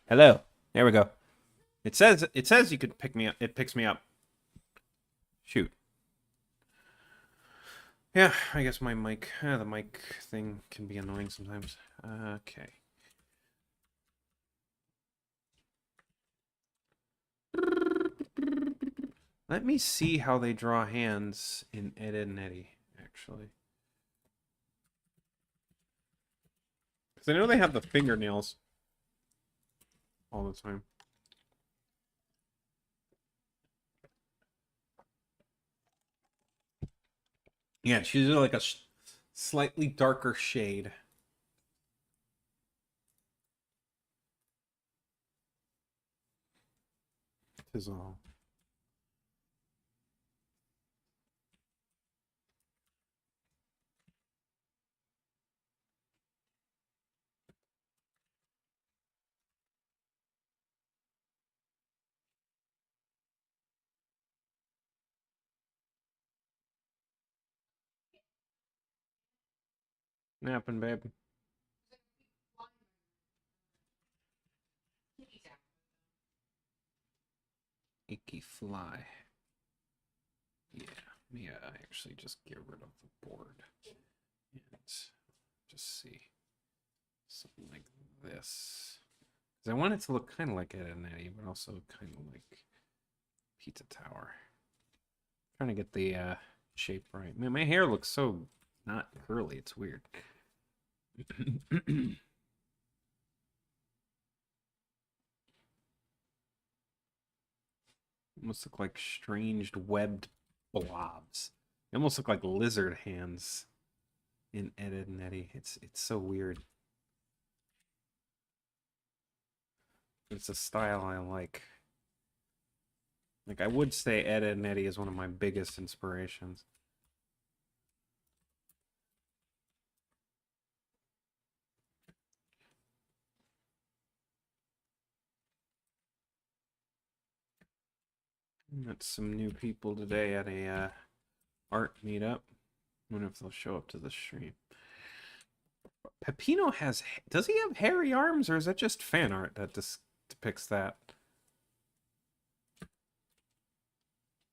Hello. There we go. It says you could pick me up. It picks me up. Shoot. Yeah, I guess my mic, the mic thing can be annoying sometimes. Okay. Let me see how they draw hands in Ed, Edd n Eddy, actually. Because I know they have the fingernails all the time. Yeah, she's like a slightly darker shade. Is all. Napping, babe. Icky fly. Yeah, I actually just get rid of the board and just see something like this. Because I want it to look kind of like Ed, Edd n Eddy, but also kind of like Pizza Tower. Trying to get the shape right. Man, my hair looks so not curly. It's weird. Almost look like strange webbed blobs. They almost look like lizard hands in Ed, Edd n Eddy. It's so weird. It's a style I like. Like I would say Ed, Edd n Eddy is one of my biggest inspirations. Met some new people today at a art meetup. Wonder if they'll show up to the stream. Pepino does he have hairy arms, or is that just fan art that depicts that?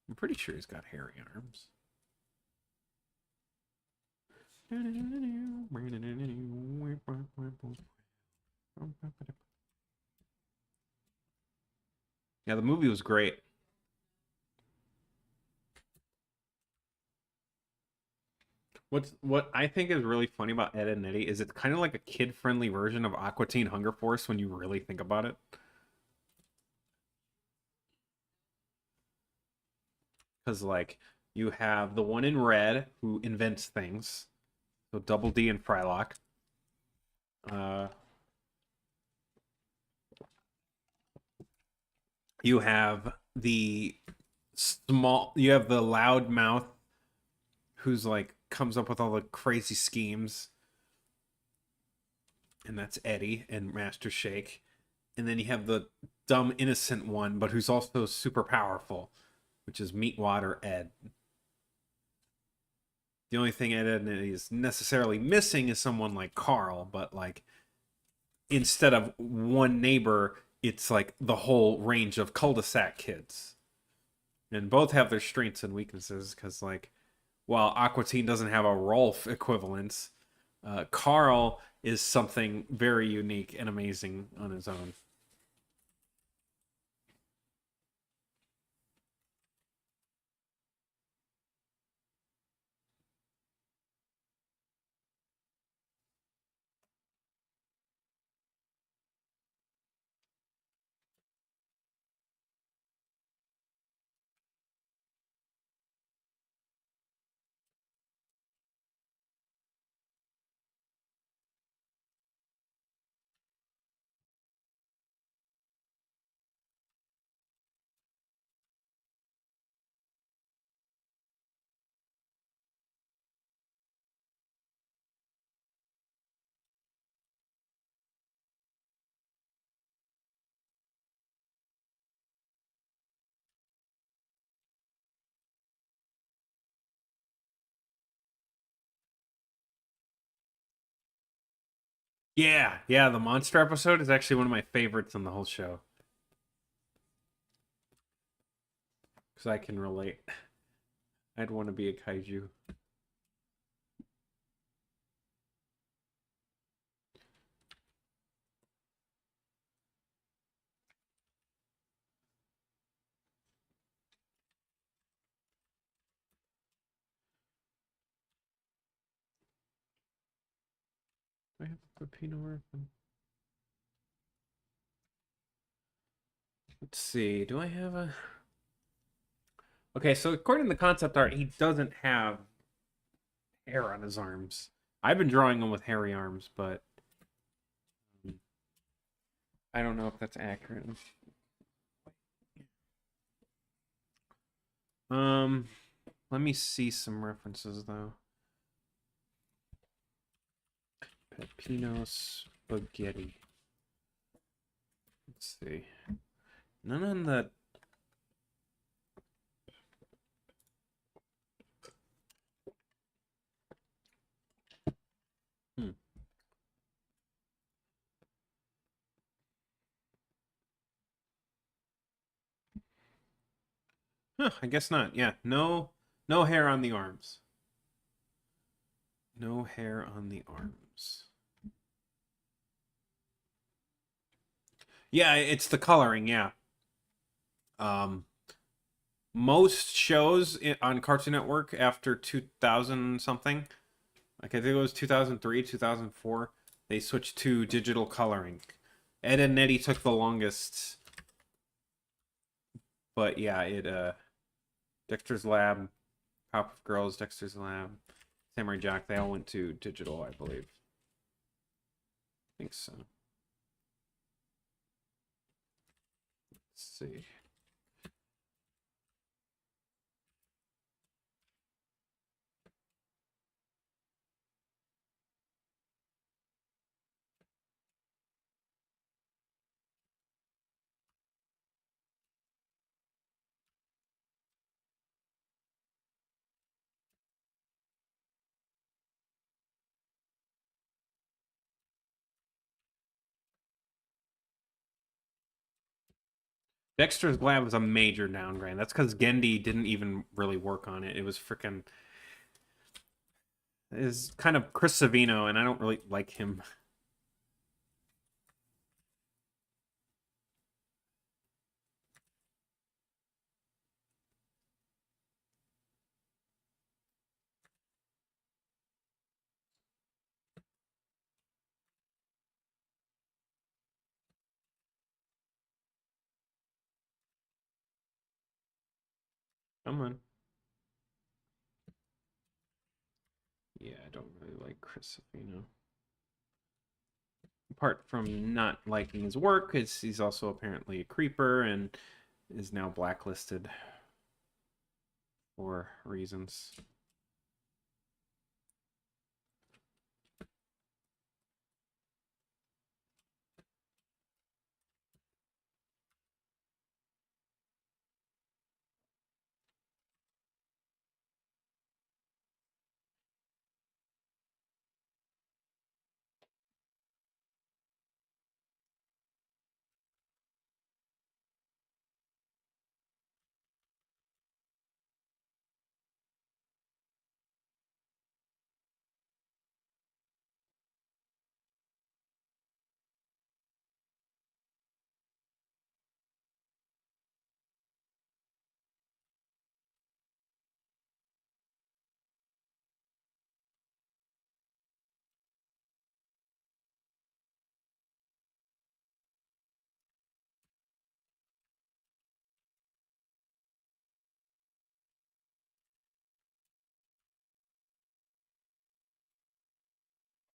I'm pretty sure he's got hairy arms. Yeah, the movie was great. What I think is really funny about Ed, Edd n Eddy is it's kind of like a kid-friendly version of Aqua Teen Hunger Force when you really think about it. Because like you have the one in red who invents things, so Double D and Frylock. Uh, you have the you have the loud mouth who's like comes up with all the crazy schemes, and that's Eddie and Master Shake. And then you have the dumb innocent one, but who's also super powerful, which is Meatwater Ed. The only thing Ed is necessarily missing is someone like Carl, but like instead of one neighbor, it's like the whole range of cul-de-sac kids. And both have their strengths and weaknesses because like while Aqua Teen doesn't have a Rolf equivalence, Carl is something very unique and amazing on his own. Yeah, yeah, the monster episode is actually one of my favorites in the whole show because I can relate. I'd want to be a kaiju. Do I have a Pepino weapon? Let's see. Do I have a? Okay, so according to the concept art, he doesn't have hair on his arms. I've been drawing him with hairy arms, but I don't know if that's accurate. Um, Let me see some references though. Peppino spaghetti. Let's see. None on the. Hmm. Huh, I guess not. Yeah, no hair on the arms. No hair on the arms. Yeah, it's the coloring. Yeah. Um, Most shows on Cartoon Network after 2000 something, like I think it was 2003, 2004, they switched to digital coloring. Ed and Eddie took the longest, but yeah, it Dexter's Lab, Powerpuff Girls, Dexter's Lab, Samurai Jack, they all went to digital, I believe. I think so. Let's see. Dexter's Lab was a major downgrade. That's because Gendy didn't even really work on it. It was freaking is kind of Chris Savino, and I don't really like him. Come on. Yeah, I don't really like Chris Savino. Apart from not liking his work, he's also apparently a creeper and is now blacklisted for reasons.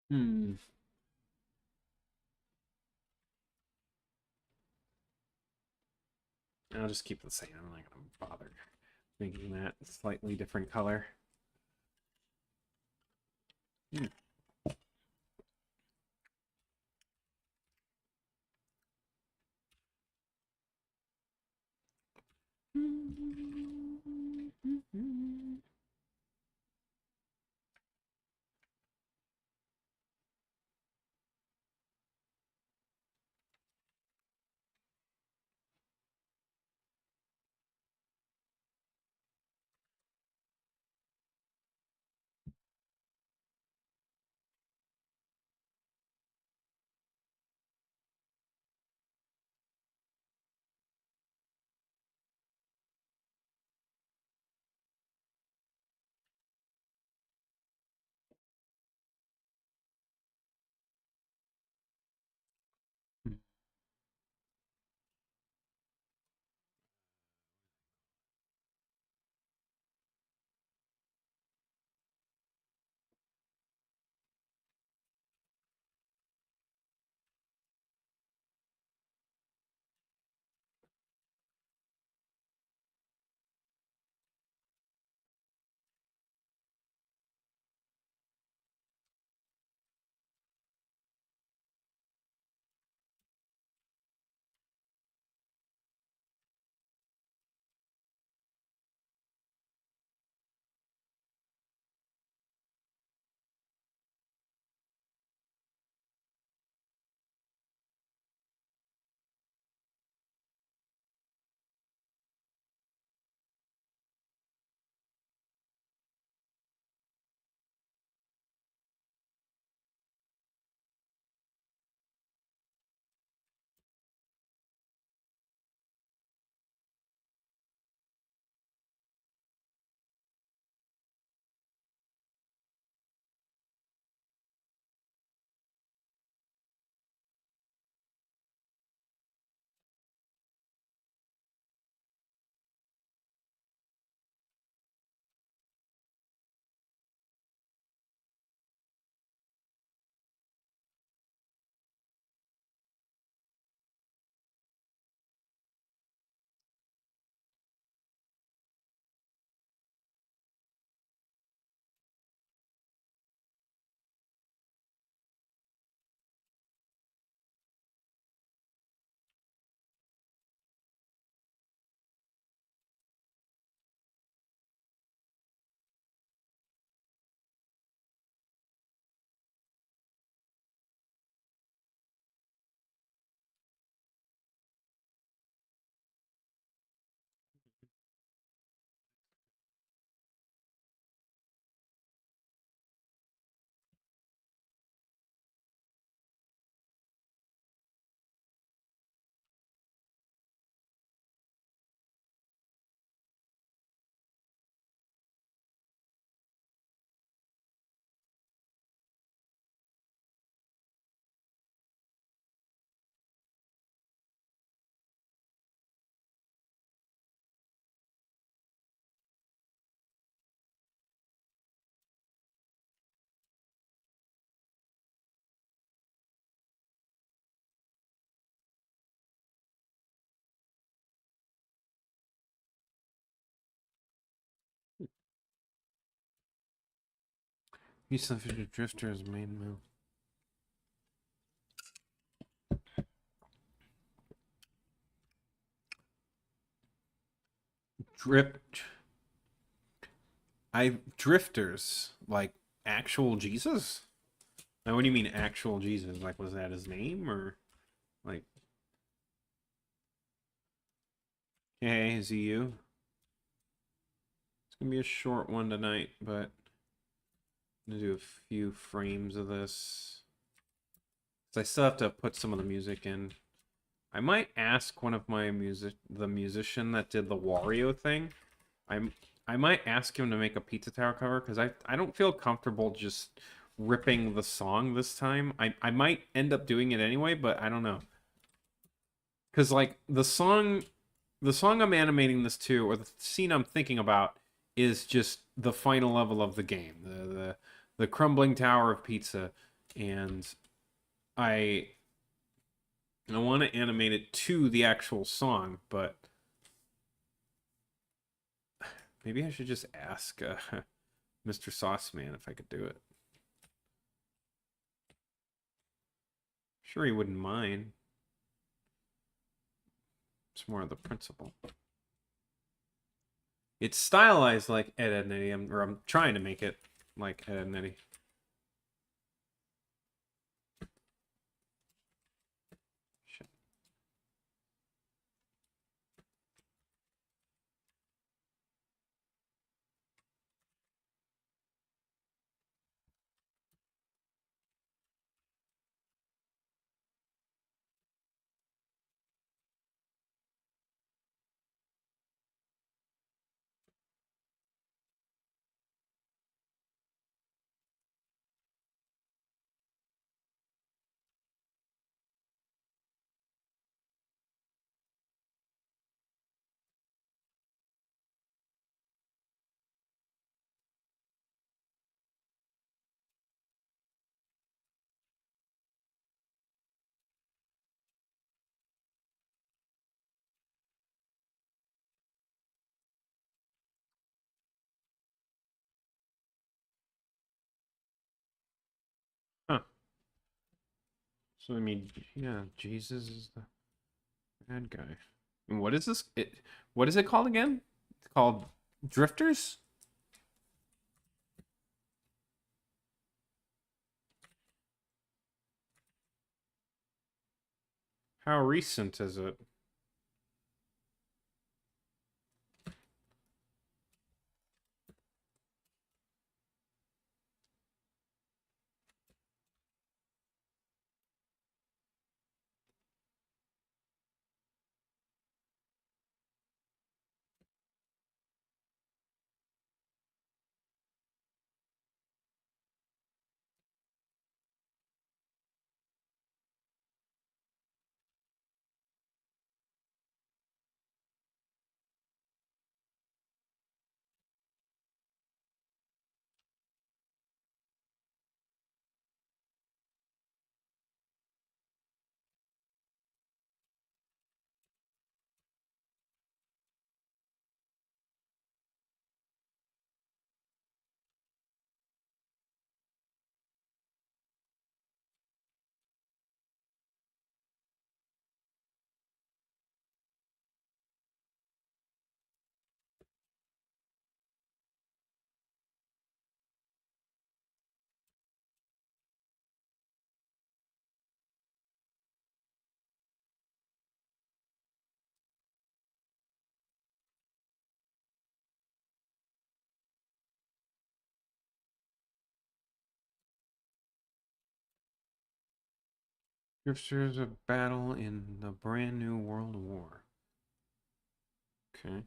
Hmm. I'll just keep the same. I'm not gonna bother making that slightly different color. Hmm. Use the drifter as main move. Drift. Drifters like actual Jesus. Now, what do you mean actual Jesus? Like, was that his name or like? Hey, is he you? It's gonna be a short one tonight, but I'm gonna do a few frames of this. So I still have to put some of the music in. I might ask one of my the musician that did the Wario thing. I'm I might ask him to make a Pizza Tower cover because I don't feel comfortable just ripping the song this time. I might end up doing it anyway, but I don't know. Cause like the song I'm animating this to, or the scene I'm thinking about, is just the final level of the game, the crumbling tower of pizza, and I I want to animate it to the actual song, but maybe I should just ask Mr. Sauceman if I could do it. Sure, he wouldn't mind. It's more of the principle. It's stylized like Ed, Edd n Eddy, or I'm trying to make it like Ed, Edd n Eddy. Shit. Huh. So I mean, yeah, Jesus is the bad guy. And what is this? What is it called again? It's called Drifters? How recent is it? Drifters of battle in the brand new World War. Okay.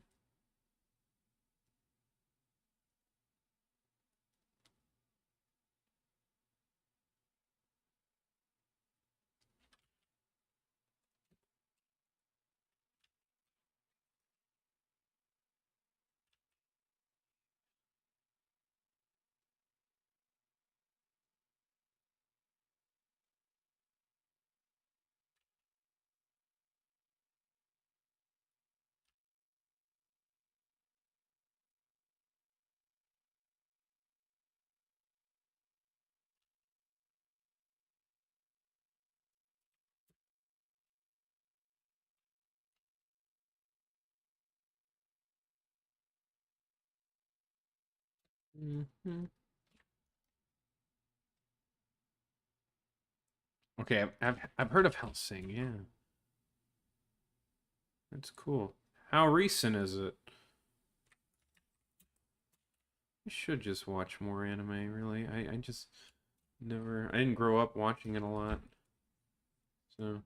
Mhm. Okay, I've heard of Hellsing. Yeah, that's cool. How recent is it? I should just watch more anime. Really, I just never. I didn't grow up watching it a lot. So,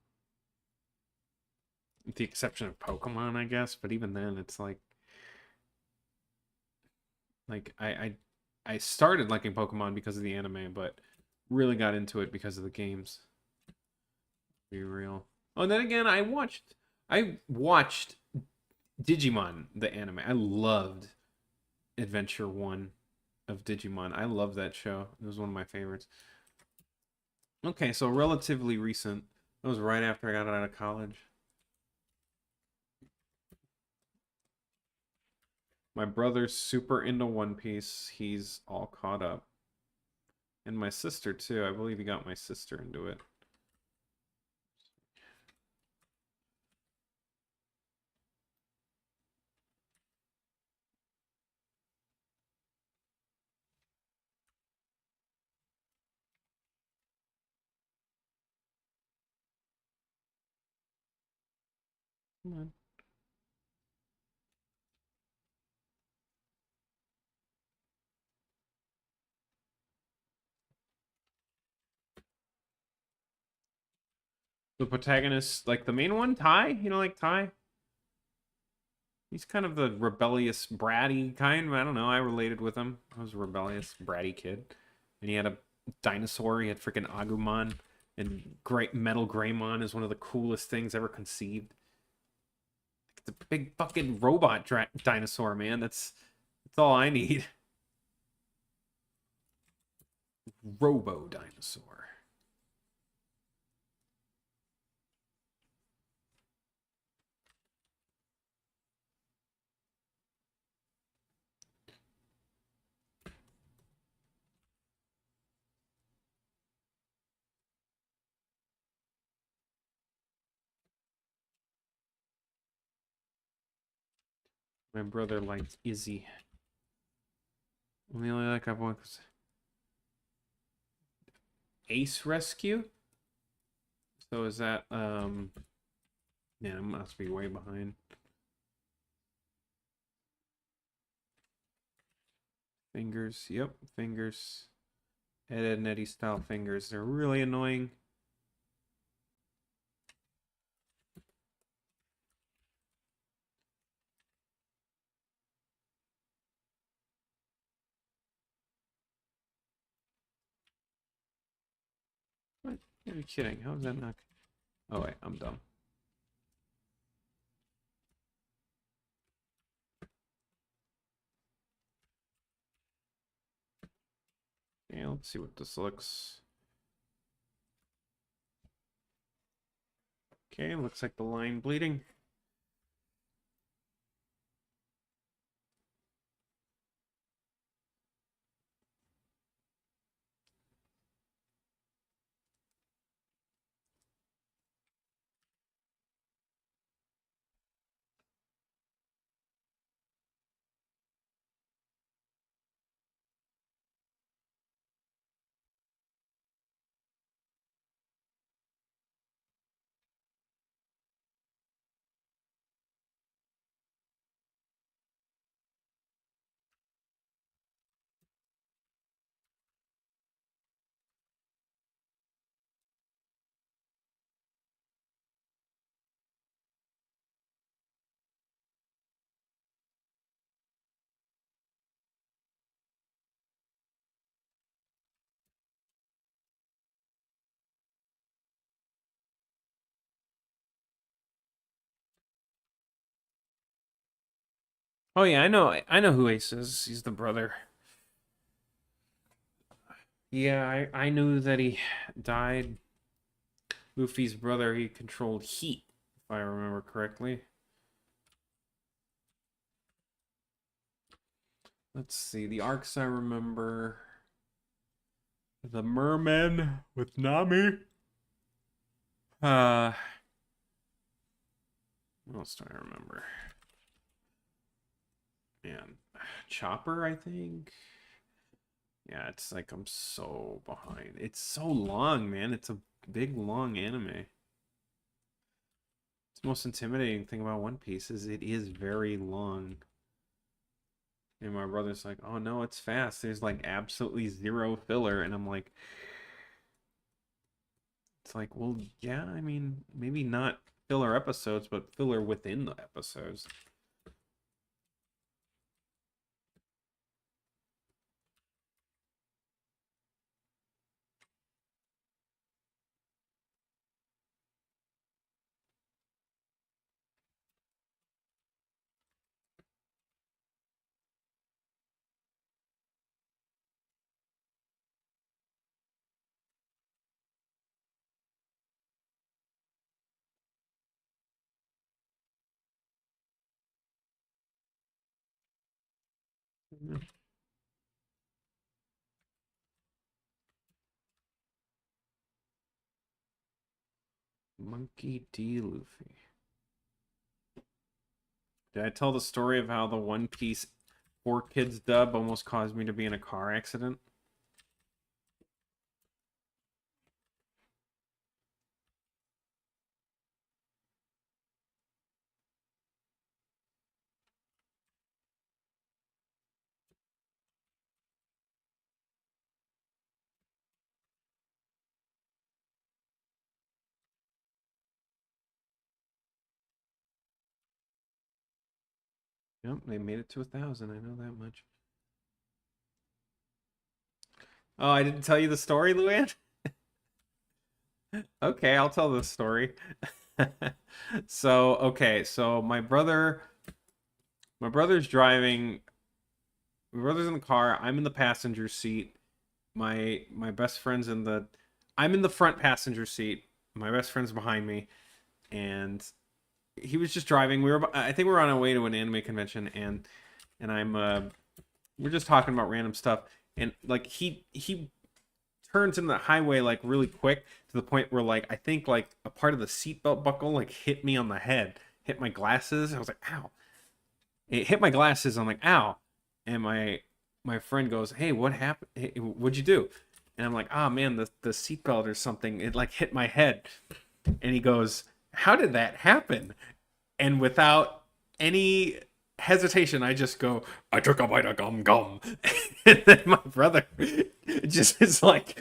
with the exception of Pokemon, I guess. But even then, it's like I started liking Pokemon because of the anime, but really got into it because of the games. Be real. Oh, and then again, I watched Digimon, the anime. I loved Adventure 1 of Digimon. I love that show. It was one of my favorites. Okay, so relatively recent. It was right after I got out of college. My brother's super into One Piece. He's all caught up. And my sister, too. I believe he got my sister into it. Come on. The protagonist, like the main one, Ty? You know, like Ty? He's kind of the rebellious, bratty kind. I don't know. I related with him. I was a rebellious, bratty kid. And he had a dinosaur. He had freaking Agumon. And Great Metal Greymon is one of the coolest things ever conceived. It's a big fucking robot dinosaur, man. That's all I need. Robo dinosaur. My brother liked Izzy. The only like I've watched was Ace Rescue. So is that yeah, I must be way behind. Fingers, yep, fingers. Ed and Eddie style fingers. They're really annoying. What? You're kidding. How is that not? Oh wait, I'm dumb. Yeah, let's see what this looks. Okay, looks like the line bleeding. Oh yeah, I know who Ace is. He's the brother. Yeah, I knew that he died. Luffy's brother, he controlled heat, if I remember correctly. Let's see, the arcs I remember. The Merman with Nami. Uh, what else do I remember? Man, Chopper, I think. Yeah, it's like I'm so behind. It's so long, man. It's a big, long anime. It's the most intimidating thing about One Piece is it is very long. And my brother's like, "Oh no, it's fast. There's like absolutely zero filler." And I'm like, it's like, well, yeah, I mean, maybe not filler episodes, but filler within the episodes. Monkey D. Luffy. Did I tell the story of how the One Piece 4 Kids dub almost caused me to be in a car accident? Yep, they made it to 1,000. I know that much. Oh, I didn't tell you the story, Luann? Okay, I'll tell the story. So, okay, so my brother's driving. My brother's in the car. I'm in the passenger seat. My best friend's in the. I'm in the front passenger seat. My best friend's behind me, and he was just driving. I think we were on our way to an anime convention, and we're just talking about random stuff, and like he turns in the highway like really quick to the point where like I think like a part of the seatbelt buckle like hit me on the head, hit my glasses. I was like, ow. It hit my glasses. I'm like, ow. And my friend goes, hey, what happened? Hey, what'd you do? And I'm like, oh man, the seatbelt or something. It like hit my head. And he goes, how did that happen? And without any hesitation, I just go, I took a bite of gum gum. And then my brother just is like,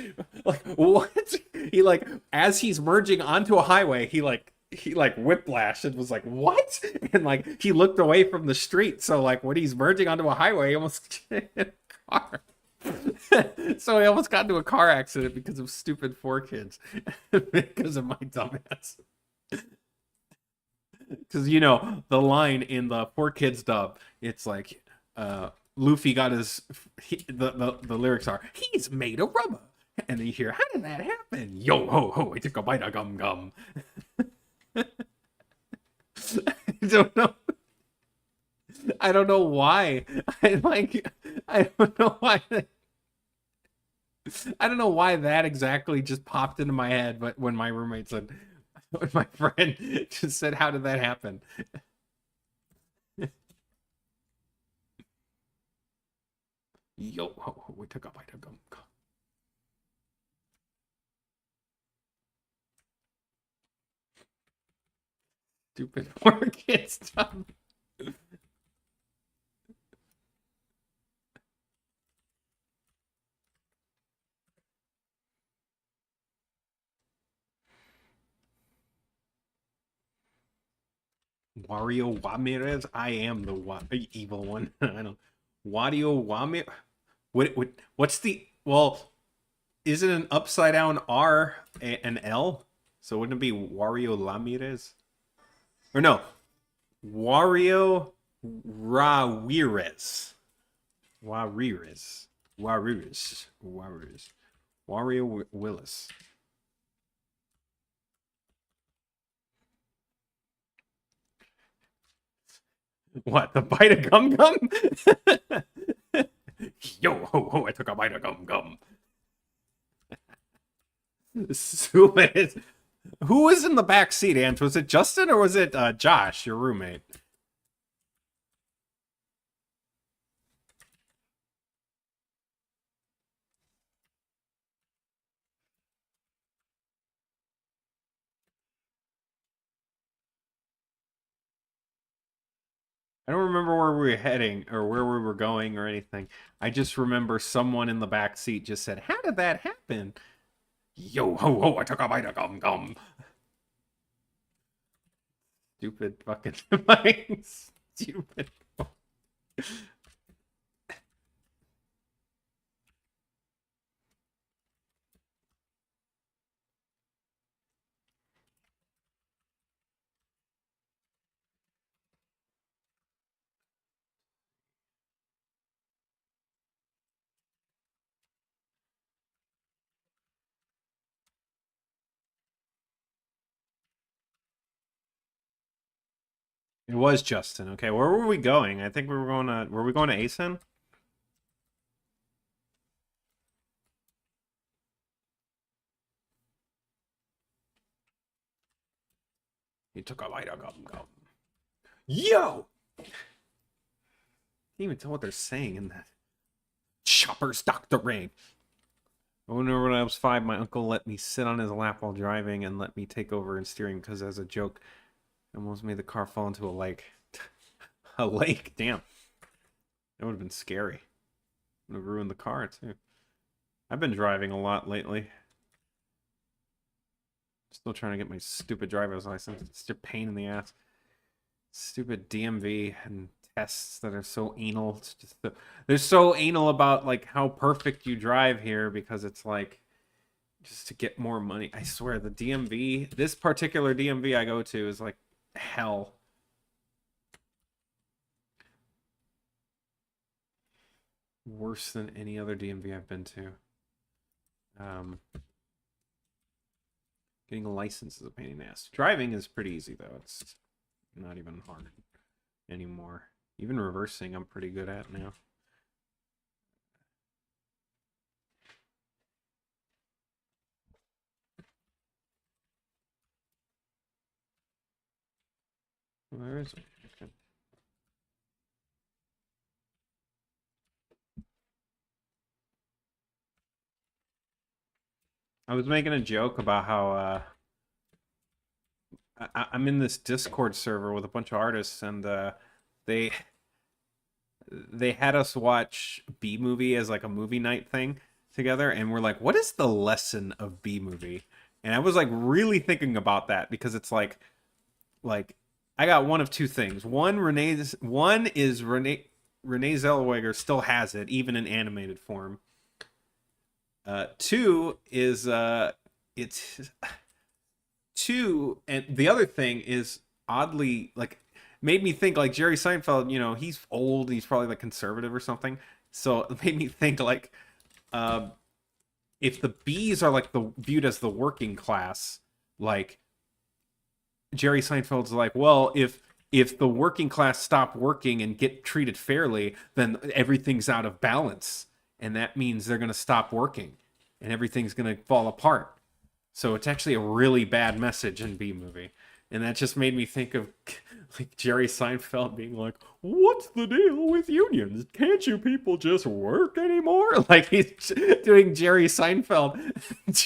what? He like, as he's merging onto a highway, he like whiplashed and was like, what? And like he looked away from the street. So like when he's merging onto a highway, he almost hit a car. So he almost got into a car accident because of stupid 4 Kids. Because of my dumbass. Because the line in the 4 Kids dub, it's like Luffy got the lyrics are he's made of rubber, and then you hear how did that happen? Yo ho ho! I took a bite of gum gum. I don't know. I don't know why. I don't know why. I don't know why that exactly just popped into my head. But when my roommate said, when my friend just said, "How did that happen?" Yo ho ho! We took a bite of gum gum. Stupid 4 Kids stuff. Wario Ramirez. I am the evil one. I don't. Wario Wamir. What's the well? Is it an upside down R an L? So wouldn't it be Wario Ramirez? Or no, Wario Ramirez. Warriors. Warriors. Warriors. Wario Willis. What? The bite of gum gum? Yo ho ho! I took a bite of gum gum. Stupid. Who was in the back seat, Ant? Was it Justin or was it Josh, your roommate? I don't remember where we were heading or where we were going or anything. I just remember someone in the back seat just said, "How did that happen?" Yo ho ho! I took a bite of gum gum. Stupid fucking device. Stupid. It was Justin. Okay, where were we going? I think we were going to. Were we going to Asen? He took a bite of gum gum. Yo! Can't even tell what they're saying in that. Choppers, Dr. Ring. I remember when I was 5, my uncle let me sit on his lap while driving and let me take over and steering because, as a joke, I almost made the car fall into a lake. A lake? Damn. That would have been scary. Would have ruined the car, too. I've been driving a lot lately. Still trying to get my stupid driver's license. It's a pain in the ass. Stupid DMV and tests that are so anal. It's just they're so anal about like how perfect you drive here because it's like just to get more money. I swear the DMV, this particular DMV I go to is like hell. Worse than any other DMV I've been to. Getting a license is a pain in the ass. Driving is pretty easy though. It's not even hard anymore. Even reversing I'm pretty good at now. Where is it? Okay. I was making a joke about how I'm in this Discord server with a bunch of artists, and they they had us watch B movie as like a movie night thing together, and we're like, what is the lesson of B movie? And I was like really thinking about that because it's like I got one of two things. One is Renee Zellweger still has it even in animated form. Two is it's two, and the other thing is oddly like made me think like Jerry Seinfeld. You know, he's old. He's probably like conservative or something. So it made me think like uh, if the bees are like the viewed as the working class, like Jerry Seinfeld's like, well, if the working class stop working and get treated fairly, then everything's out of balance, and that means they're going to stop working, and everything's going to fall apart. So it's actually a really bad message in B movie. And that just made me think of like Jerry Seinfeld being like, "What's the deal with unions? Can't you people just work anymore?" Like he's doing Jerry Seinfeld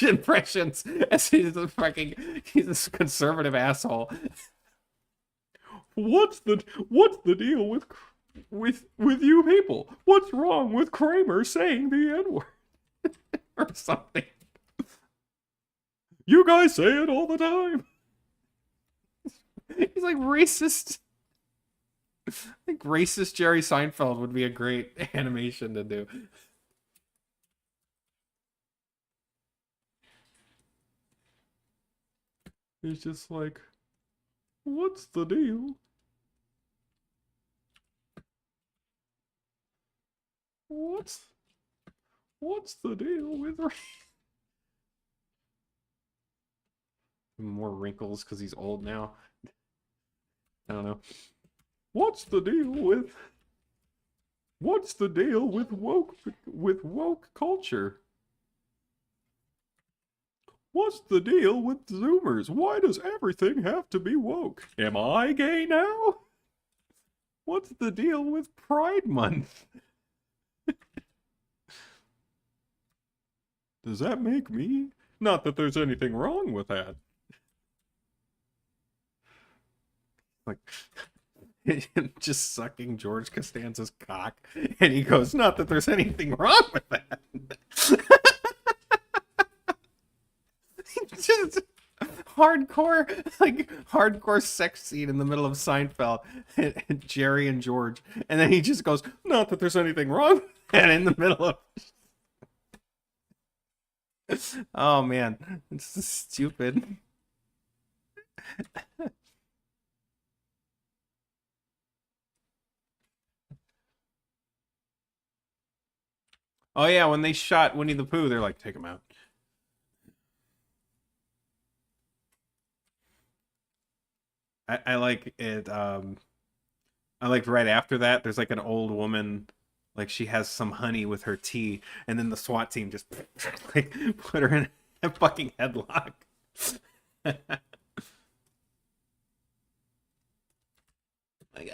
impressions as he's this conservative asshole. What's the deal with you people? What's wrong with Kramer saying the N-word or something? You guys say it all the time. He's like racist. I think racist Jerry Seinfeld would be a great animation to do. It's just like, what's the deal? What's what's the deal with more wrinkles because he's old now? I don't know. What's the deal with what's the deal with woke culture? What's the deal with Zoomers? Why does everything have to be woke? Am I gay now? What's the deal with Pride Month? Does that make me? Not that there's anything wrong with that. Like, just sucking George Costanza's cock, and he goes, "Not that there's anything wrong with that." Just hardcore sex scene in the middle of Seinfeld, and Jerry and George, and then he just goes, "Not that there's anything wrong," and in the middle of, oh man, it's stupid. Oh yeah, when they shot Winnie the Pooh, they're like, "Take him out." I like it. I liked right after that. There's like an old woman, like she has some honey with her tea, and then the SWAT team just like put her in a fucking headlock. Like,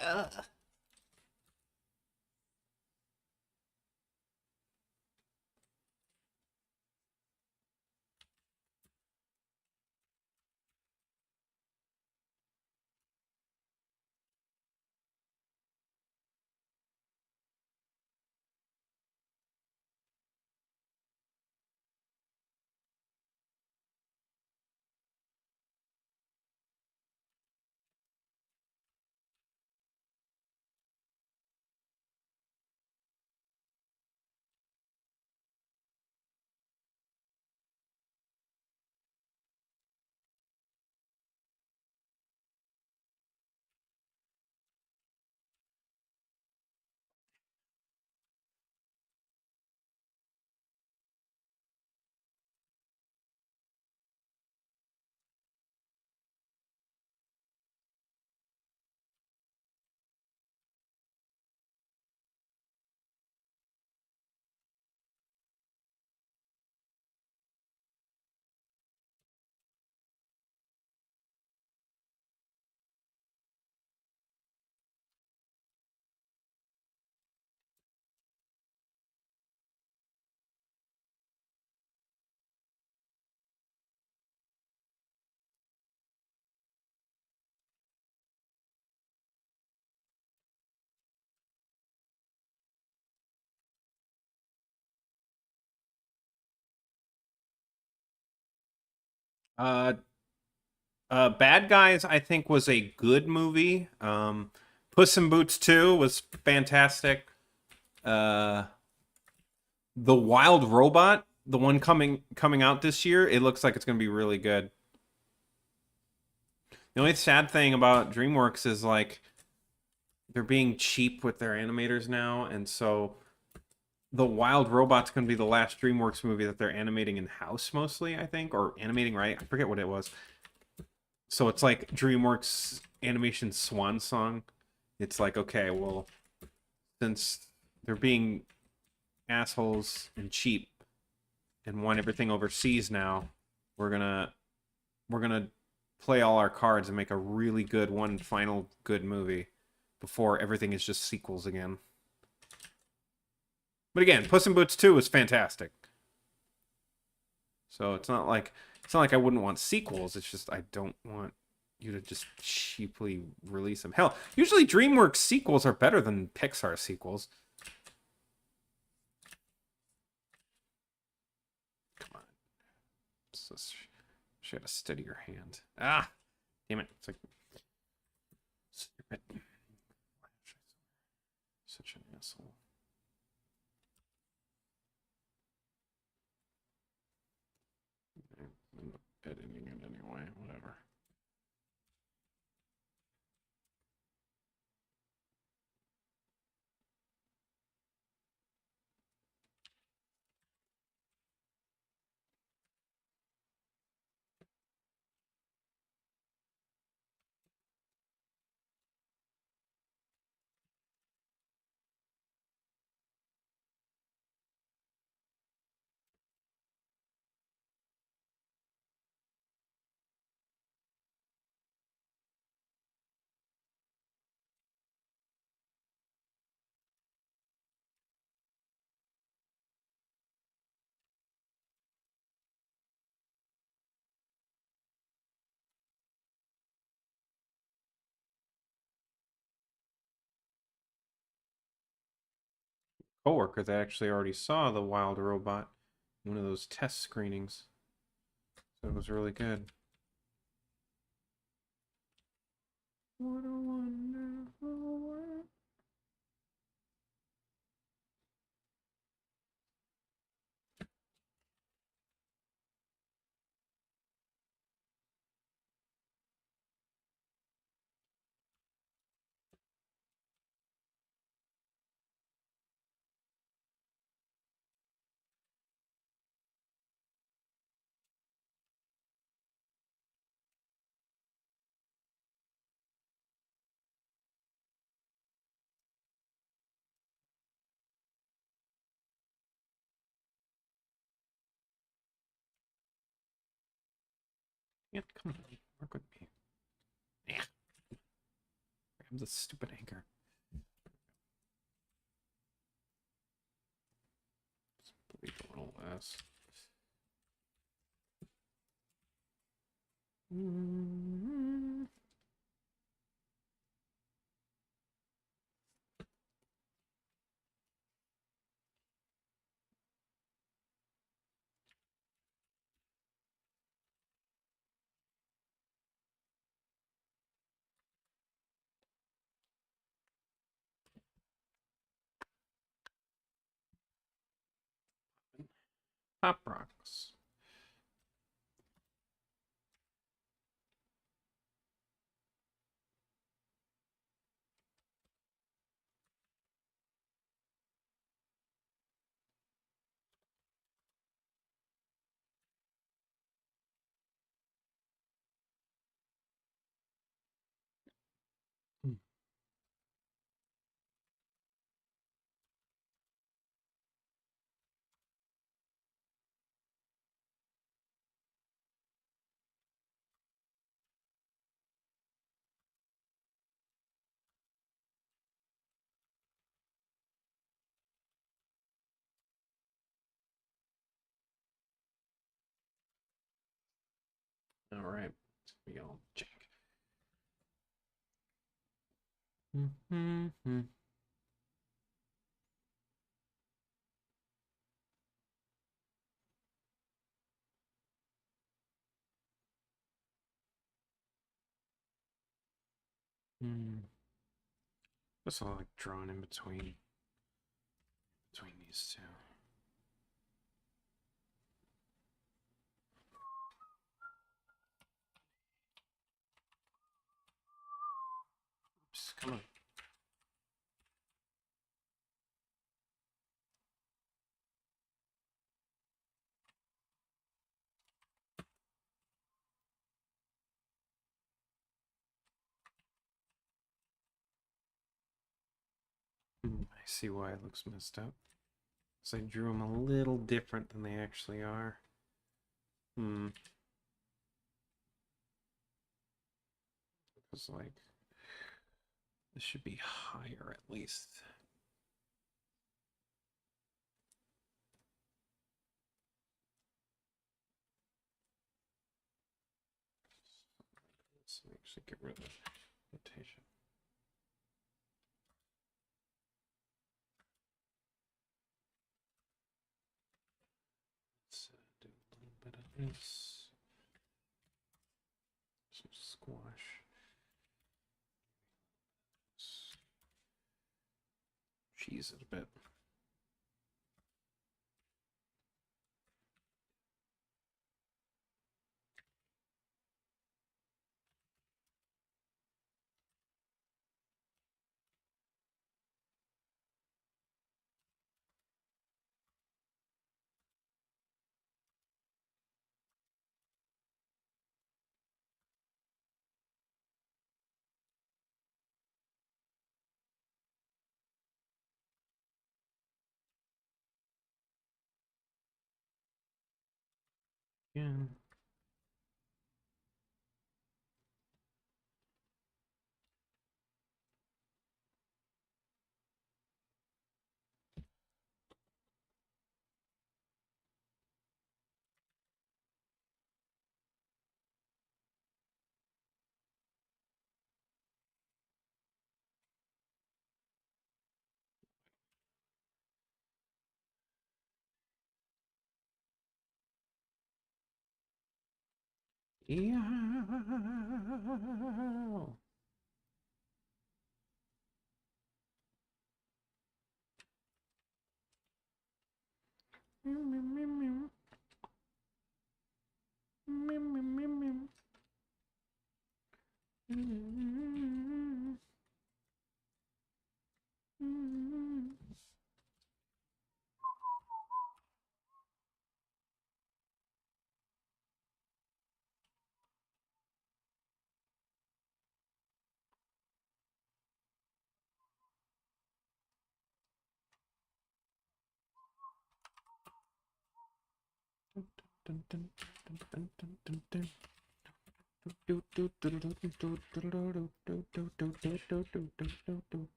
uh, Bad Guys, I think, was a good movie. Puss in Boots 2 was fantastic. Uh, the Wild Robot, the one coming out this year, it looks like it's gonna be really good. The only sad thing about DreamWorks is like they're being cheap with their animators now, and so the Wild Robot's going to be the last DreamWorks movie that they're animating in house mostly, I think, or animating right. I forget what it was. So it's like DreamWorks animation swan song. It's like, okay, well, since they're being assholes and cheap and want everything overseas now, we're gonna we're gonna play all our cards and make a really good one final good movie before everything is just sequels again. But again, Puss in Boots 2 was fantastic. So it's not like I wouldn't want sequels. It's just I don't want you to just cheaply release them. Hell, usually DreamWorks sequels are better than Pixar sequels. Come on, she had to steady your hand. Ah, damn it! It's like stupid. Such an asshole. I'm editing it anyway. Whatever. coworker that actually already saw the wild robot in one of those test screenings. So it was really good. What a wonderful world. Yeah, come on, work with me. Yeah, grab the stupid anchor. Bleed a little less. Pop rocks. All right, we all check. Just all like drawn in between these two. Just come on. I see why it looks messed up. So I drew them a little different than they actually are. Because like this should be higher at least. Let's actually get rid of the rotation. Let's do a little bit of this. Some squash. Cheese it a bit. Again. Yeah.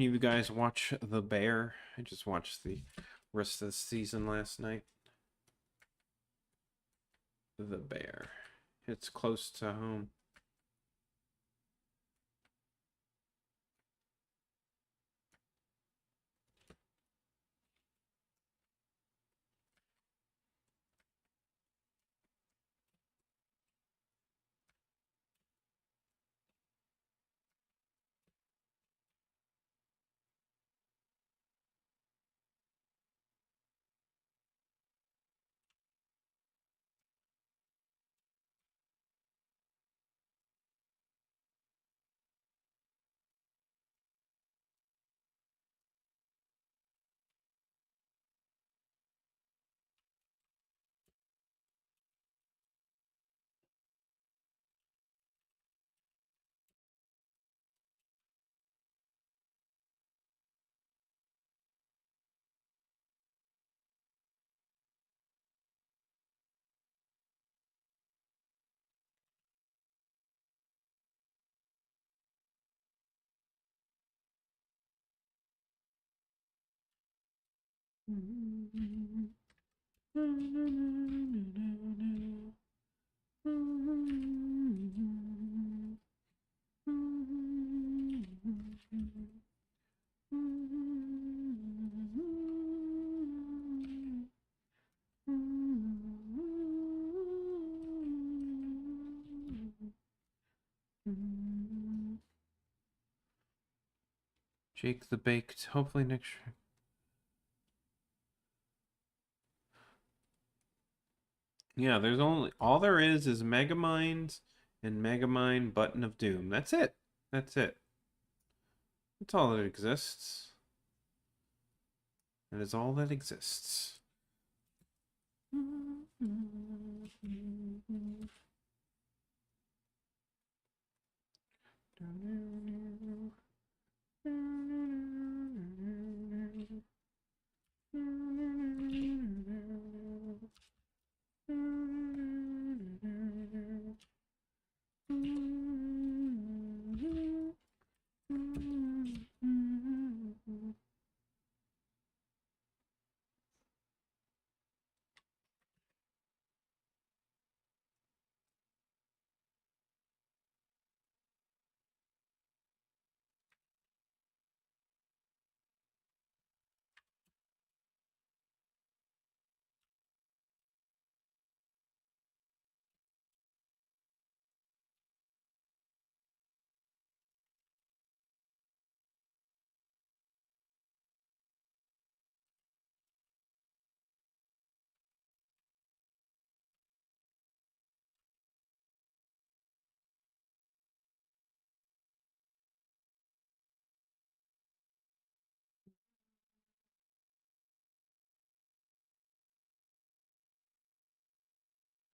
Any of you guys watch The Bear? I just watched the rest of the season last night. The Bear. It's close to home. Jake the Baked. Hopefully next year. Yeah, there's only all there is Megamind and Megamind Button of Doom. That's it. That's it. That's all that exists. That is all that exists.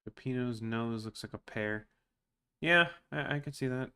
Peppino's nose looks like a pear. Yeah, I can see that.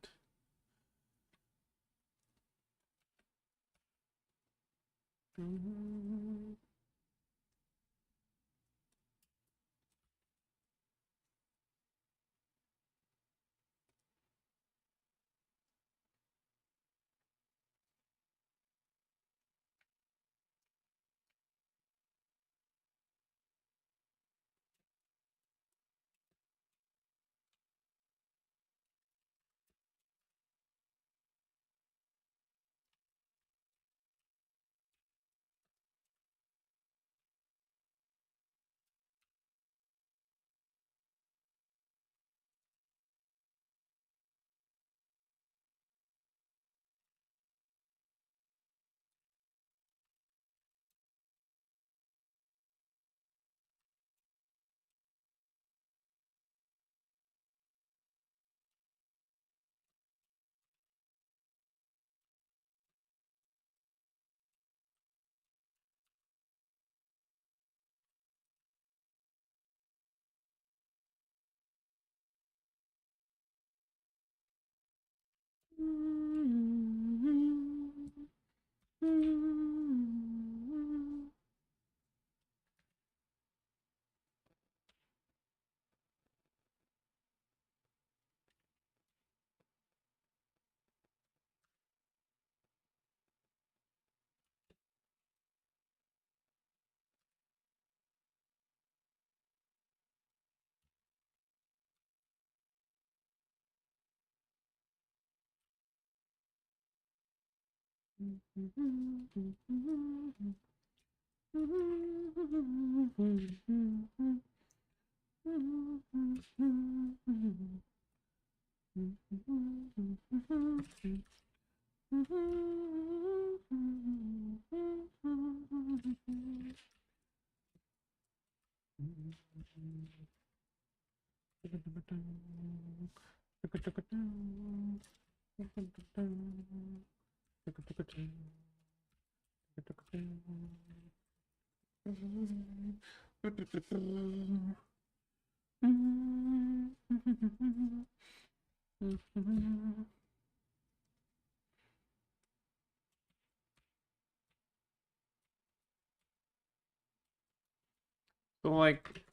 So like,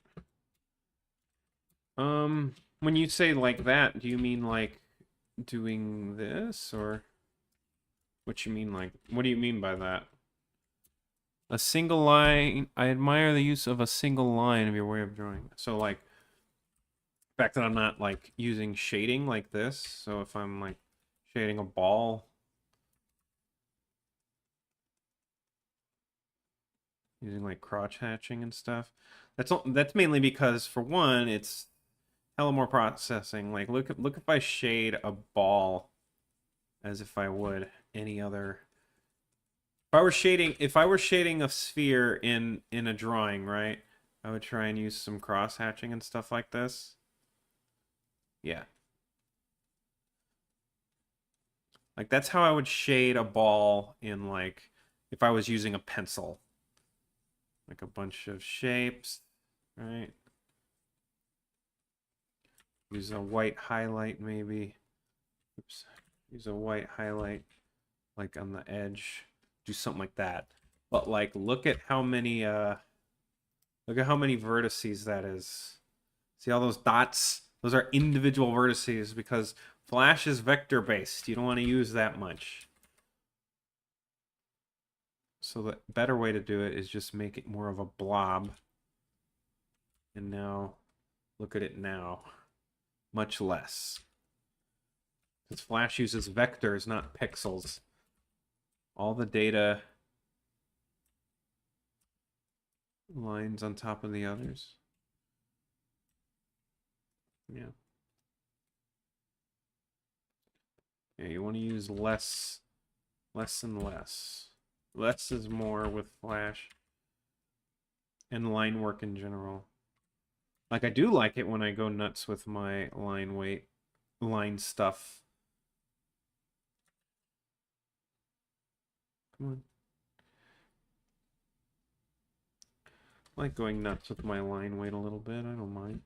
when you say like that, do you mean like doing this, or what you mean like, what do you mean by that? A single line. I admire the use of a single line of your way of drawing. So like, the fact that I'm not like using shading like this. So if I'm like shading a ball, using like crotch hatching and stuff, that's mainly because for one, it's hella more processing. Like look if I shade a ball as if I would any other. If I were shading a sphere in a drawing, right? I would try and use some cross hatching and stuff like this. Yeah. Like that's how I would shade a ball in like if I was using a pencil. Like a bunch of shapes, right? Use a white highlight maybe. Oops. Use a white highlight like on the edge. Do something like that. But like look at how many vertices that is. See all those dots? Those are individual vertices because Flash is vector based. You don't want to use that much. So the better way to do it is just make it more of a blob. And now, look at it now. Much less. Because Flash uses vectors, not pixels. All the data lines on top of the others. Yeah. Yeah, you want to use less and less. Less is more with Flash. And line work in general. Like, I do like it when I go nuts with my line stuff. Come on. I like going nuts with my line weight a little bit. I don't mind.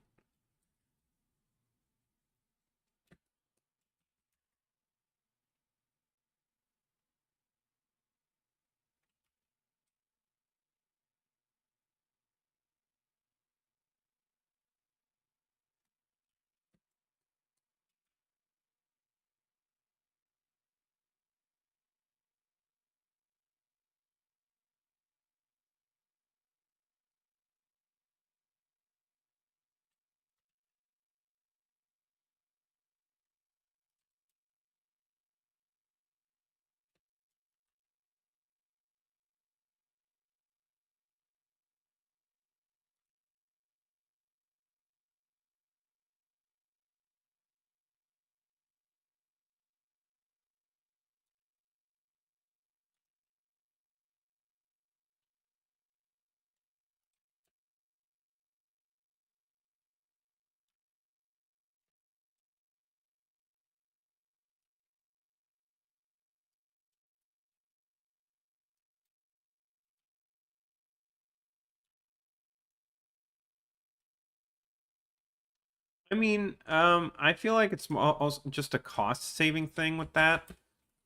I mean, I feel like it's also just a cost-saving thing with that.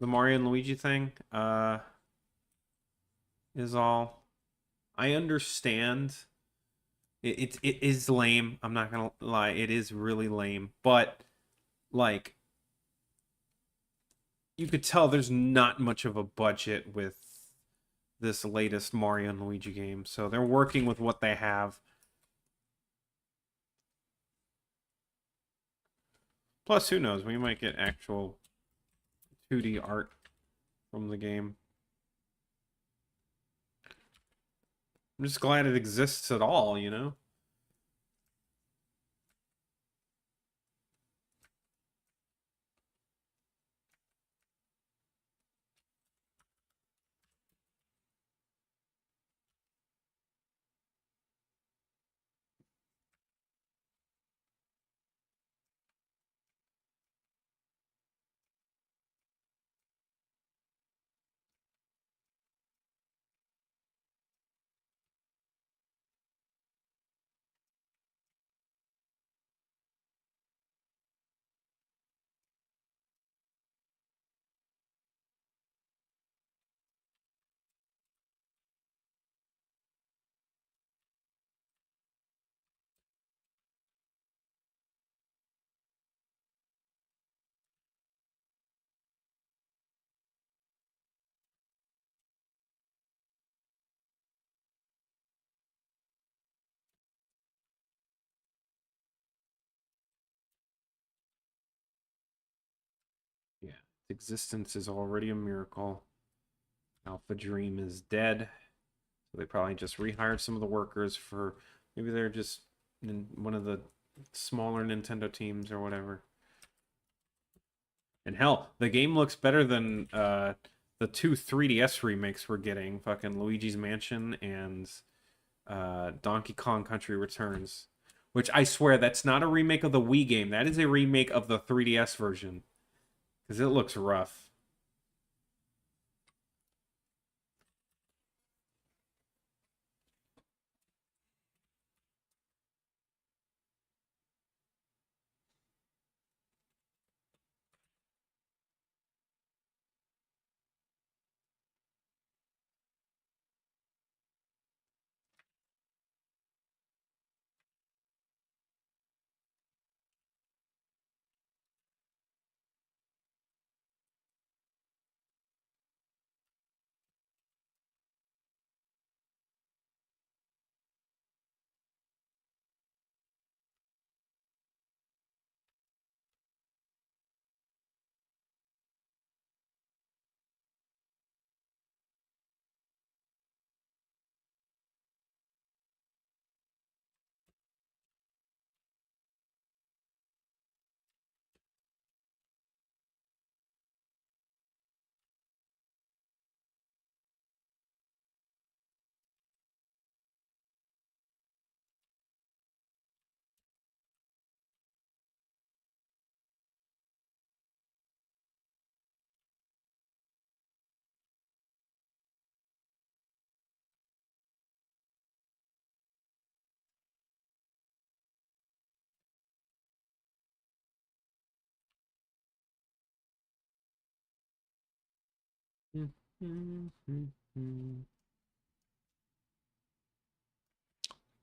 The Mario and Luigi thing, is all. I understand. It is lame. I'm not gonna lie. It is really lame. But, like, you could tell there's not much of a budget with this latest Mario and Luigi game. So they're working with what they have. Plus, who knows? We might get actual 2D art from the game. I'm just glad it exists at all, you know? Yeah. Existence is already a miracle. Alpha Dream is dead. So they probably just rehired some of the workers for maybe they're just in one of the smaller Nintendo teams or whatever. And hell, the game looks better than the two 3DS remakes we're getting, fucking Luigi's Mansion and Donkey Kong Country Returns. Which I swear that's not a remake of the Wii game. That is a remake of the 3DS version. Because it looks rough.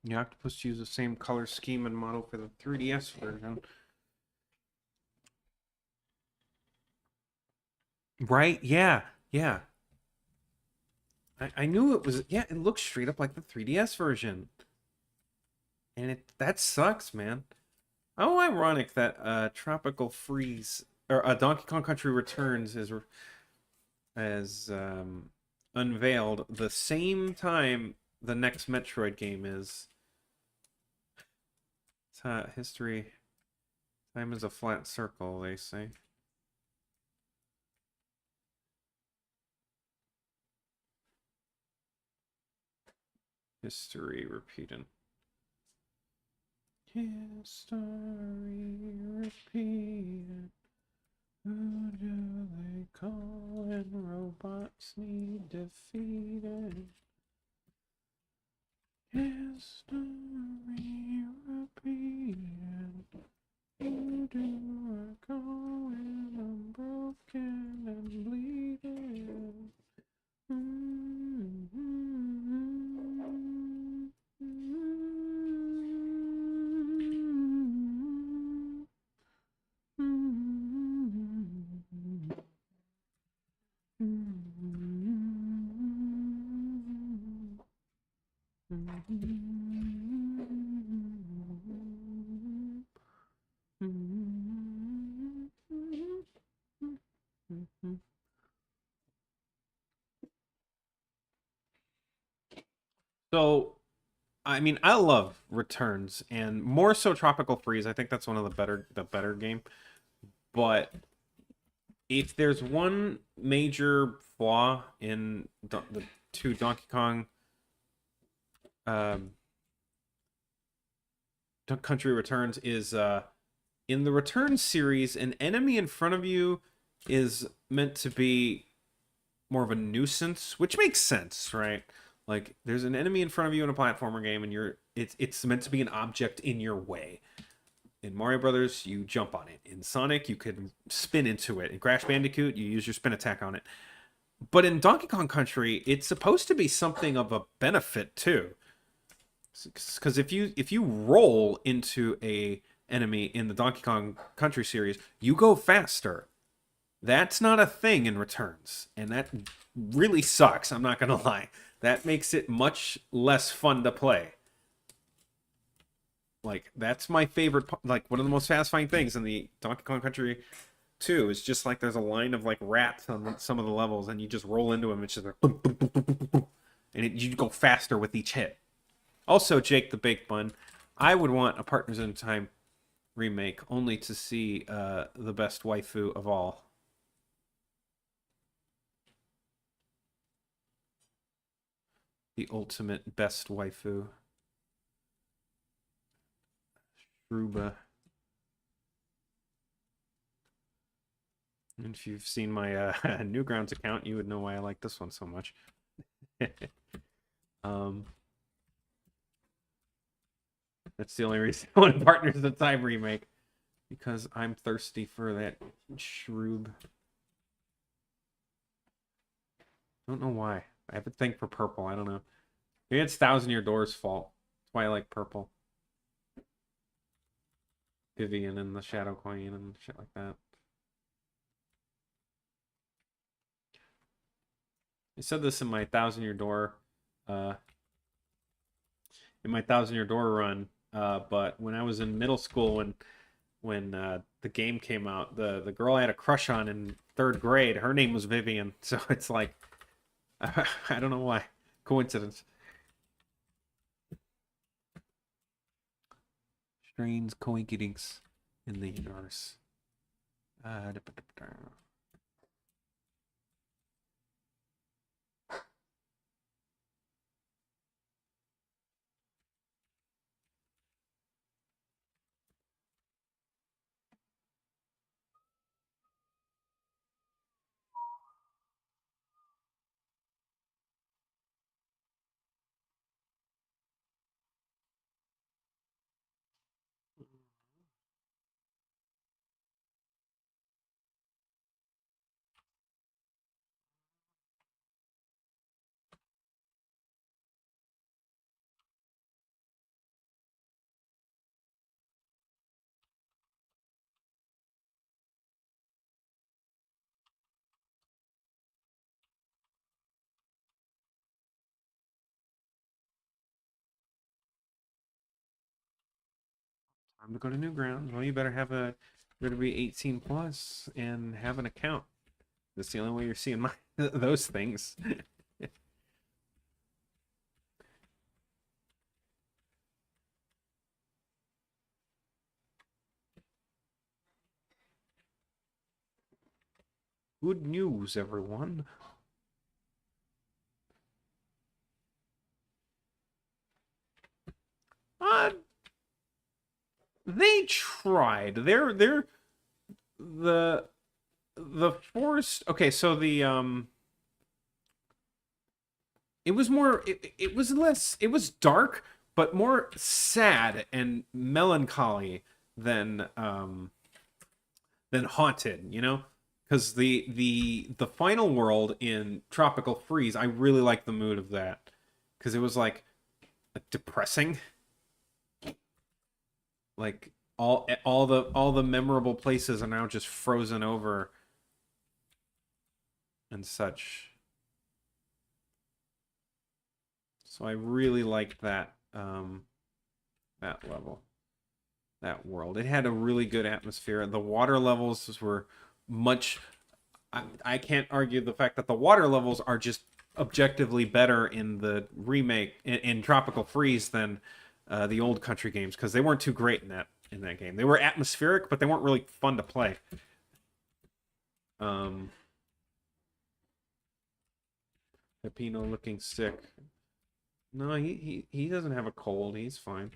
The Octopus used the same color scheme and model for the 3DS version. Right? Yeah. Yeah. I knew it was. Yeah, it looks straight up like the 3DS version. And that sucks, man. How ironic that Tropical Freeze or Donkey Kong Country Returns is as unveiled the same time the next Metroid game is. History. Time is a flat circle, they say. History repeating. History repeating. Who do they call when robots need defeated? History repeating. Who do I call when I'm broken and bleeding? So, I mean, I love Returns and more so Tropical Freeze. I think that's one of the better game. But if there's one major flaw in the two Donkey Kong um, Country Returns is in the Return series, an enemy in front of you is meant to be more of a nuisance, which makes sense, right? Like there's an enemy in front of you in a platformer game, and it's meant to be an object in your way. In Mario Brothers, you jump on it. In Sonic, you can spin into it. In Crash Bandicoot, you use your spin attack on it. But in Donkey Kong Country, it's supposed to be something of a benefit too. Because if you roll into a enemy in the Donkey Kong Country series, you go faster. That's not a thing in Returns, and that really sucks. I'm not gonna lie. That makes it much less fun to play. Like that's my favorite. Like one of the most satisfying things in the Donkey Kong Country 2 is just like there's a line of like rats on some of the levels, and you just roll into them. It's just like boom, boom, boom, boom, boom, boom, and you go faster with each hit. Also, Jake the Baked Bun, I would want a Partners in Time remake only to see the best waifu of all. The ultimate best waifu. Ruba. And if you've seen my Newgrounds account, you would know why I like this one so much. um, that's the only reason I want Partners in Time remake. Because I'm thirsty for that shroob. I don't know why. I have a thing for purple. I don't know. Maybe it's Thousand Year Door's fault. That's why I like purple. Vivian and the Shadow Queen and shit like that. I said this in my Thousand Year Door, uh, run. But when I was in middle school, when the game came out, the girl I had a crush on in third grade, her name was Vivian. So it's like, I don't know why. Coincidence. Strange coincidence in the universe. Time to go to Newgrounds. Well, you better have a, you better be 18 plus and have an account. That's the only way you're seeing my those things. Good news, everyone. Uh, they tried. They're the forest. Okay, so it was more. It was less. It was dark, but more sad and melancholy than haunted. You know, because the final world in Tropical Freeze, I really like the mood of that because it was like depressing, like all the memorable places are now just frozen over and such. So I really liked that level, that world. It had a really good atmosphere. The water levels were much. I can't argue the fact that the water levels are just objectively better in the remake in Tropical Freeze than the old country games because they weren't too great in that game. They were atmospheric, but they weren't really fun to play. Um, Pepino looking sick. No, he doesn't have a cold. He's fine.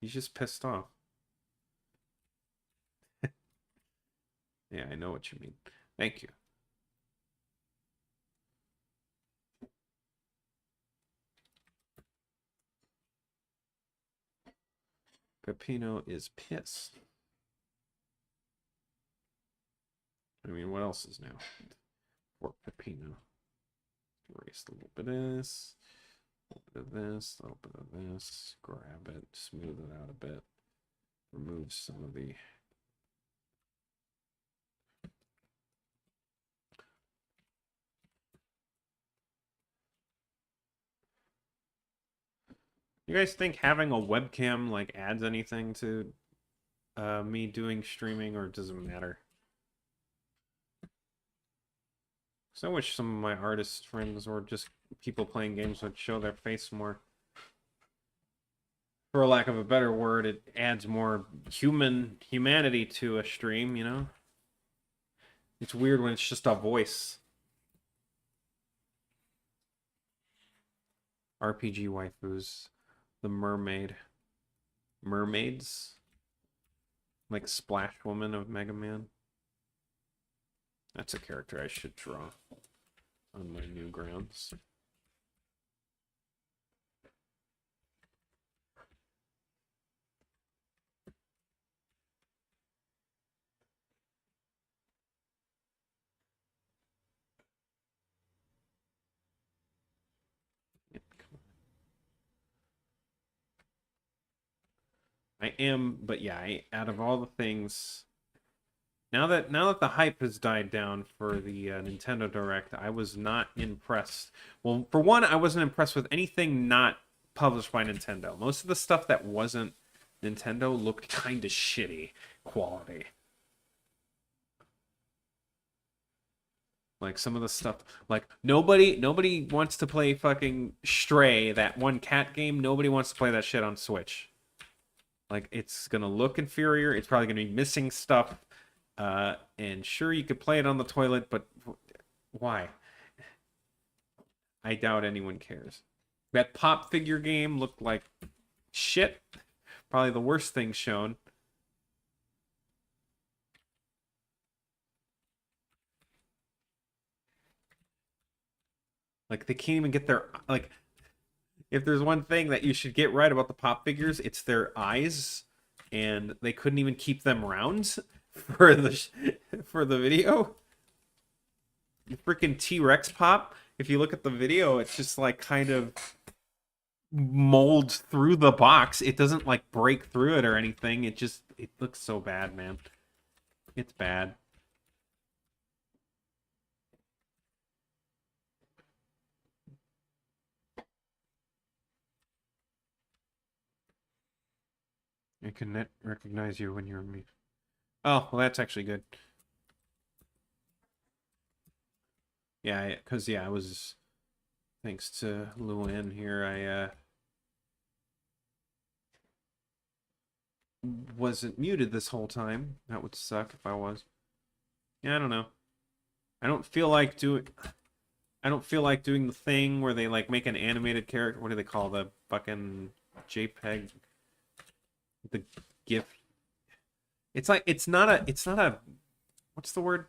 He's just pissed off. Yeah, I know what you mean. Thank you. Pepino is pissed. I mean, what else is now? For Pepino. Erase a little bit of this, a little bit of this, a little bit of this. Grab it, smooth it out a bit. Remove some of the... You guys think having a webcam like adds anything to me doing streaming, or does it matter? So I wish some of my artist friends or just people playing games would show their face more. For lack of a better word, it adds more humanity to a stream, you know? It's weird when it's just a voice. RPG waifus. The mermaid. Mermaids? Like Splash Woman of Mega Man. That's a character I should draw on my Newgrounds. I am, but yeah, out of all the things, now that the hype has died down for the Nintendo Direct, I was not impressed. Well, for one, I wasn't impressed with anything not published by Nintendo. Most of the stuff that wasn't Nintendo looked kind of shitty quality. Like some of the stuff, like nobody wants to play fucking Stray, that one cat game. Nobody wants to play that shit on Switch. Like it's gonna look inferior. It's probably gonna be missing stuff. And sure, you could play it on the toilet, but why? I doubt anyone cares. That pop figure game looked like shit. Probably the worst thing shown. Like they can't even get their like. If there's one thing that you should get right about the pop figures, it's their eyes, and they couldn't even keep them round for the video. The freaking T-Rex pop. If you look at the video, it's just like kind of molds through the box. It doesn't like break through it or anything. It looks so bad, man. It's bad. It can recognize you when you're me. Oh, well, that's actually good. Yeah, because I was thanks to Luan here. I wasn't muted this whole time. That would suck if I was. Yeah, I don't know. I don't feel like doing. I don't feel like doing the thing where they like make an animated character. What do they call the fucking JPEG? The GIF. It's like it's not a. It's not a. What's the word?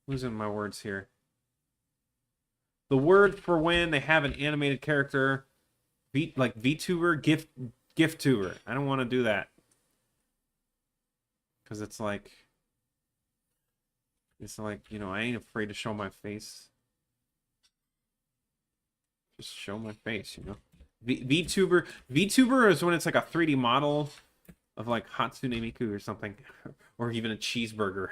Losing my words here. The word for when they have an animated character, like VTuber, GIF tuber. I don't want to do that because it's like I ain't afraid to show my face. Just show my face. VTuber is when it's like a 3D model of like Hatsune Miku or something, or even a cheeseburger,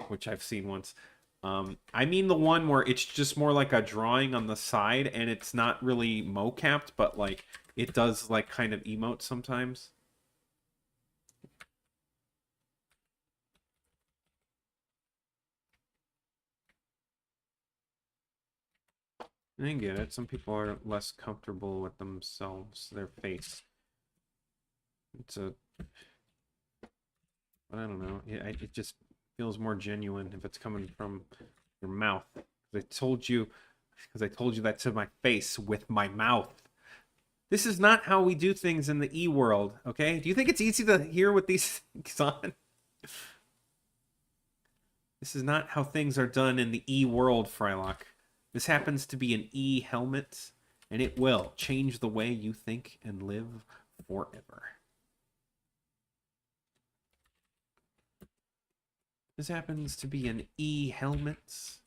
which I've seen once. I mean the one where it's just more like a drawing on the side and it's not really mocapped, but like it does like kind of emote sometimes. I get it. Some people are less comfortable with themselves, their face. But I don't know. It just feels more genuine if it's coming from your mouth. I told you, because I told you that to my face with my mouth. This is not how we do things in the E world, okay? Do you think it's easy to hear with these things on? This is not how things are done in the E world, Frylock. This happens to be an E helmet, and it will change the way you think and live forever. This happens to be an E helmet.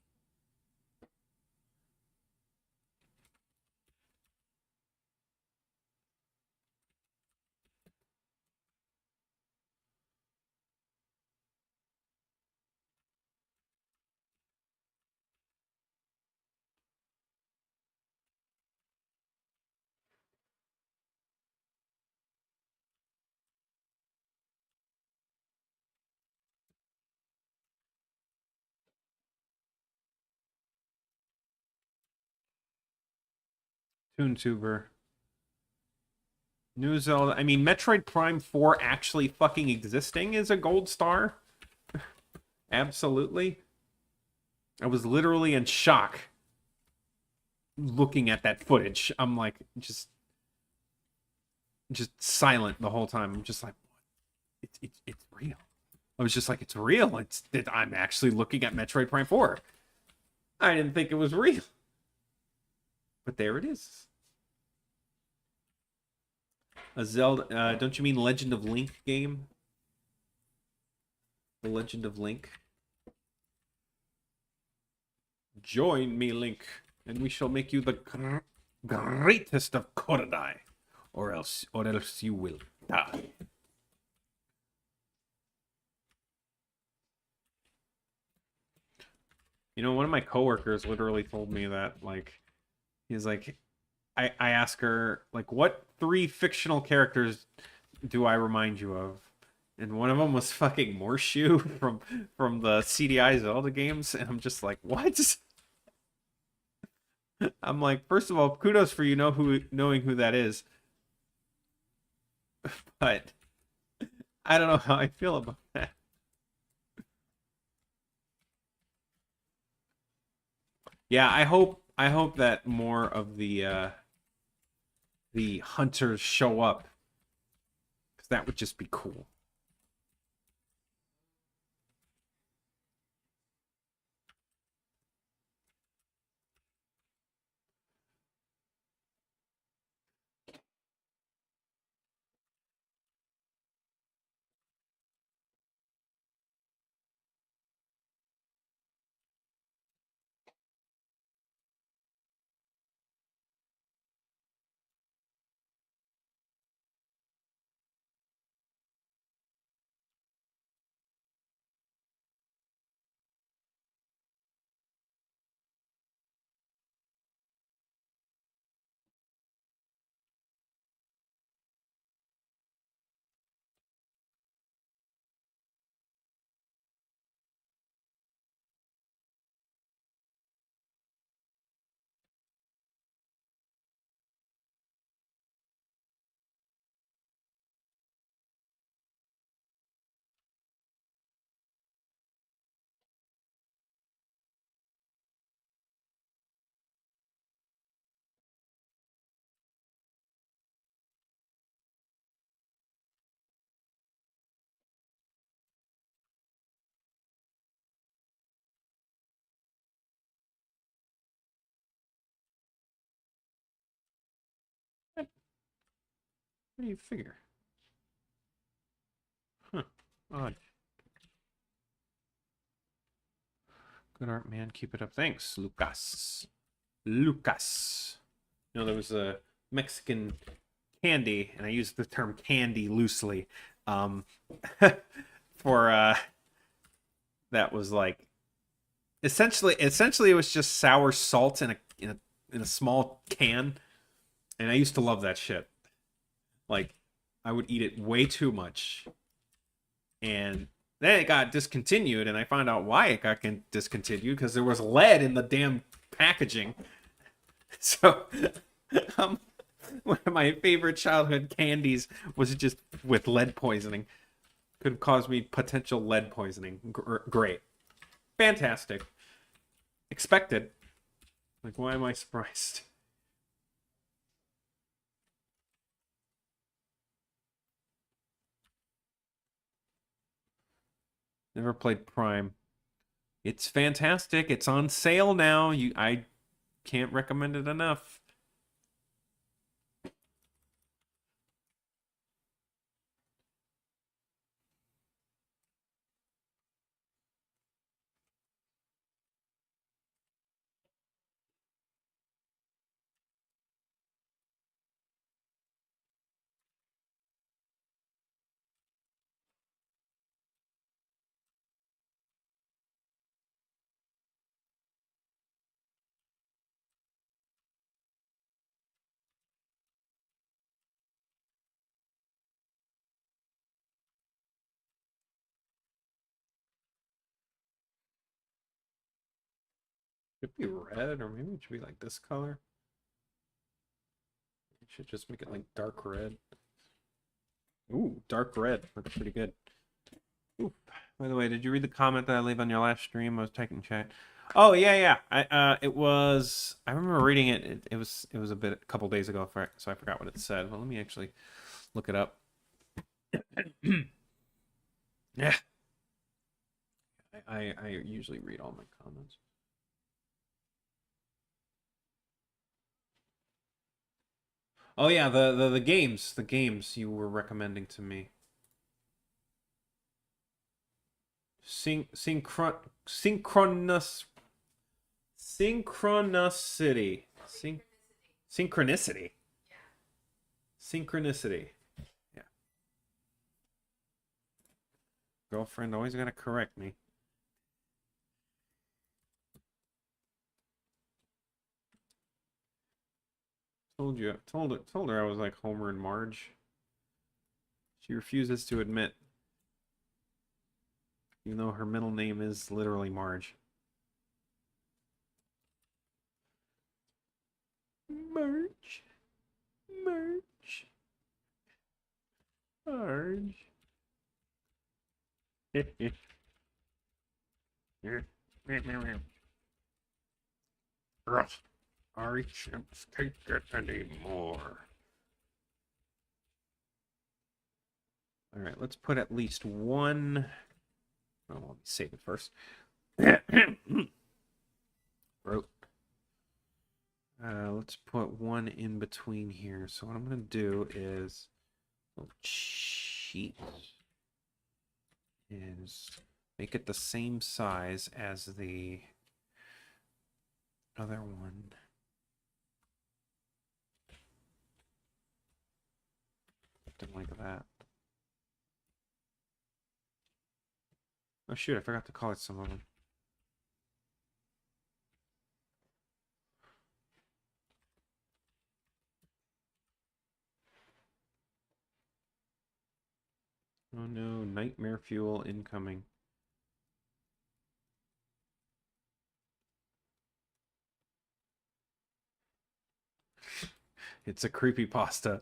ToonTuber. New Zelda. I mean, Metroid Prime 4 actually fucking existing is a gold star. Absolutely. I was literally in shock looking at that footage. I'm like, just silent the whole time. I'm just like, it's real. I was just like, it's real. I'm actually looking at Metroid Prime 4. I didn't think it was real. But there it is. A Zelda, don't you mean Legend of Link game? The Legend of Link. Join me, Link, and we shall make you the greatest of Corodai, or else you will die. One of my coworkers literally told me that, like, he's like, I ask her, like, what 3 fictional characters do I remind you of? And one of them was fucking Morshu from the CDI Zelda games, and I'm just like, what? I'm like, first of all, kudos for knowing who that is, but I don't know how I feel about that. Yeah, I hope that more of the hunters show up, because that would just be cool. What do you figure? Huh. Odd. Good art, man. Keep it up. Thanks, Lucas. Lucas. You know, there was a Mexican candy, and I use the term candy loosely, um, for that was like essentially it was just sour salt in a small can, and I used to love that shit. Like I would eat it way too much, and then it got discontinued, and I found out why it got discontinued because there was lead in the damn packaging. So, um, one of my favorite childhood candies was just with lead poisoning. Could have caused me potential lead poisoning. Great. Fantastic. Expected. Like, why am I surprised? Never played Prime. It's fantastic. It's on sale now. I can't recommend it enough. It should be red, or maybe it should be like this color. You should just make it like dark red. Ooh, dark red. Looks pretty good. Ooh. By the way, did you read the comment that I leave on your last stream? I was taking chat. Oh yeah, yeah. It was. I remember reading it. It was a couple days ago, so I forgot what it said. Well, let me actually look it up. Yeah. I usually read all my comments. Oh yeah, the games you were recommending to me. Synchronous synchronicity. Synchronicity. Synchronicity. Yeah. Girlfriend always gotta correct me. Told her I was like Homer and Marge. She refuses to admit, even though her middle name is literally Marge. Marge. Marge. Marge. Our chimps can't get any more. All right, let's put at least one. Oh, let me save it first. Wrote. Let's put one in between here. So what I'm gonna do is, cheat is make it the same size as the other one. Something like that. Oh shoot, I forgot to call it some of them. Oh no, nightmare fuel incoming. It's a creepypasta.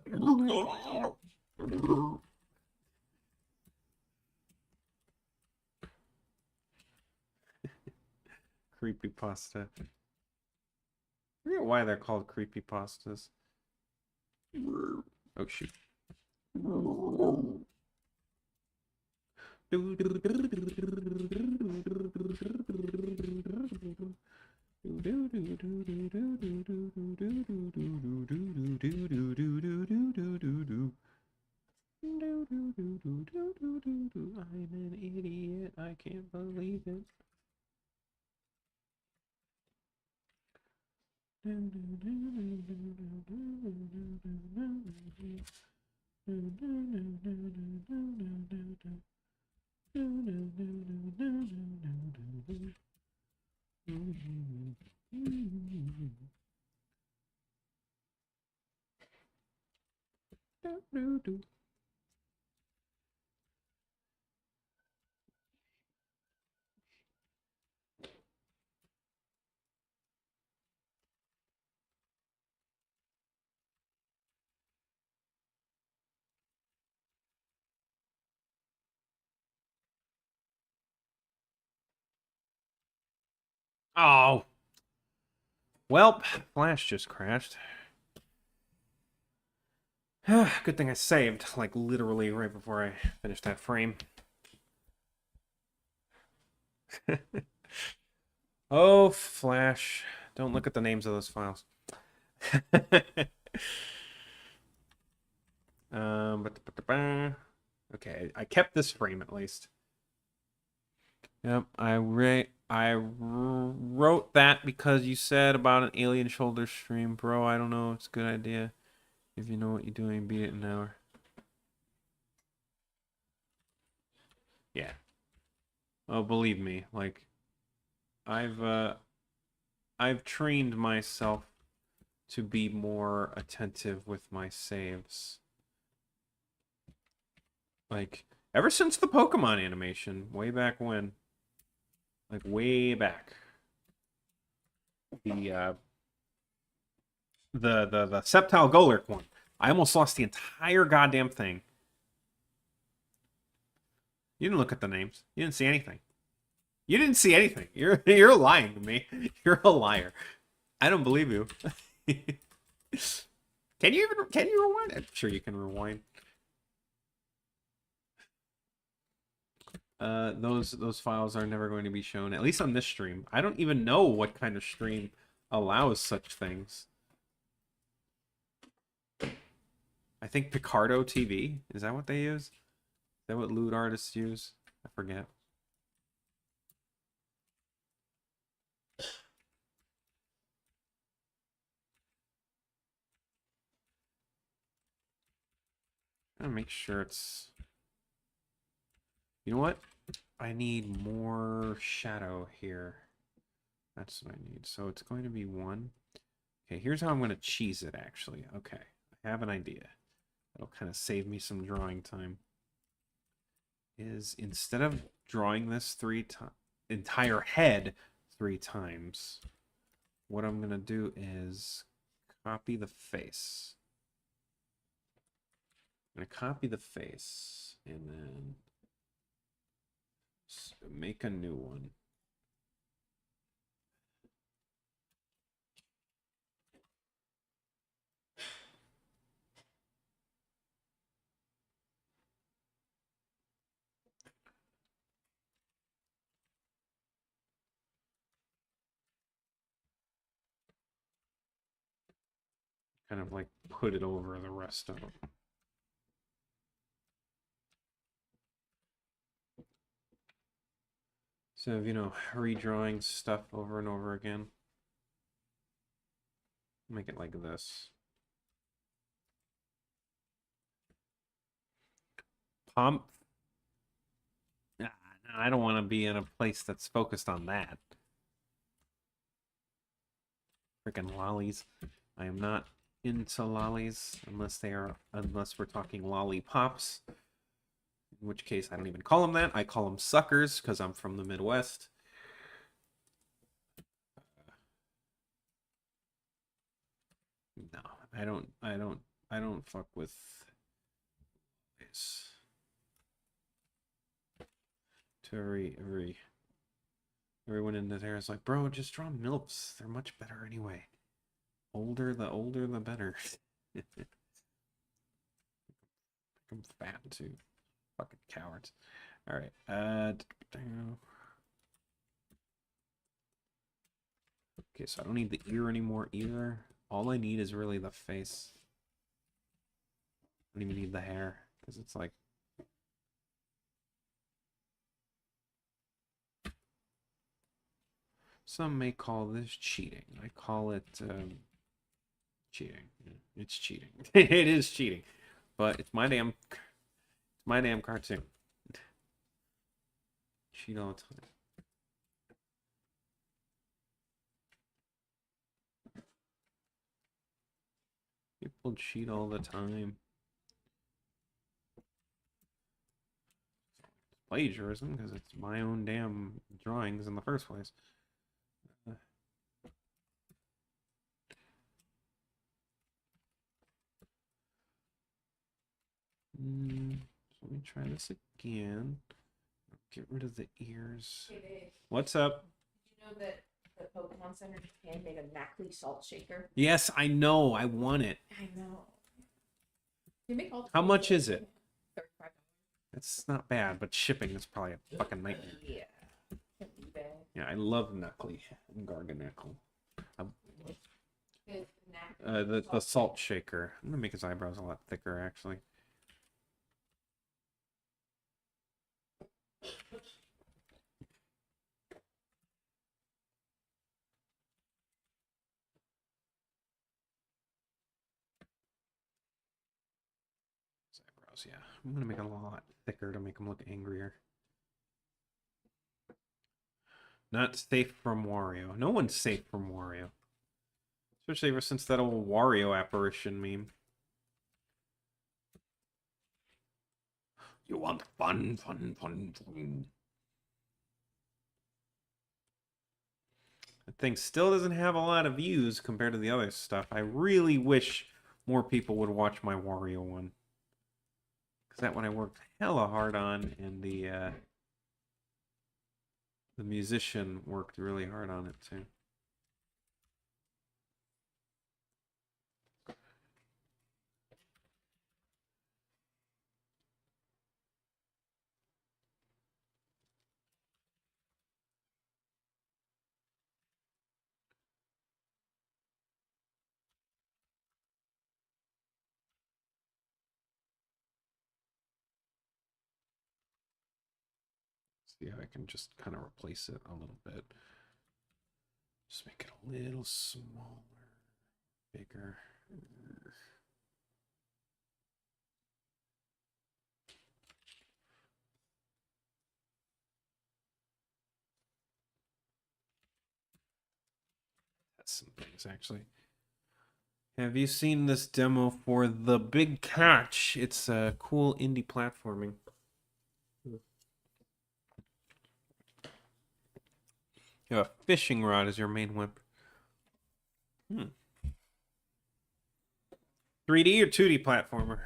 Creepypasta. I forget why they're called creepypastas. Oh shoot. Oh, well, Flash just crashed. Good thing I saved, like literally right before I finished that frame. Oh, Flash. Don't look at the names of those files. Okay, I kept this frame at least. Yep, I wrote that because you said about an alien shoulder stream, bro. I don't know. It's a good idea. If you know what you're doing, beat it an hour. Yeah. Oh, believe me, like I've uh I've trained myself to be more attentive with my saves. Like ever since the Pokemon animation, way back when. Like way back. The the Sceptile Golurk one. I almost lost the entire goddamn thing. You didn't look at the names. You didn't see anything. You didn't see anything. You're lying to me. You're a liar. I don't believe you. Can you rewind? I'm sure you can rewind. Those files are never going to be shown, at least on this stream. I don't even know what kind of stream allows such things. I think Picardo TV. Is that what they use? Is that what lewd artists use? I forget. I'll make sure it's... You know what? I need more shadow here. That's what I need. So it's going to be 1. Okay, here's how I'm going to cheese it, actually. Okay, I have an idea. That'll kind of save me some drawing time. Is instead of drawing this entire head 3 times, what I'm going to do is copy the face. I'm going to copy the face and then make a new one. Kind of like put it over the rest of them. So, you know, redrawing stuff over and over again. Make it like this. Pump. I don't want to be in a place that's focused on that. Freaking lollies. I am not into lollies unless we're talking lollipops. In which case I don't even call them that. I call them suckers because I'm from the Midwest. No, I don't fuck with this. To everyone in there is like, bro, just draw MILFs. They're much better anyway. The older the better. I'm fat too. Fucking cowards. All right. Okay, so I don't need the ear anymore either. All I need is really the face. I don't even need the hair because it's like. Some may call this cheating. I call it cheating. It's cheating. It is cheating. But it's my damn cartoon. Cheat all the time. People cheat all the time. Plagiarism, because it's my own damn drawings in the first place. Let me try this again. Get rid of the ears. Hey, Dave. What's up? Did you know that the Pokemon Center Japan made a Mackley salt shaker? Yes, I know. I want it. I know. They make all. How much is it? $35. It's not bad, but shipping is probably a fucking nightmare. Yeah. Yeah, I love Knuckly and Garganacl. The salt shaker. I'm gonna make his eyebrows a lot thicker, actually. His eyebrows, yeah. I'm gonna make it a lot thicker to make him look angrier. Not safe from Wario. No one's safe from Wario. Especially ever since that old Wario apparition meme. You want fun, fun, fun, fun. That thing still doesn't have a lot of views compared to the other stuff. I really wish more people would watch my Wario one. Because that one I worked hella hard on, and the musician worked really hard on it too. See how I can just kind of replace it a little bit. Just make it a little smaller, bigger. That's some things, actually. Have you seen this demo for The Big Catch? It's a cool indie platforming. You have a fishing rod as your main whip. 3D or 2D platformer?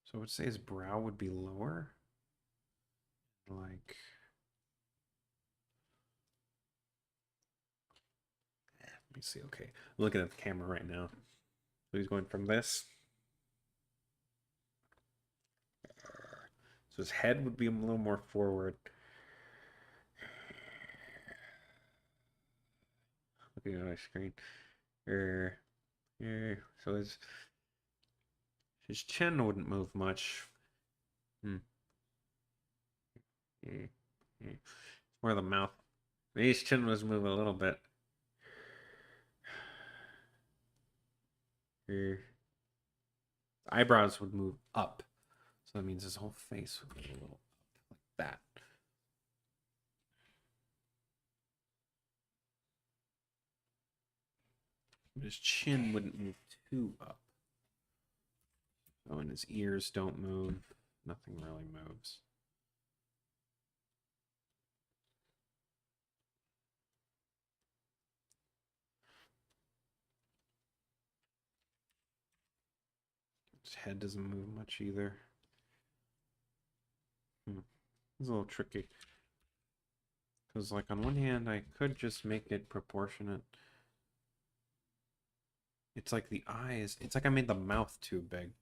So I would say his brow would be lower. Like... Let me see, okay. I'm looking at the camera right now. So he's going from this. So his head would be a little more forward. Looking at my screen. So his chin wouldn't move much. Where the mouth. His chin was move a little bit. Eyebrows would move up. So that means his whole face would be a little up like that. His chin wouldn't move too up. Oh, and his ears don't move. Nothing really moves. His head doesn't move much either. It's a little tricky. Because, like, on one hand, I could just make it proportionate. It's like the eyes. It's like I made the mouth too big.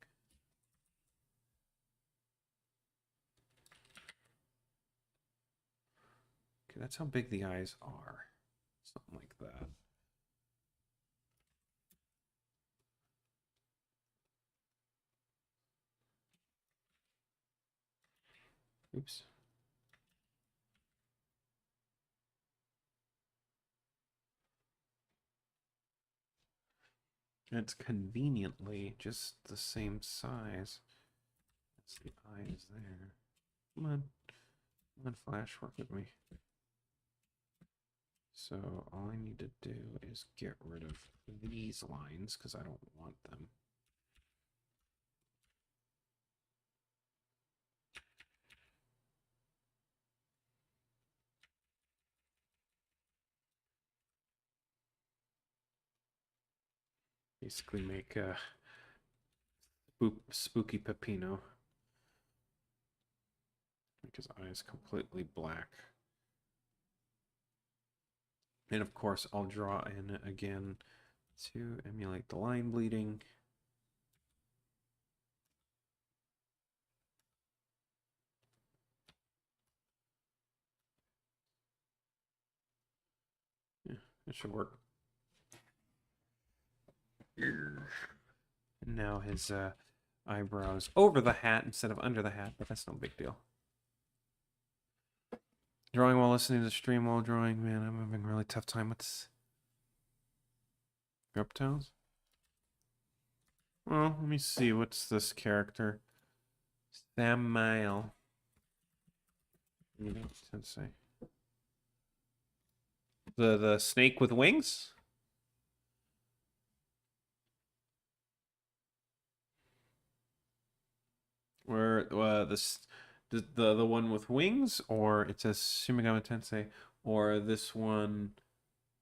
Okay, that's how big the eyes are. Something like that. Oops. It's conveniently just the same size as the eyes there. Come on. Come on, Flash, work with me. So all I need to do is get rid of these lines because I don't want them. Basically make a spooky Peppino. Make his eyes completely black. And of course, I'll draw in again to emulate the line bleeding. Yeah, it should work. And now his eyebrows over the hat instead of under the hat, but that's no big deal. Drawing while listening to the stream while drawing, man, I'm having a really tough time with this. Reptiles? Well, let me see. What's this character? Samael. Sensei. The snake with wings? Or the one with wings, or it says Shimigami Tensei, or this one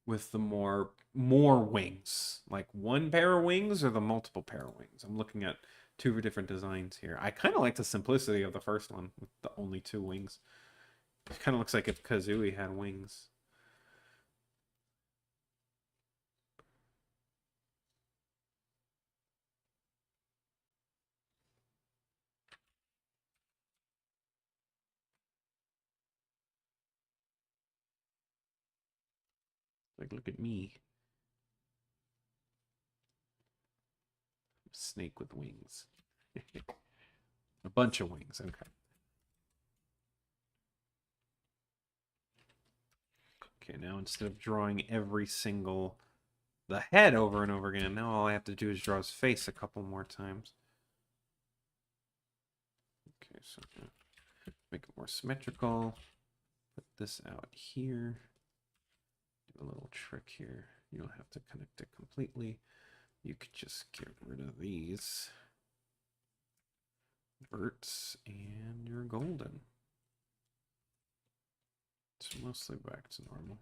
with the more wings, like one pair of wings or the multiple pair of wings. I'm looking at two different designs here. I kind of like the simplicity of the first one with the only two wings. It kind of looks like if Kazooie had wings. Like, look at me. Snake with wings. A bunch of wings. Okay. Okay, now instead of drawing the head over and over again, now all I have to do is draw his face a couple more times. Okay, so make it more symmetrical. Put this out here. Do a little trick here. You don't have to connect it completely. You could just get rid of these verts and you're golden. It's mostly back to normal.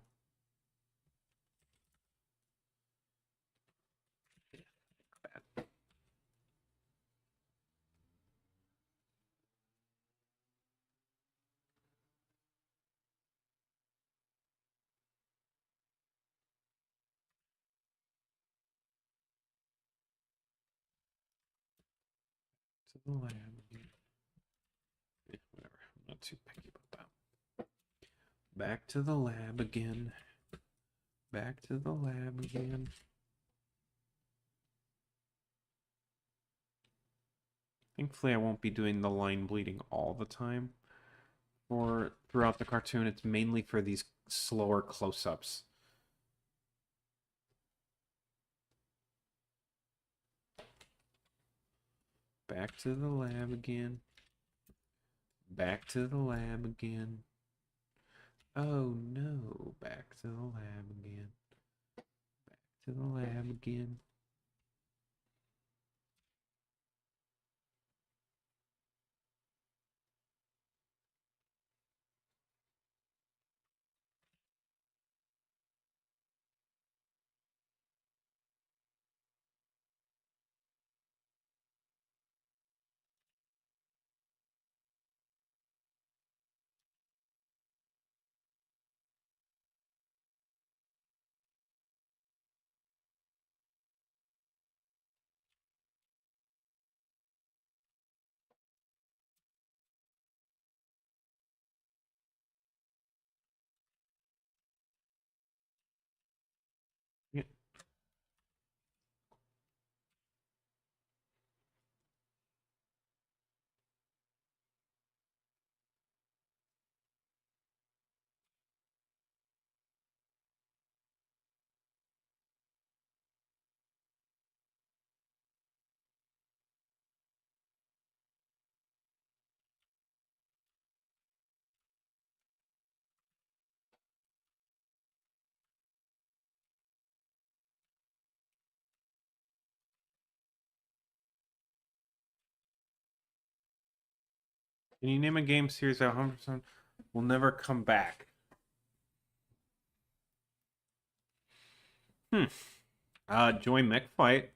Bad. To the lab again. Yeah, whatever. I'm not too picky about that. Back to the lab again. Back to the lab again. Thankfully, I won't be doing the line bleeding all the time. For throughout the cartoon, it's mainly for these slower close-ups. Back to the lab again. Back to the lab again. Oh no, back to the lab again. Back to the lab again. Can you name a game series that 100% will never come back? Hmm. Joy Mech Fight.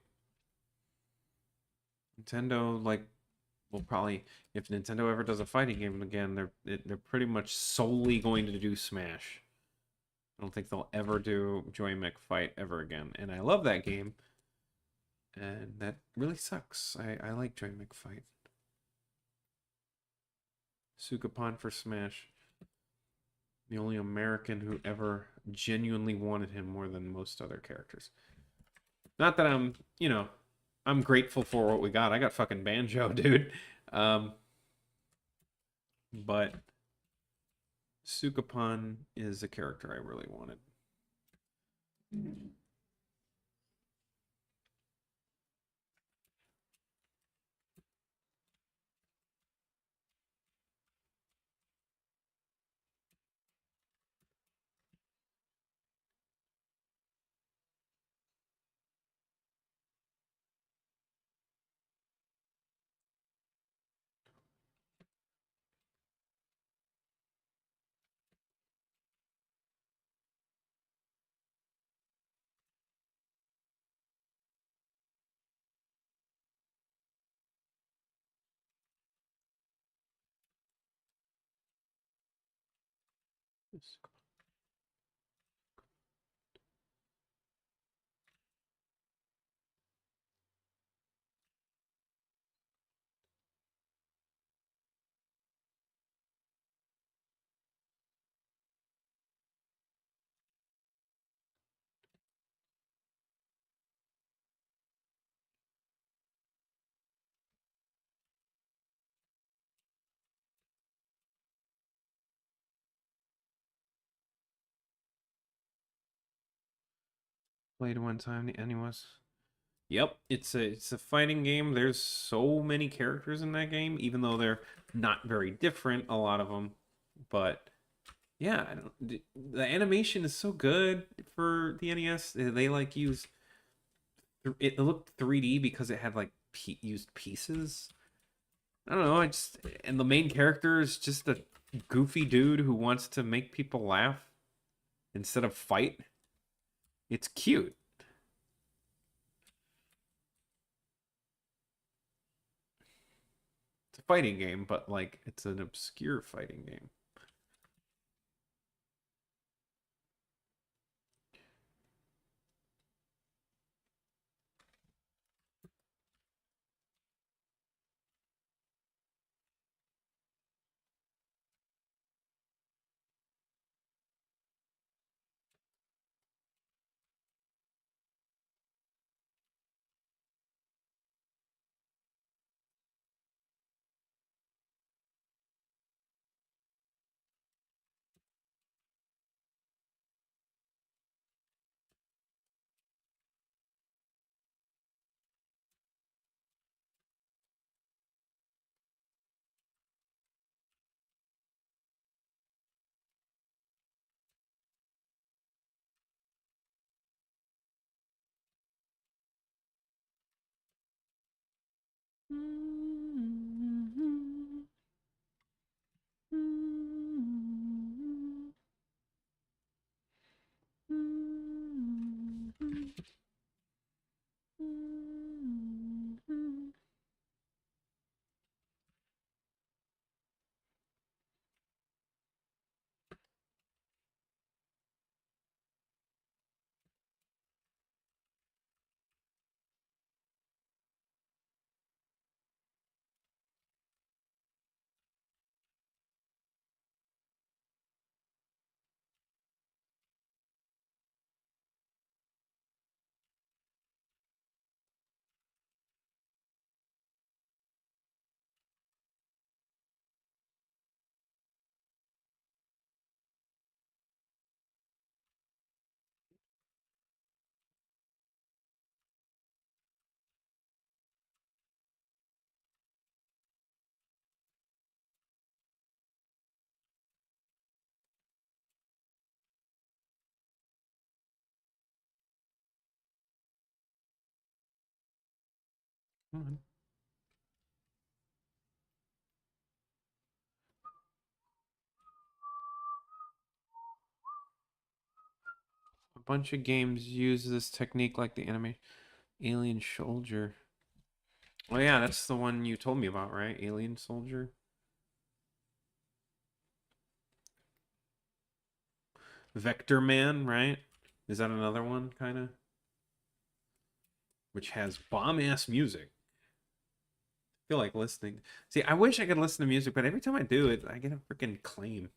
Nintendo will probably, if Nintendo ever does a fighting game again, they're pretty much solely going to do Smash. I don't think they'll ever do Joy Mech Fight ever again. And I love that game. And that really sucks. I like Joy Mech Fight. Sukapon for Smash. The only American who ever genuinely wanted him more than most other characters. Not that I'm grateful for what we got. I got fucking Banjo, dude. Um, but Sukapon is a character I really wanted. Played one time. The ending was. Yep, it's a fighting game. There's so many characters in that game, even though they're not very different, a lot of them. But yeah, the animation is so good for the NES. They like use it looked 3D because it had like used pieces. I don't know. I just and the main character is just a goofy dude who wants to make people laugh instead of fight. It's cute. It's a fighting game, but like it's an obscure fighting game. Come on. bunch of games use this technique, like the anime Alien Soldier. Oh yeah, that's the one you told me about, right? Alien Soldier. Vector Man, right? Is that another one, kind of? Which has bomb-ass music. I feel like listening. See, I wish I could listen to music, but every time I do it, I get a freaking claim.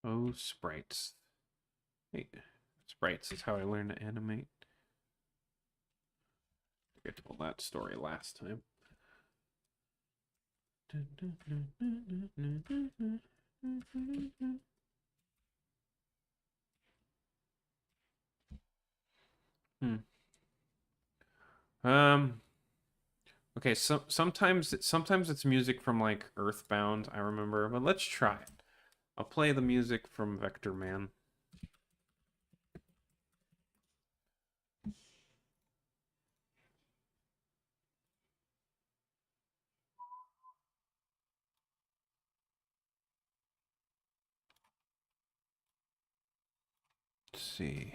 Oh, sprites. Hey, sprites is how I learned to animate. I told that story last time. Hmm. Um. Okay. Sometimes it's music from like Earthbound. I remember, but let's try it. I'll play the music from Vector Man. Let's see.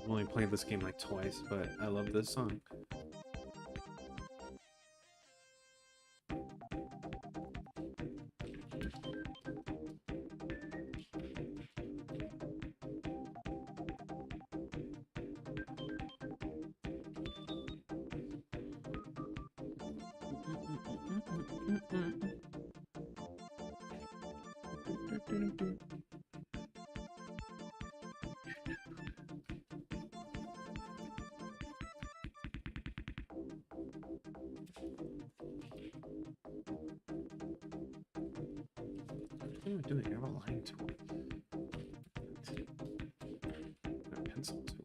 I've only played this game like twice, but I love this song. What am I doing? I have a line tool. A pencil tool.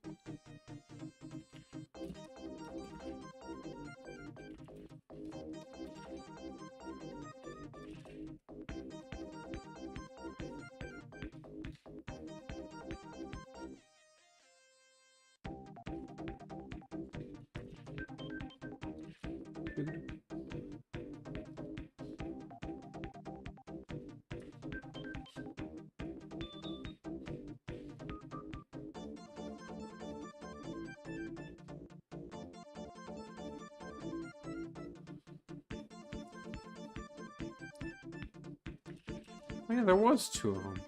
Oh, yeah, there was two of them.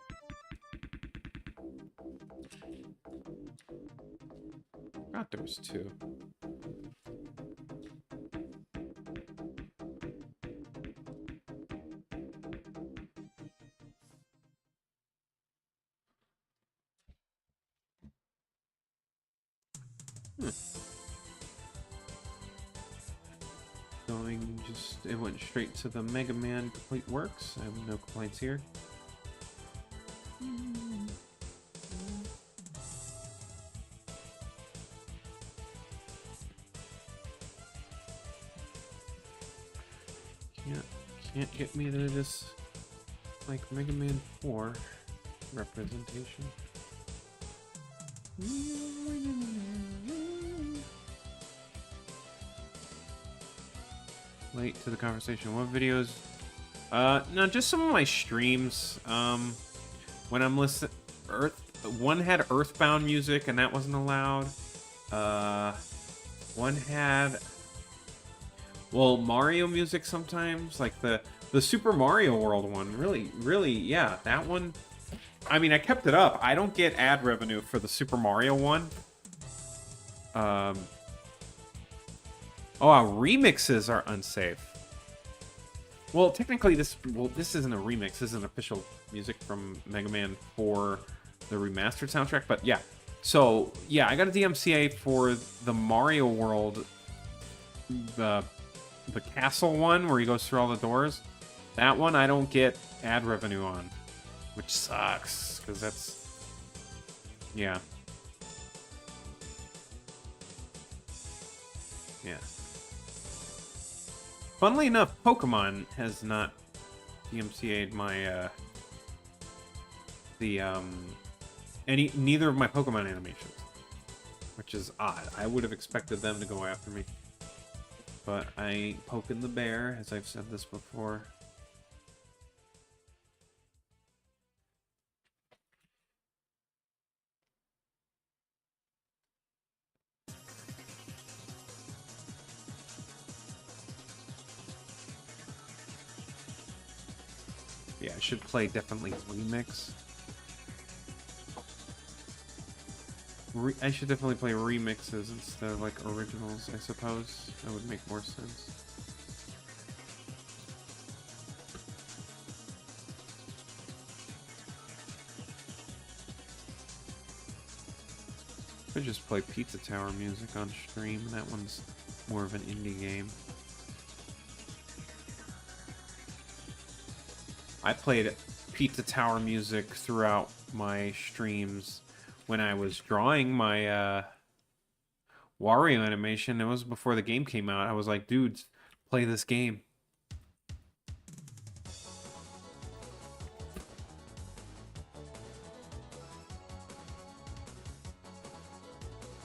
I forgot there was two. Going just, it went straight to the Mega Man complete works. I have no complaints here. Can't get me to this like Mega Man 4 representation. Late to the conversation. What videos? No, just some of my streams. When I'm listening, one had Earthbound music, and that wasn't allowed. One had, well, Mario music sometimes, like the Super Mario World one. Really, yeah, that one. I mean, I kept it up. I don't get ad revenue for the Super Mario one. Oh, our remixes are unsafe. Well, technically, this isn't a remix. This is an official music from Mega Man 4, the remastered soundtrack. But yeah, so yeah, I got a DMCA for the Mario World, the castle one where he goes through all the doors. That one I don't get ad revenue on, which sucks because that's, yeah. Yeah. Funnily enough, Pokemon has not DMCA'd my neither of my Pokemon animations, which is odd. I would have expected them to go after me, but I ain't poking the bear, as I've said this before. Yeah, I should play definitely remix. I should definitely play remixes instead of like originals, I suppose. That would make more sense. I just play Pizza Tower music on stream. That one's more of an indie game. I played Pizza Tower music throughout my streams when I was drawing my Wario animation. It was before the game came out. I was like, dudes, play this game.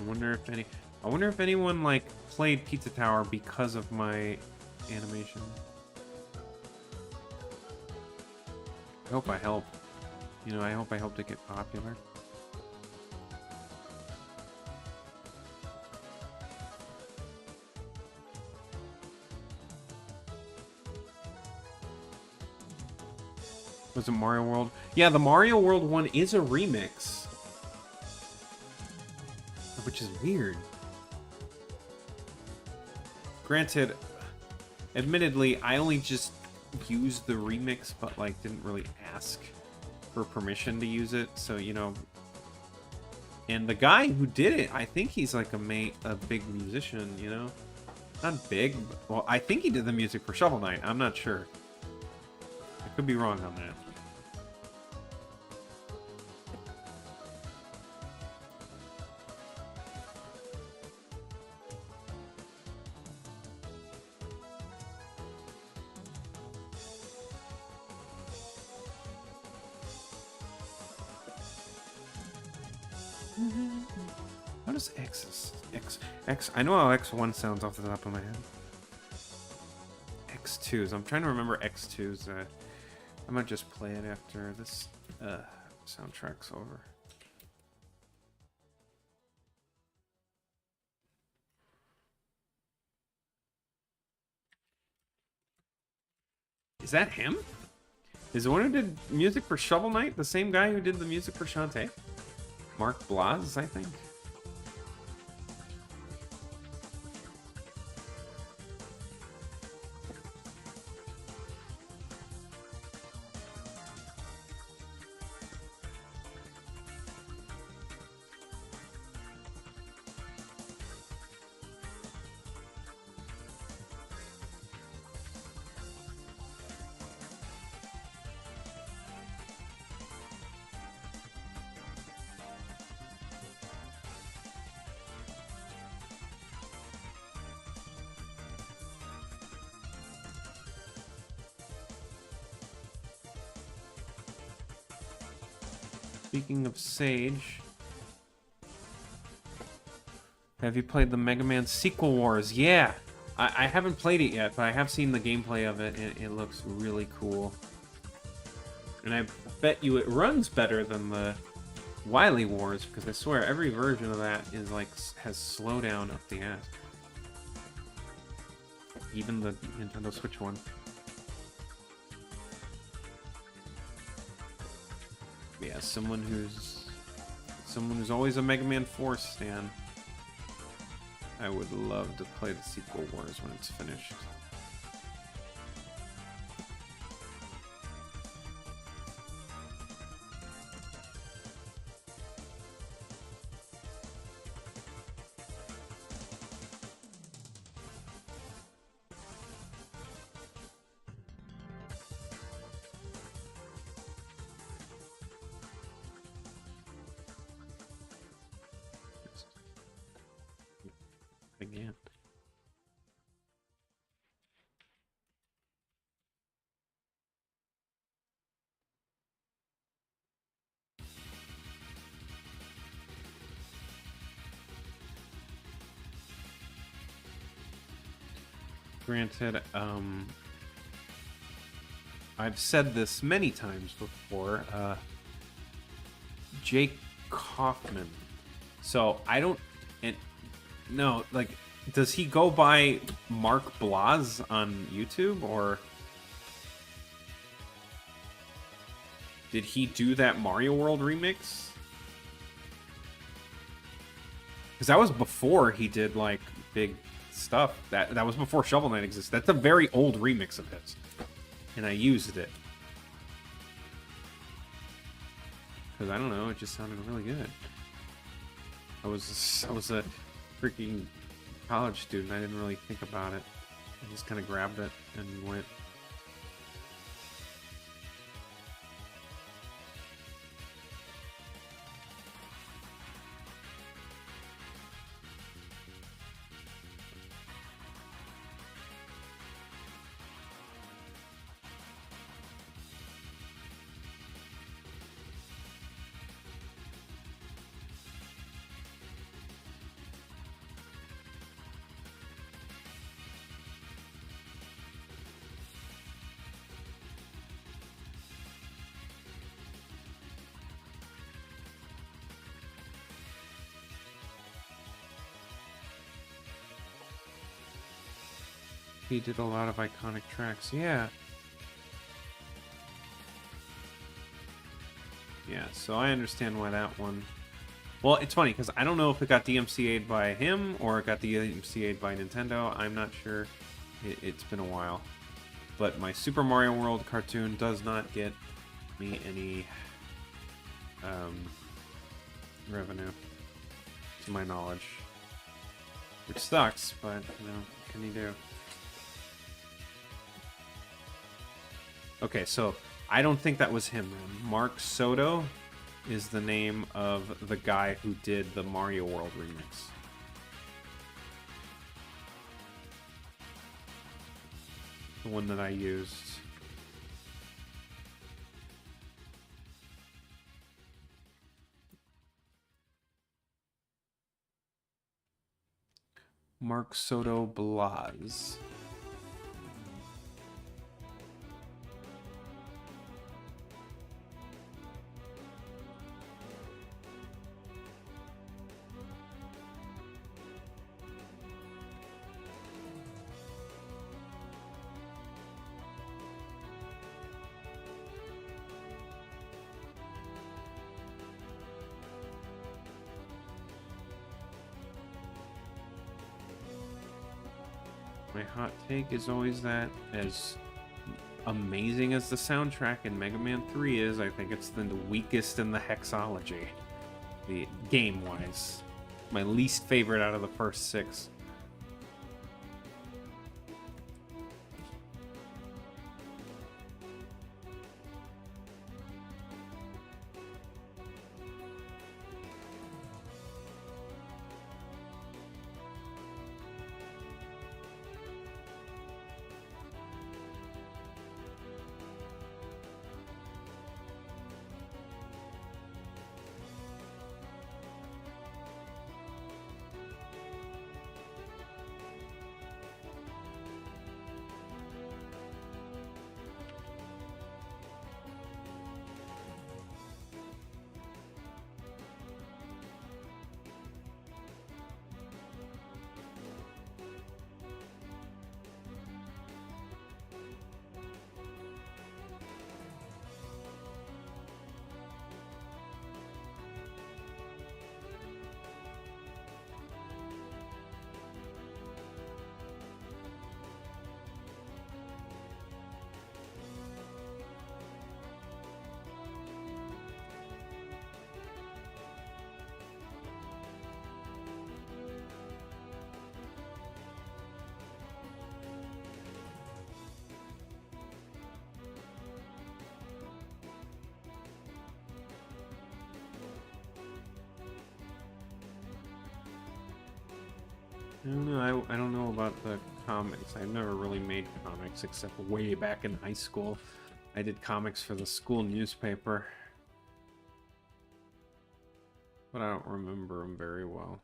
I wonder if anyone like played Pizza Tower because of my animation. I hope I help. You know, I hope I helped it get popular. Was it Mario World? Yeah, the Mario World one is a remix. Which is weird. Granted, admittedly, I only just used the remix, but like didn't really ask for permission to use it, so you know. And the guy who did it, I think he's like a big musician, you know? Not big, but, well, I think he did the music for Shovel Knight. I'm not sure. I could be wrong on that. How does X? I know how X1 sounds off the top of my head. X2s. I'm trying to remember X2s. I might just play it after this soundtrack's over. Is that him? Is the one who did music for Shovel Knight the same guy who did the music for Shantae? Mark Blas, I think. Speaking of Sage, Have you played the Mega Man Sequel Wars? Yeah! I haven't played it yet, but I have seen the gameplay of it, and it looks really cool. And I bet you it runs better than the Wily Wars, because I swear every version of that is like has slowdown up the ass. Even the Nintendo Switch one. Yeah, someone who's always a Mega Man 4 stan. I would love to play the Sequel Wars when it's finished. Again. Granted, I've said this many times before, Jake Kaufman. So I don't, and no, like, does he go by Mark Blas on YouTube, or did he do that Mario World remix? Because that was before he did like big stuff. That was before Shovel Knight existed. That's a very old remix of his, and I used it because I don't know, it just sounded really good. I was a freaking college student. I didn't really think about it. I just kind of grabbed it and went. He did a lot of iconic tracks. Yeah. Yeah, so I understand why that one... Well, it's funny, because I don't know if it got DMCA'd by him or it got DMCA'd by Nintendo. I'm not sure. It's been a while. But my Super Mario World cartoon does not get me any revenue, to my knowledge. Which sucks, but, you know, what can you do? Okay, so I don't think that was him, man. Mark Soto is the name of the guy who did the Mario World remix. The one that I used. Mark Soto Blas. My hot take is always that, as amazing as the soundtrack in Mega Man 3 is, I think it's the weakest in the hexology, the game-wise. My least favorite out of the first 6. I don't know. I don't know about the comics. I've never really made comics except way back in high school. I did comics for the school newspaper, but I don't remember them very well.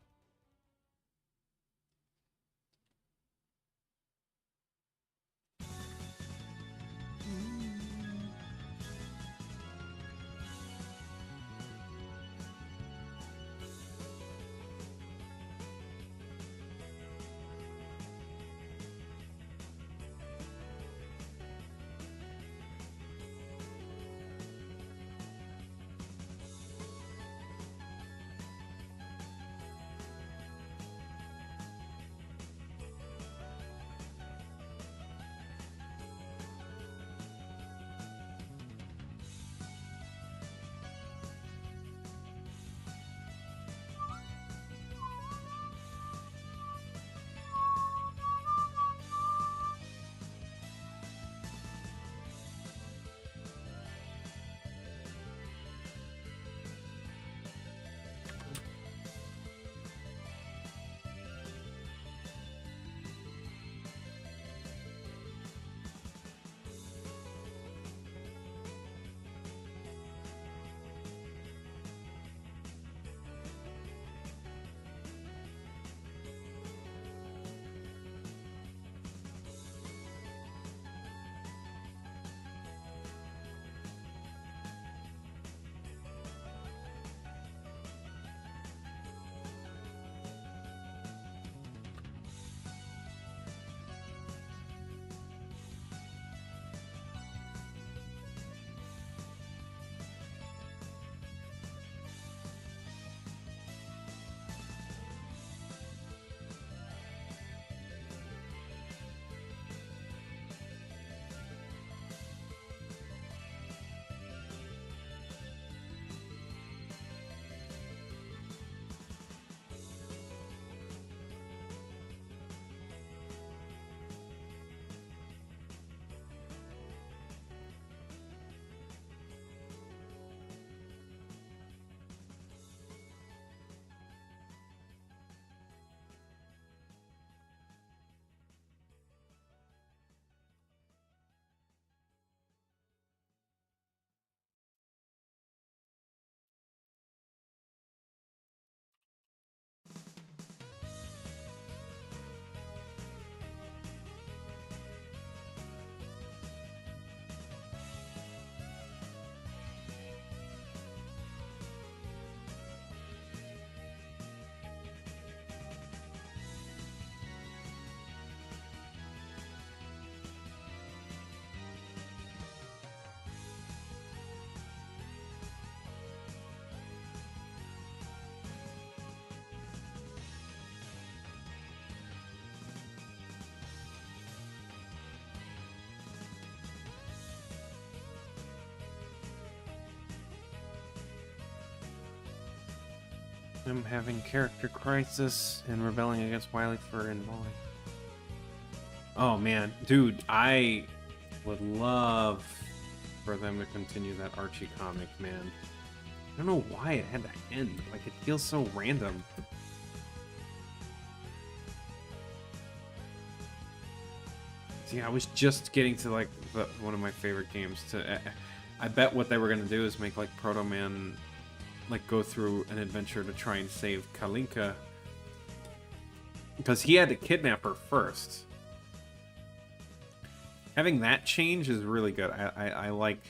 I'm having character crisis and rebelling against Wily for and Molly. Oh man, dude, I would love for them to continue that Archie comic, man. I don't know why it had to end. Like, it feels so random. See, I was just getting to like one of my favorite games. I bet what they were gonna do is make like Proto Man like go through an adventure to try and save Kalinka, because he had to kidnap her first. Having that change is really good. I like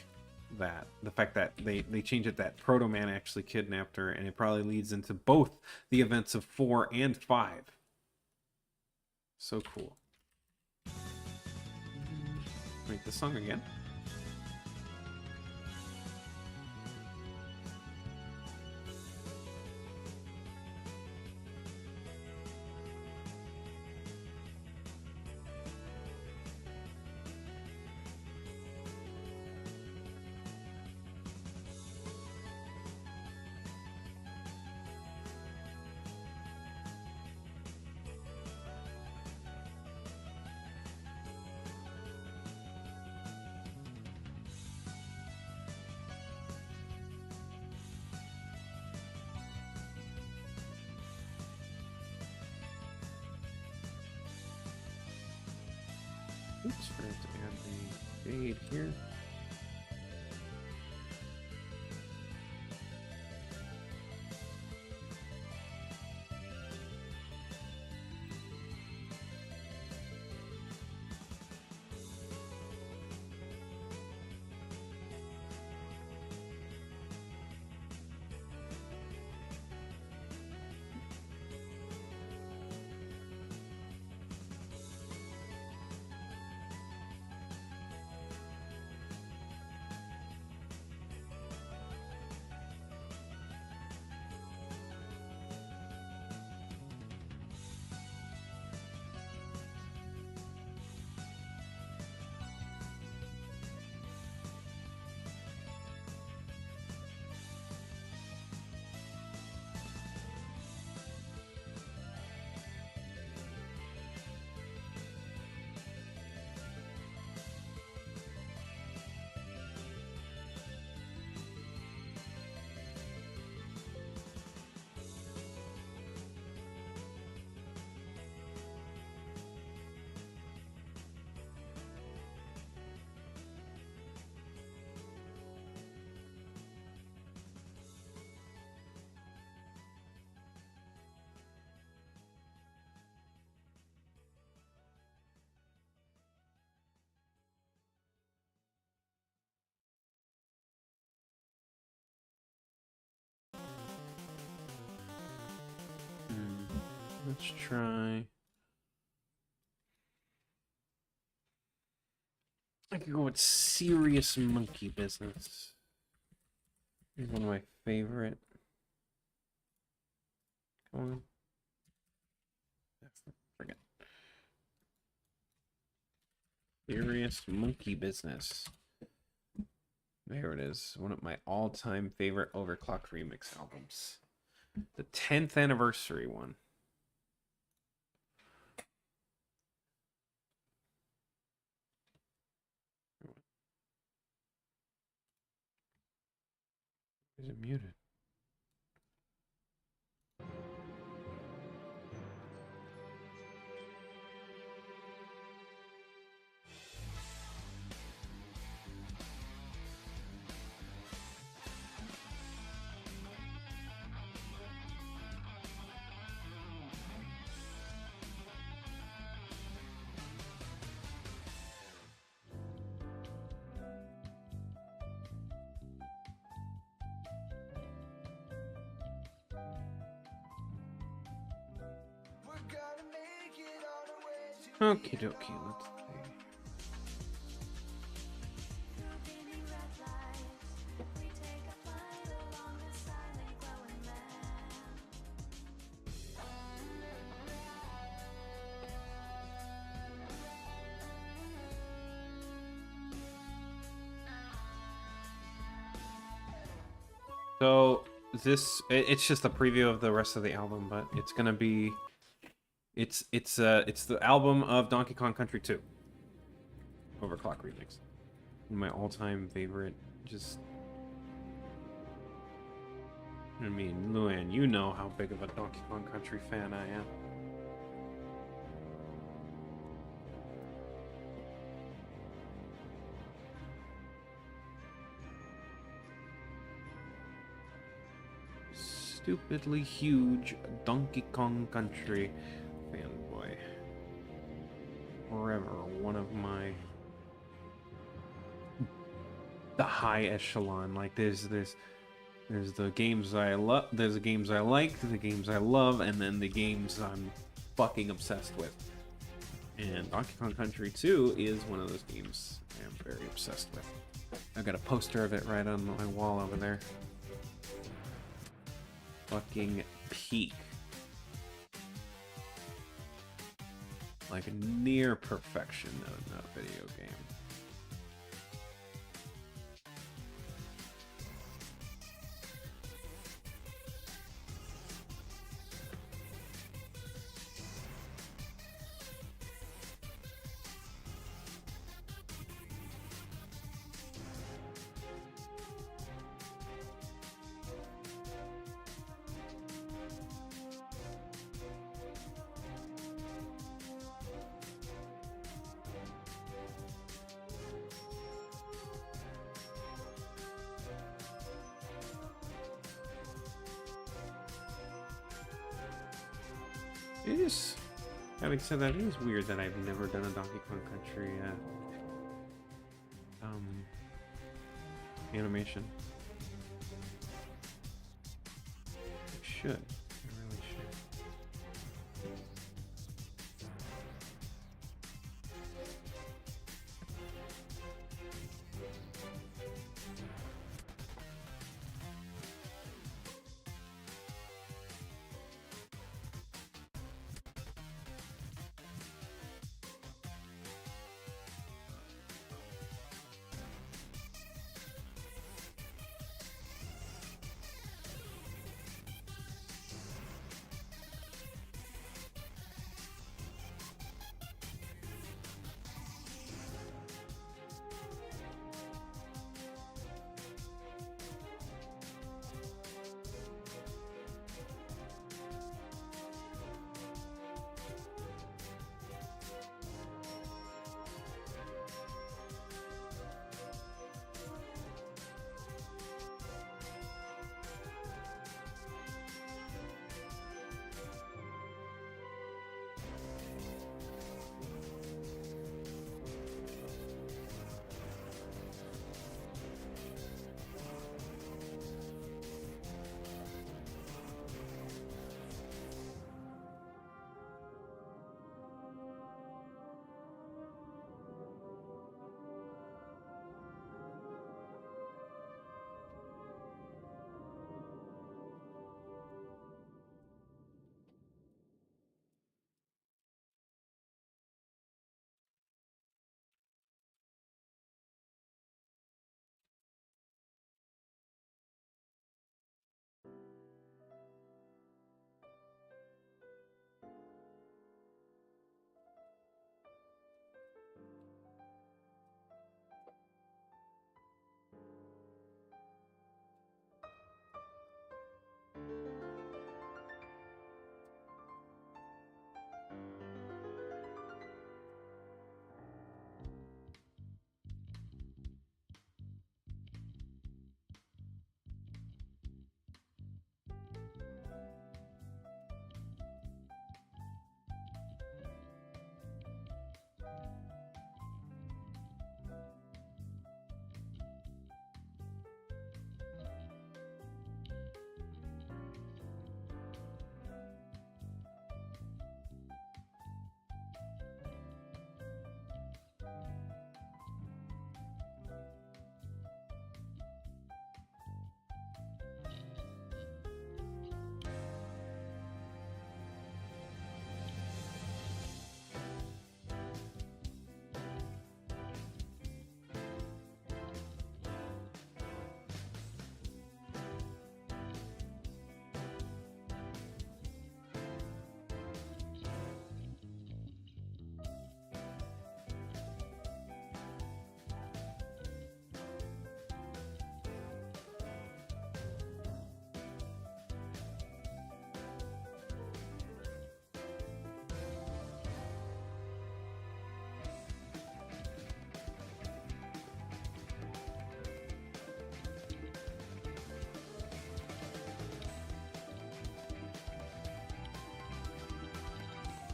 that. The fact that they change it that Proto Man actually kidnapped her, and it probably leads into both the events of 4 and 5. So cool. Wait, the song again? Oops, forgot to add the shade here. Let's try. I could go with Serious Monkey Business. Here's one of my favorite. Come on. Forget. Serious Monkey Business. There it is. One of my all-time favorite Overclock remix albums. The 10th anniversary one. Is it muted? Okie dokie, let's see. So it's just a preview of the rest of the album, but it's gonna be it's the album of Donkey Kong Country 2 Overclock remix. One of my all-time favorite. Just, I mean, Luann, you know how big of a Donkey Kong Country fan I am. Stupidly huge Donkey Kong Country fanboy. Forever one of my the high echelon. Like there's the games I love, there's the games I like, the games I love, and then the games I'm fucking obsessed with. And Donkey Kong Country 2 is one of those games I am very obsessed with. I've got a poster of it right on my wall over there. Fucking peak. Like near perfection in a video game. It is. Having said that, it is weird that I've never done a Donkey Kong Country animation. I should. I really should.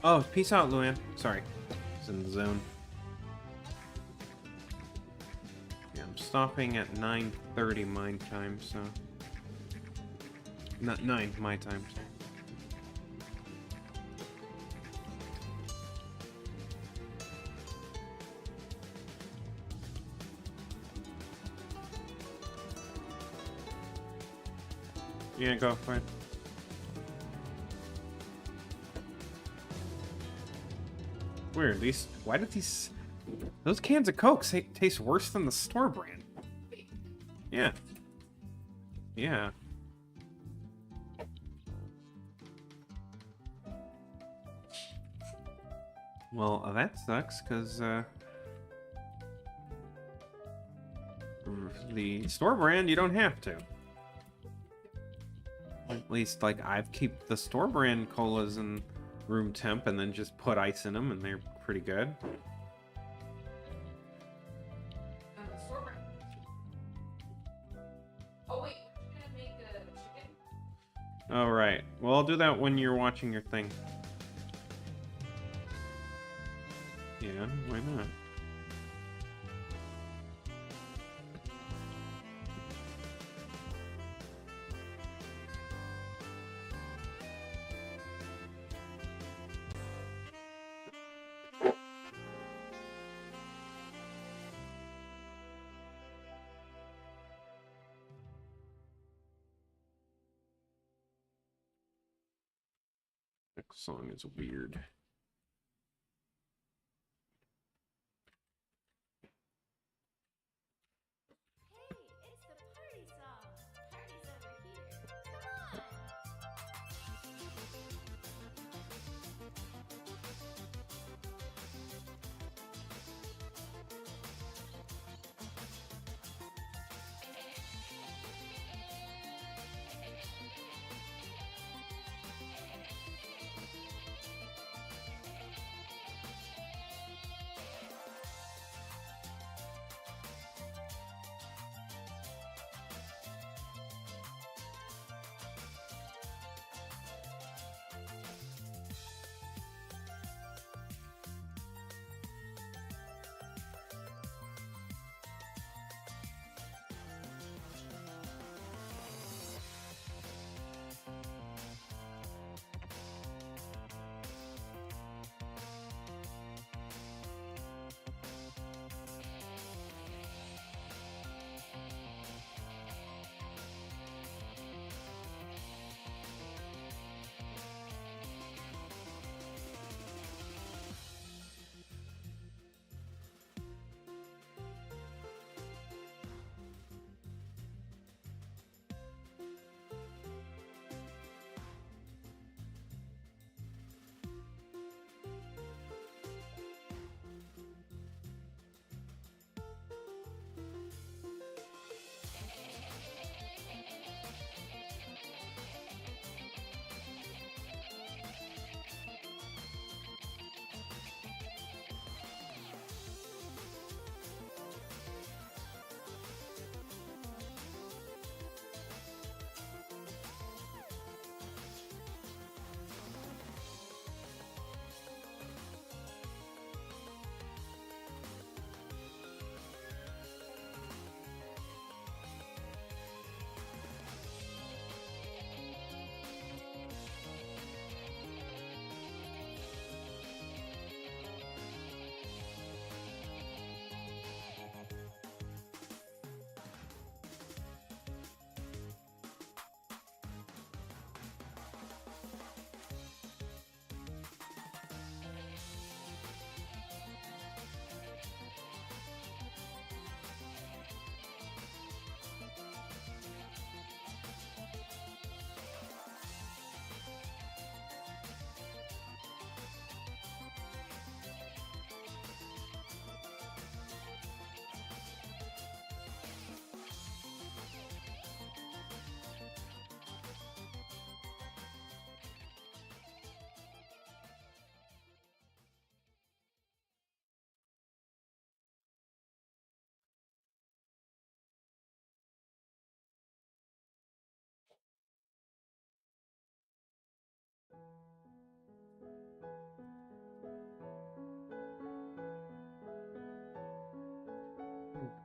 Oh, peace out, Luann. Sorry. It's in the zone. Yeah, I'm stopping at 9:30 my time, so... Not 9 my time, so... Yeah, go for it. Weird. These. Why did these? Those cans of Coke taste worse than the store brand. Yeah. Yeah. Well, that sucks, because the store brand, you don't have to. At least, like, I've kept the store brand colas in room temp and then just put ice in them, and they're pretty good. The store brand. Oh wait, we're gonna make a chicken. All right. Well, I'll do that when you're watching your thing. Yeah, why not? Next song is weird. Hey, it's the party song. Party's over here. Come on.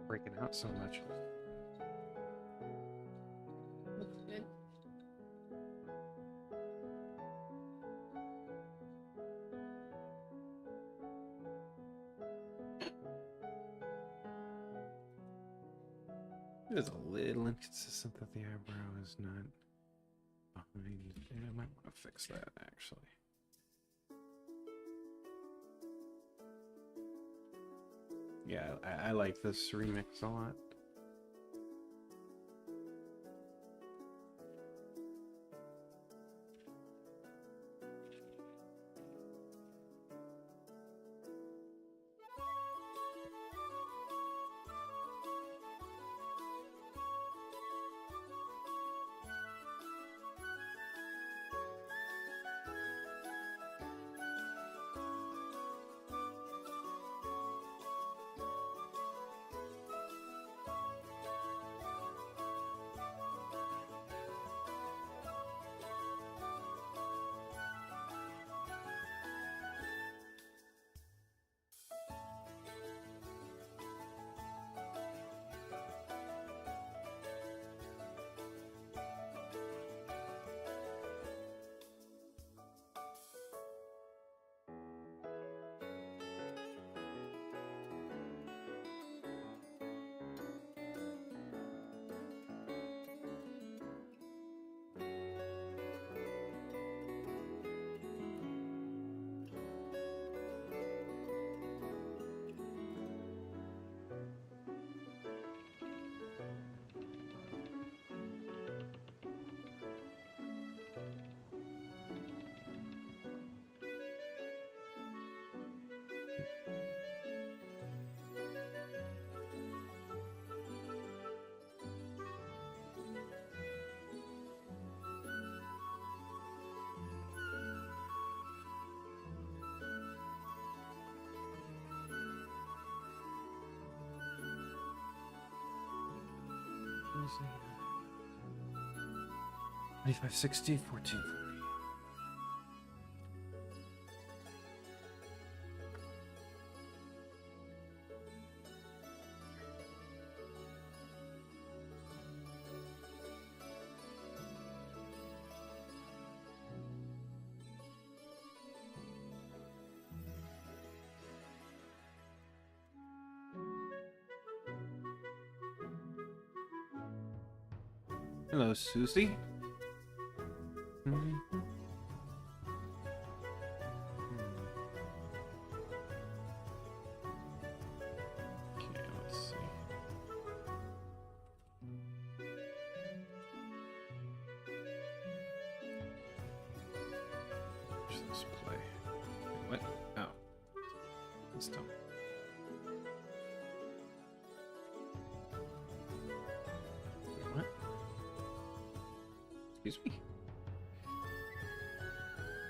Breaking out so much. Looks good. It is a little inconsistent that the eyebrow is not behind. Yeah, I might want to fix that actually. Yeah, I like this remix a lot. 2560, 1440. Hello, Susie. Mhm. Okay, let's see. Watch this play. Wait, what? Oh. Let's stop. Wait, what? Excuse me?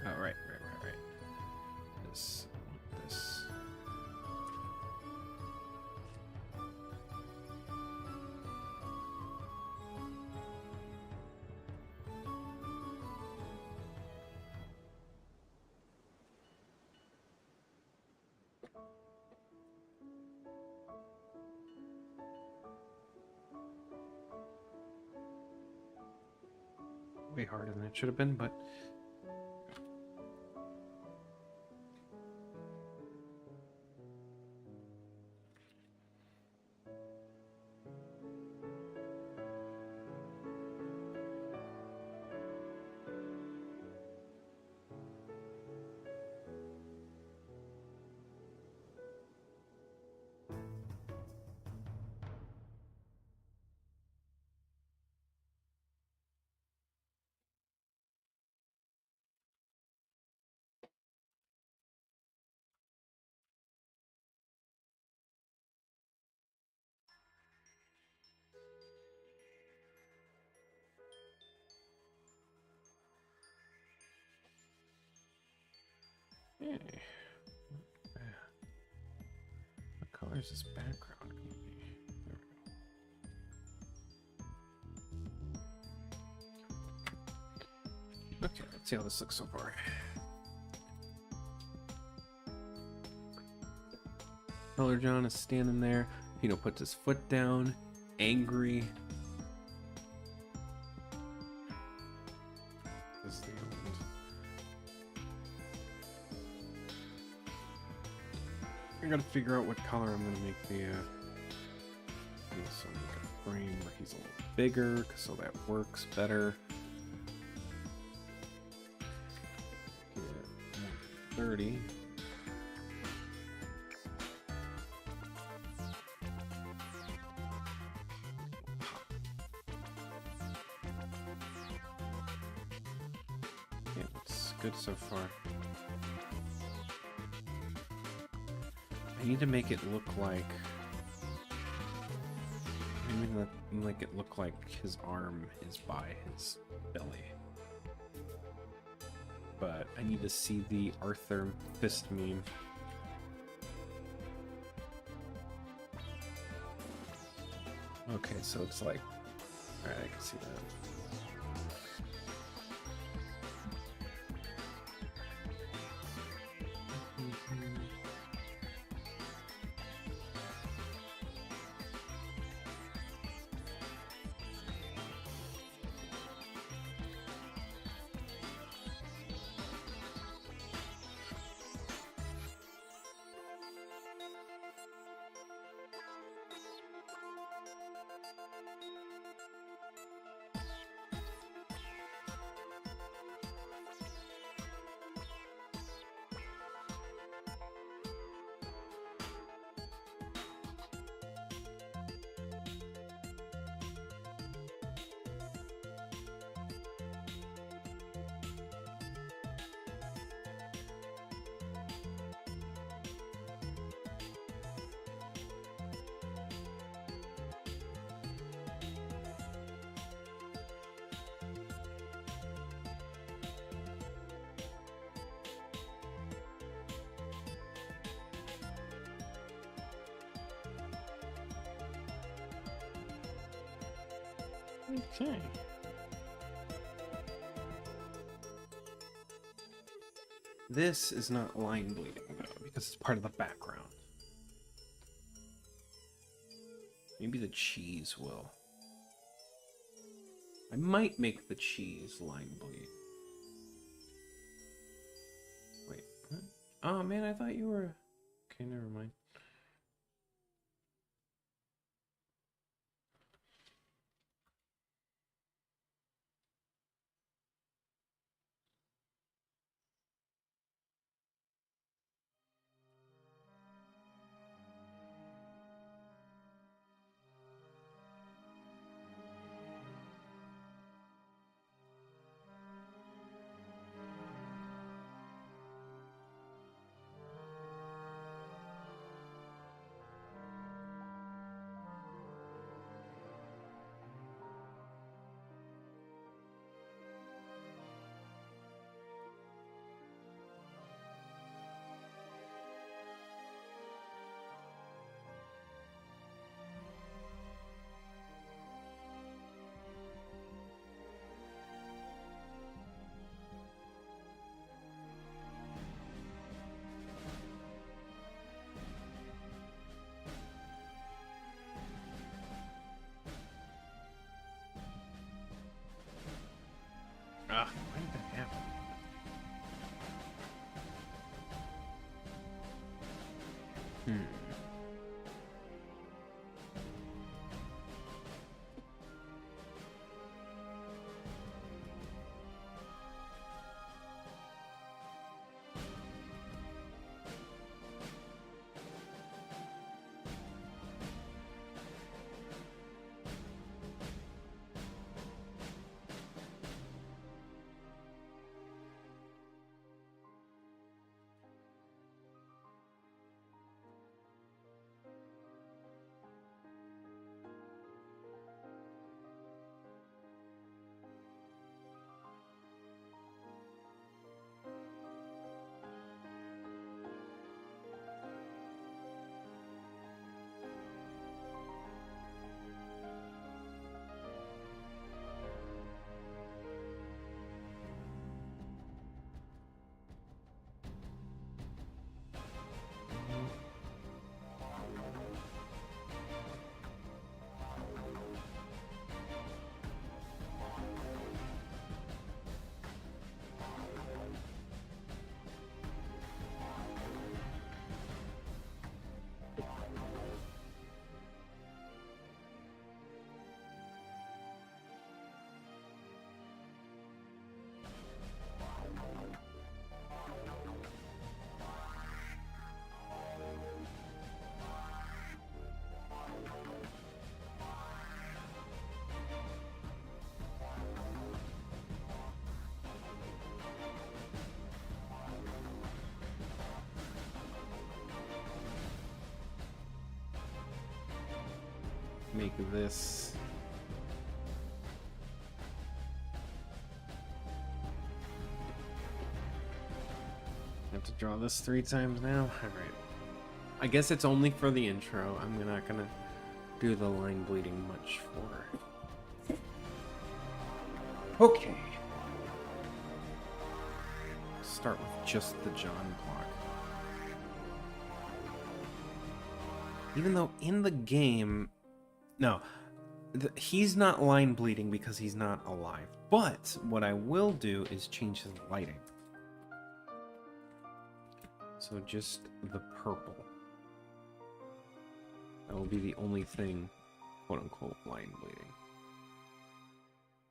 Oh, right. This. This. Way harder than it should have been, but hey. What color is this background gonna be? There we go. Okay, let's see how this looks so far. Color John is standing there. Pino puts his foot down, angry. This is the end. I gotta figure out what color I'm gonna make the. So make a frame where he's a little bigger, so that works better. Yeah, 30. Yeah, it's good so far. I need to make it look like. Maybe make it look like his arm is by his belly. But I need to see the Arthur fist meme. Okay, so it's like. Alright, I can see that. Okay. This is not line bleeding, though, because it's part of the background. Maybe the cheese will. I might make the cheese line bleed. Wait, what? Oh man, I thought you were... Okay, never mind. Ah, why did that happen? Hmm. Make this... I have to draw this 3 times now? Alright. I guess it's only for the intro. I'm not gonna do the line bleeding much for. Okay. Start with just the John block. Even though in the game... No. He's not line bleeding because he's not alive. But what I will do is change his lighting. So just the purple. That will be the only thing, quote unquote, line bleeding.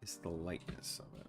It's the lightness of it.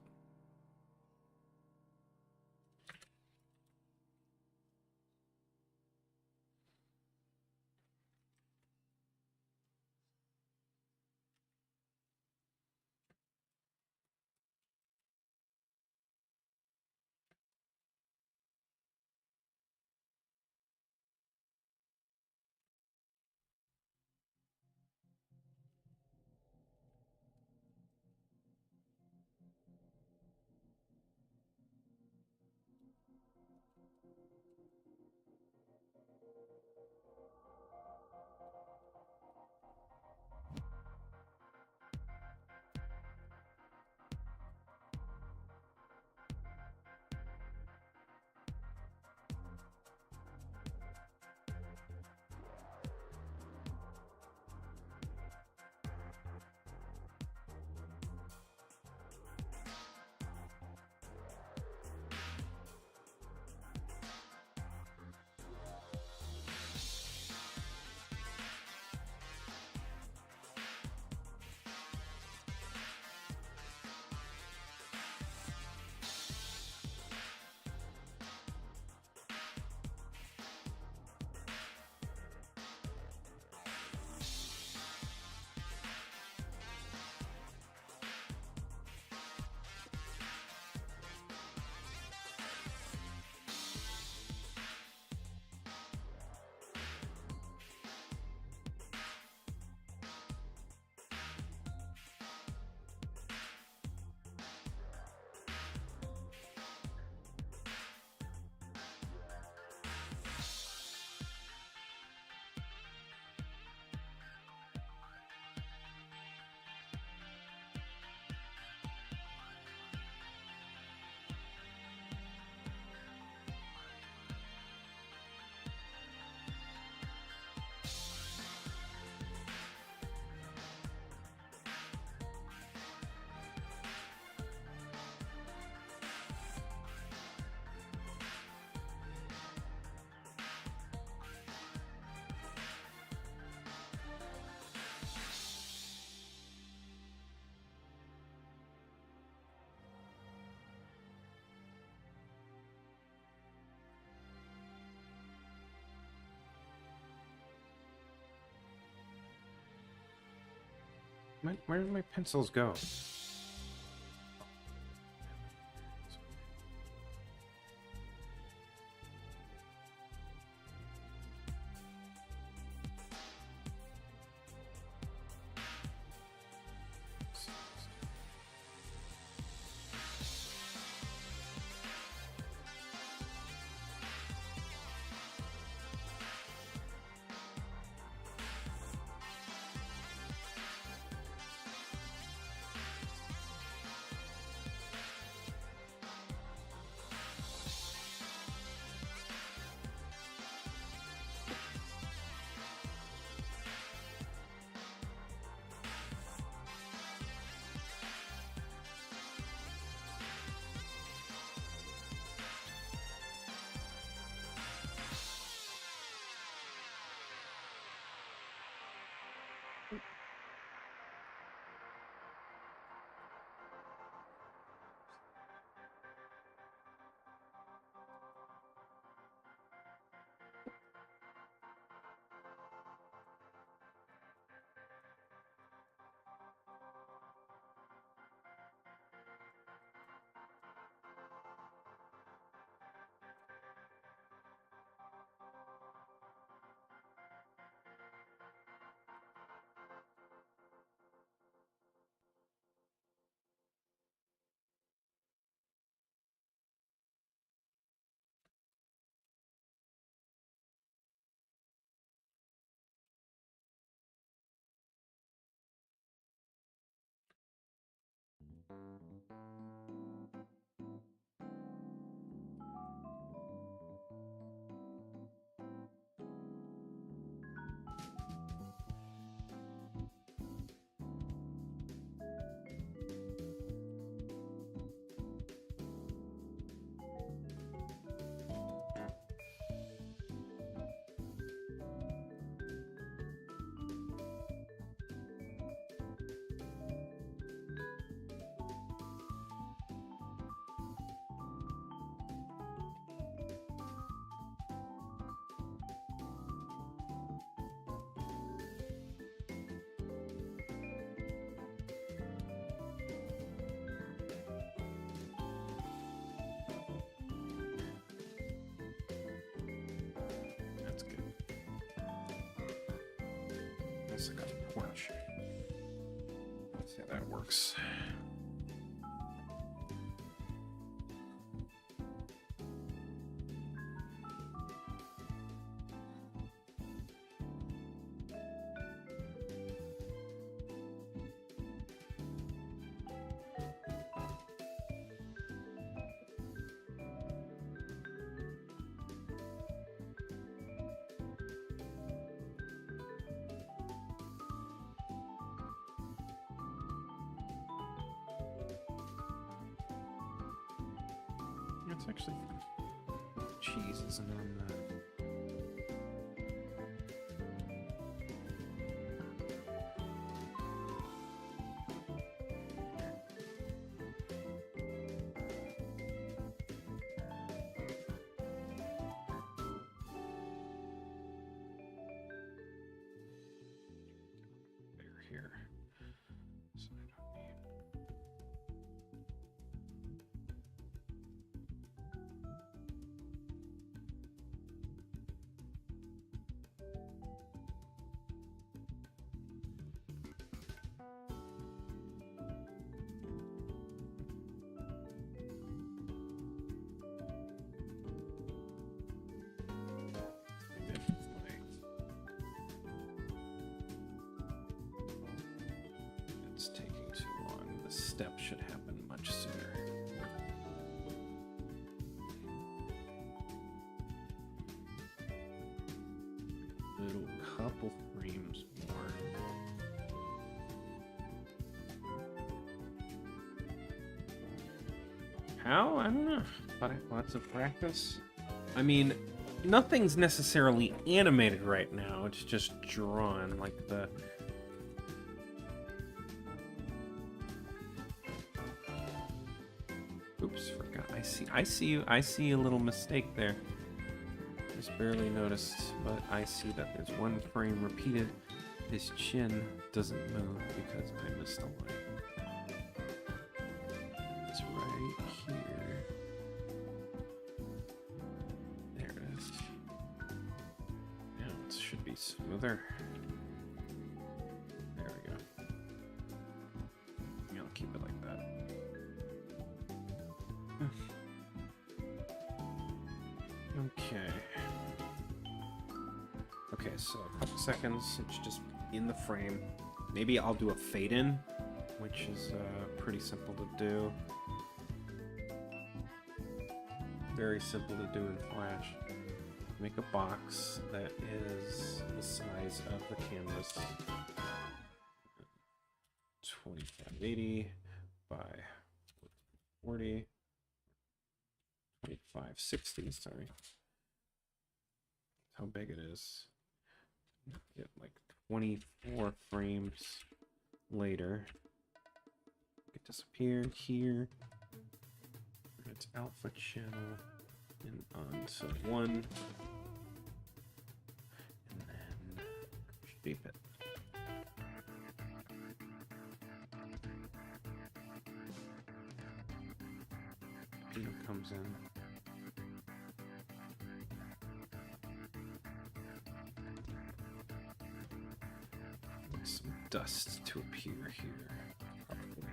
Where did my pencils go? That's good. That's like a porch. Let's see how that works. It's actually cheese isn't on the. There here. So I don't need. It's taking too long. The step should happen much sooner. Little couple frames more. How? I don't know. But lots of practice. I mean, nothing's necessarily animated right now. It's just drawn, like the. Oops, forgot. I see a little mistake there. Just barely noticed, but I see that there's one frame repeated. His chin doesn't move because I missed a line. It's right here. There it is. Now it should be smoother. There we go. I'll keep it like that. Okay. Okay, so a couple seconds. It's just in the frame. Maybe I'll do a fade in, which is pretty simple to do. Very simple to do in Flash. Make a box that is the size of the canvas. 2580 by 40. 2560, sorry. How big it is. Get like 24 frames later. It disappear here. It's alpha channel and on so 1. And then shape it. It comes in. Some dust to appear here, probably.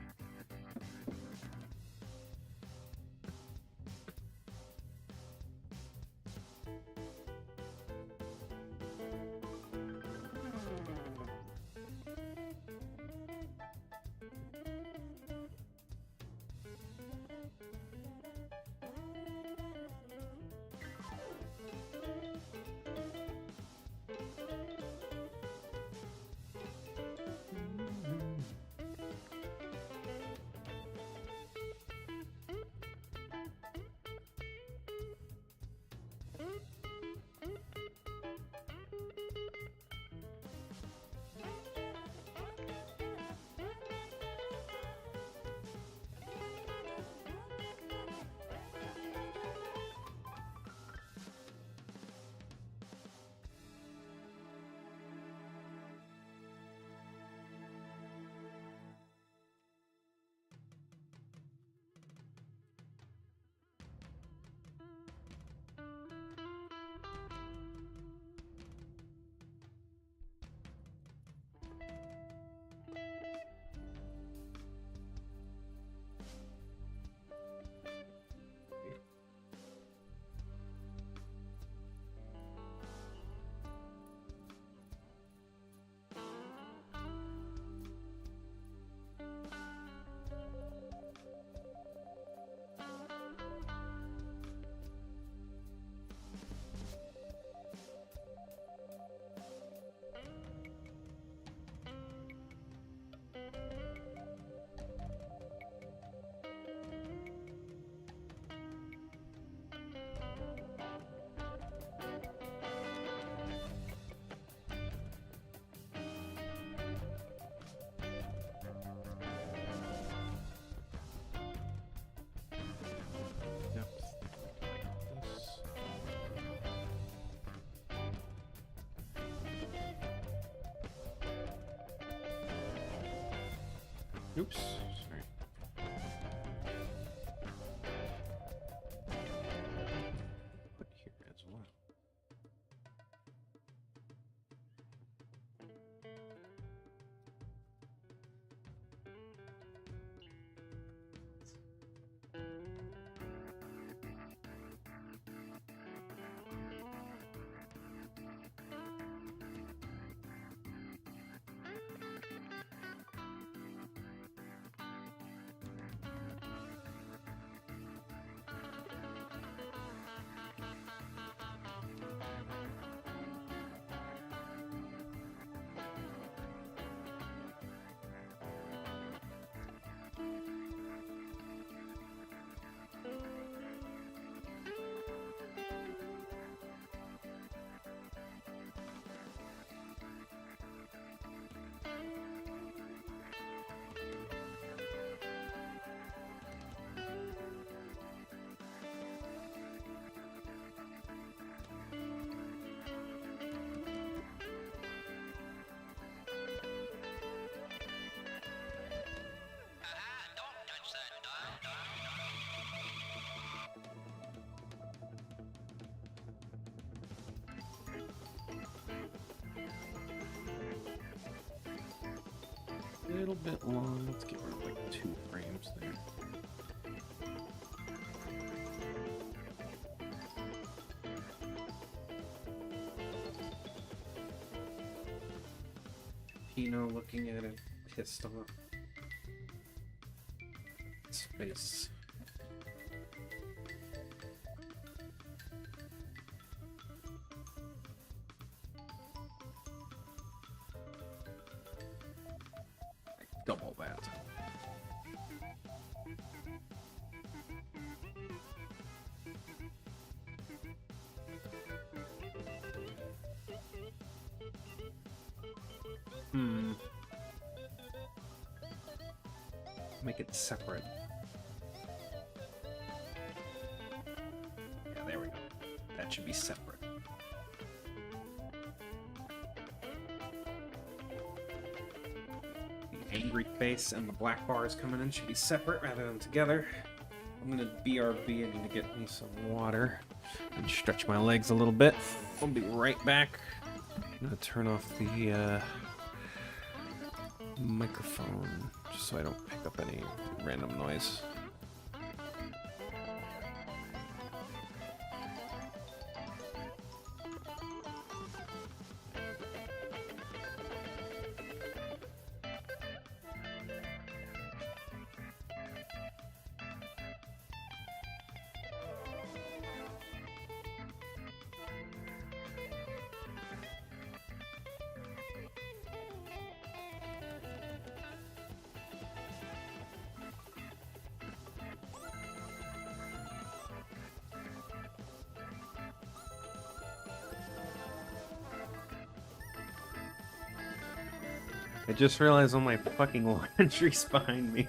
Oops, sorry. Put here as well. a little bit long. Let's get rid of like 2 frames there. Pino looking at it, pissed off. His face. Double that. Make it separate. Yeah, there we go. That should be separate. The angry face and the black bars coming in should be separate rather than together. I'm gonna BRB. I need to get me some water and stretch my legs a little bit. I'll be right back. I'm gonna turn off the microphone just so I don't pick up any random noise. I just realized all my fucking laundry's behind me.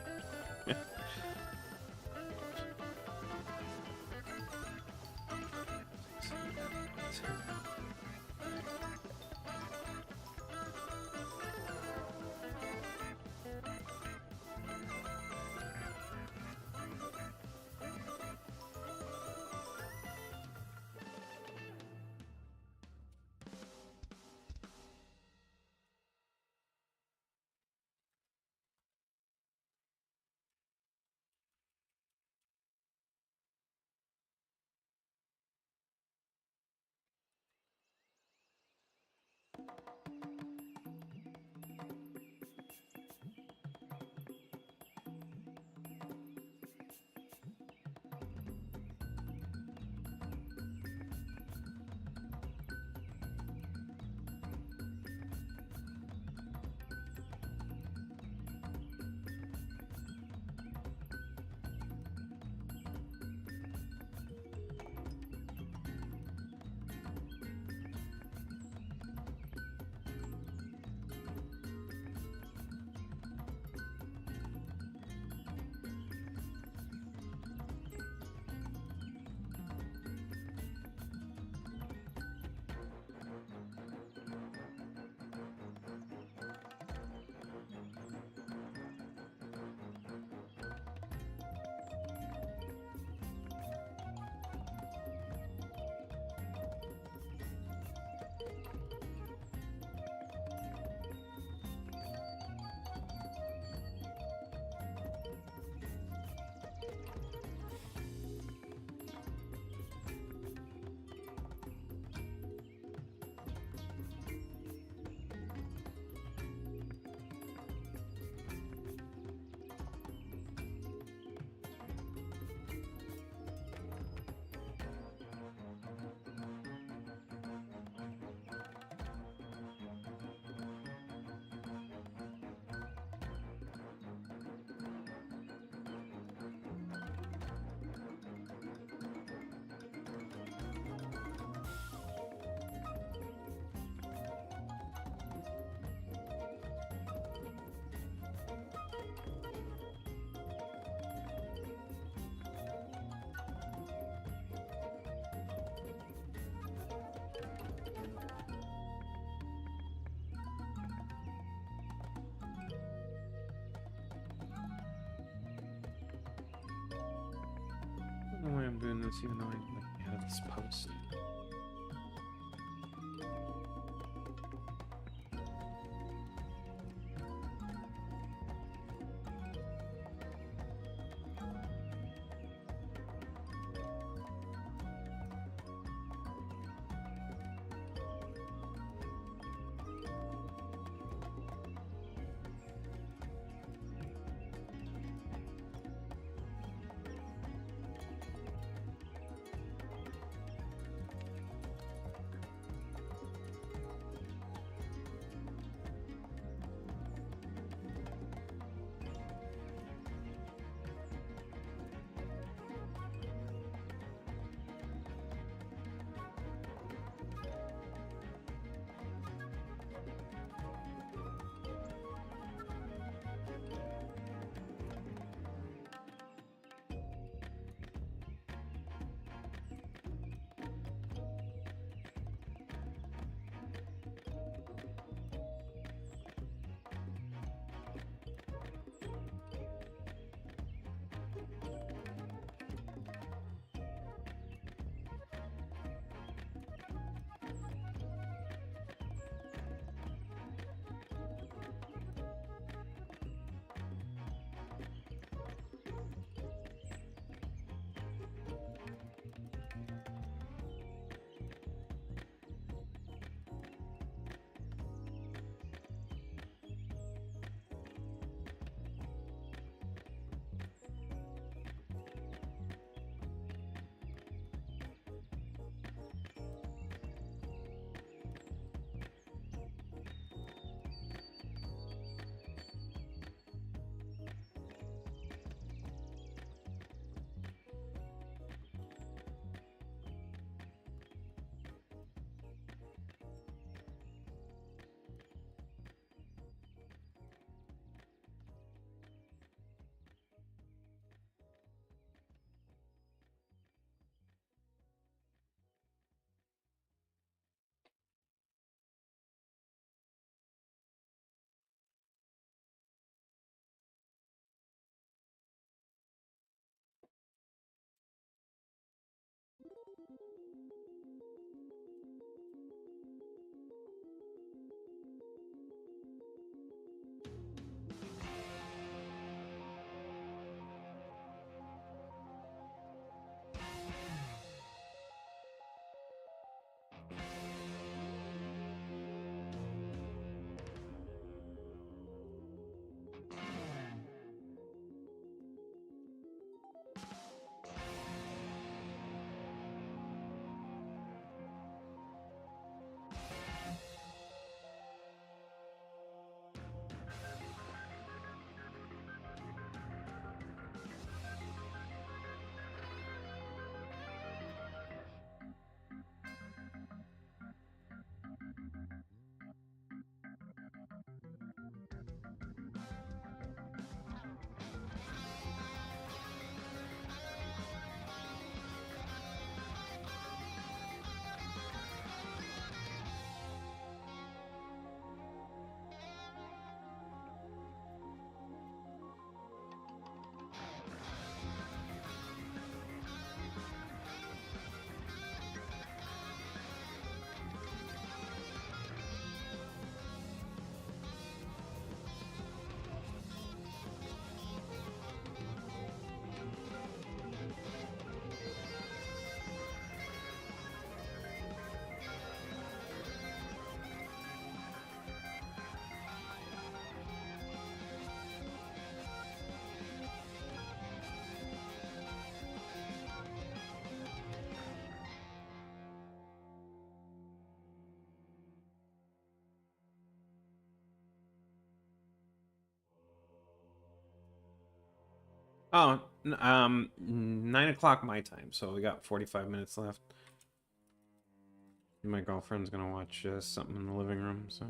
I don't know why I'm doing this even though I have this post. Oh, 9 o'clock my time, so we got 45 minutes left. My girlfriend's gonna watch something in the living room, so.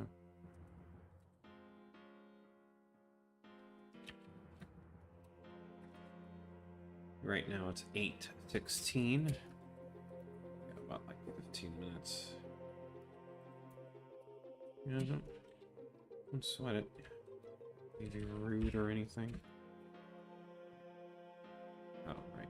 Right now it's 8:16. Got about like 15 minutes. Yeah, don't sweat it. Need to be rude or anything. Oh, right.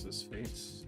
What's his face?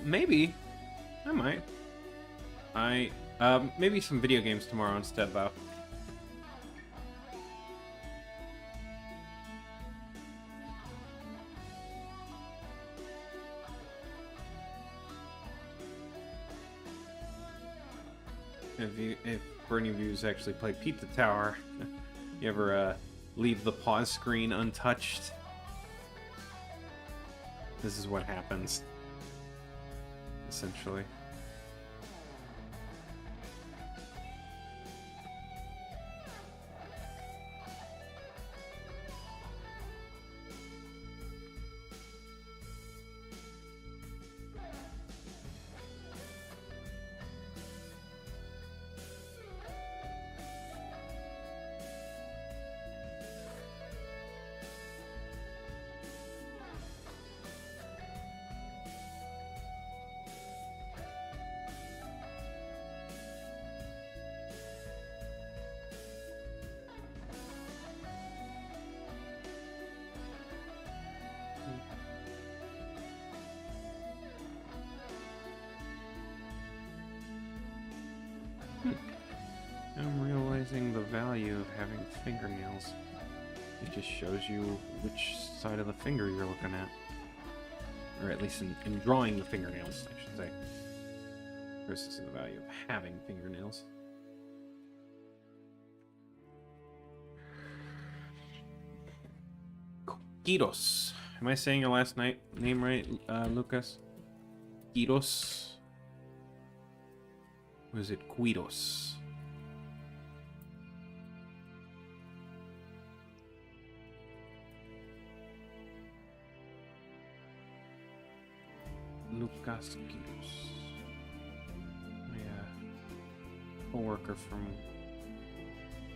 Maybe. I might. Maybe some video games tomorrow instead, though. If any of you actually play Pizza Tower, you ever leave the pause screen untouched? This is what happens, essentially. I'm realizing the value of having fingernails. It just shows you which side of the finger you're looking at. Or at least in drawing the fingernails, I should say. Versus the value of having fingernails. Gyros. Am I saying your last name right, Lucas? Gyros? Or is it Guidos? Lucas Gyros. My co-worker from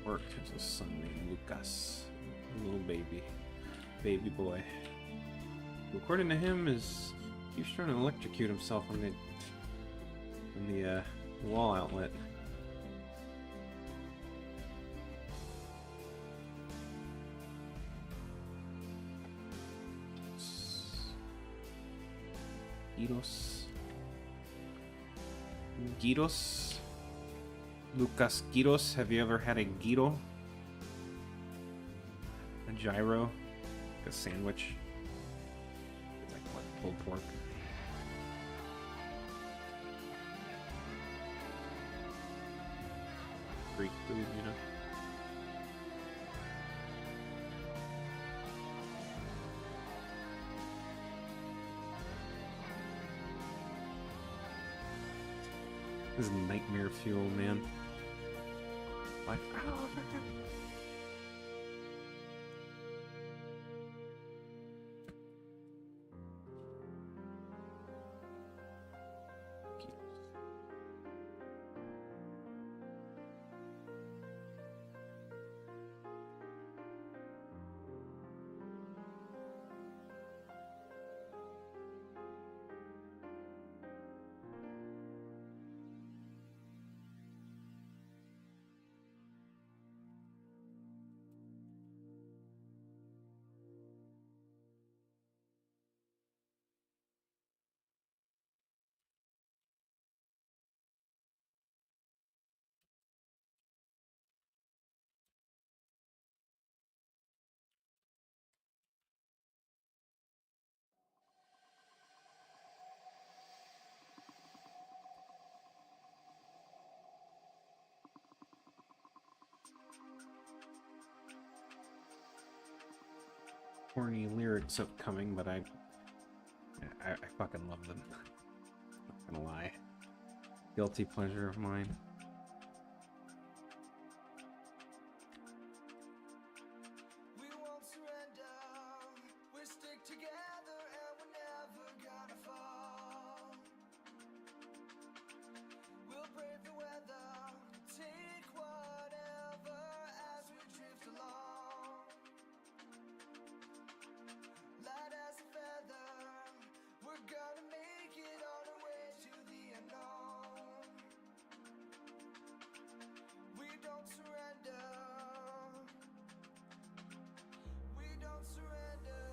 work has a son named Lucas. A little baby boy. Who, according to him, keeps trying to electrocute himself on the wall outlet. Gyros. Lucas Gyros. Have you ever had a gyro? A gyro? Like a sandwich? It's like what, pulled pork? Greek food, you know? This is nightmare fuel, man. Like, oh, corny lyrics upcoming, but I fucking love them. Not gonna lie. Guilty pleasure of mine. We won't surrender. We stick together and we're never gonna fall. We'll brave the weather, take whatever as we drift along. Light as a feather, we're gonna make it on our way to the unknown. We don't surrender. We don't surrender.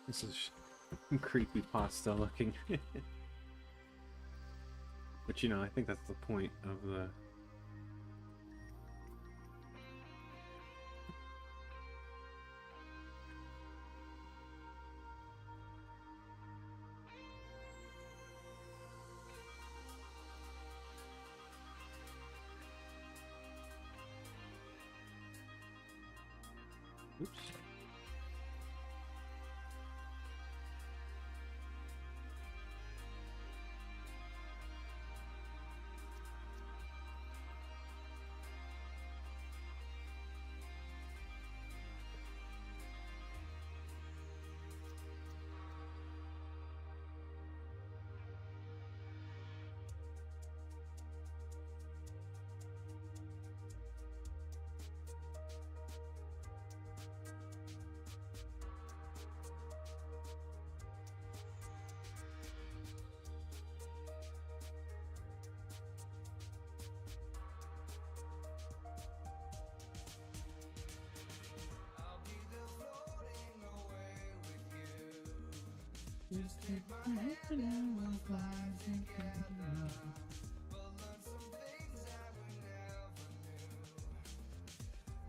This is creepy pasta looking. But you know, I think that's the point of the. Oops. I'll be there floating away with you. Just take my hand and we'll fly together. We'll learn some things that we never knew.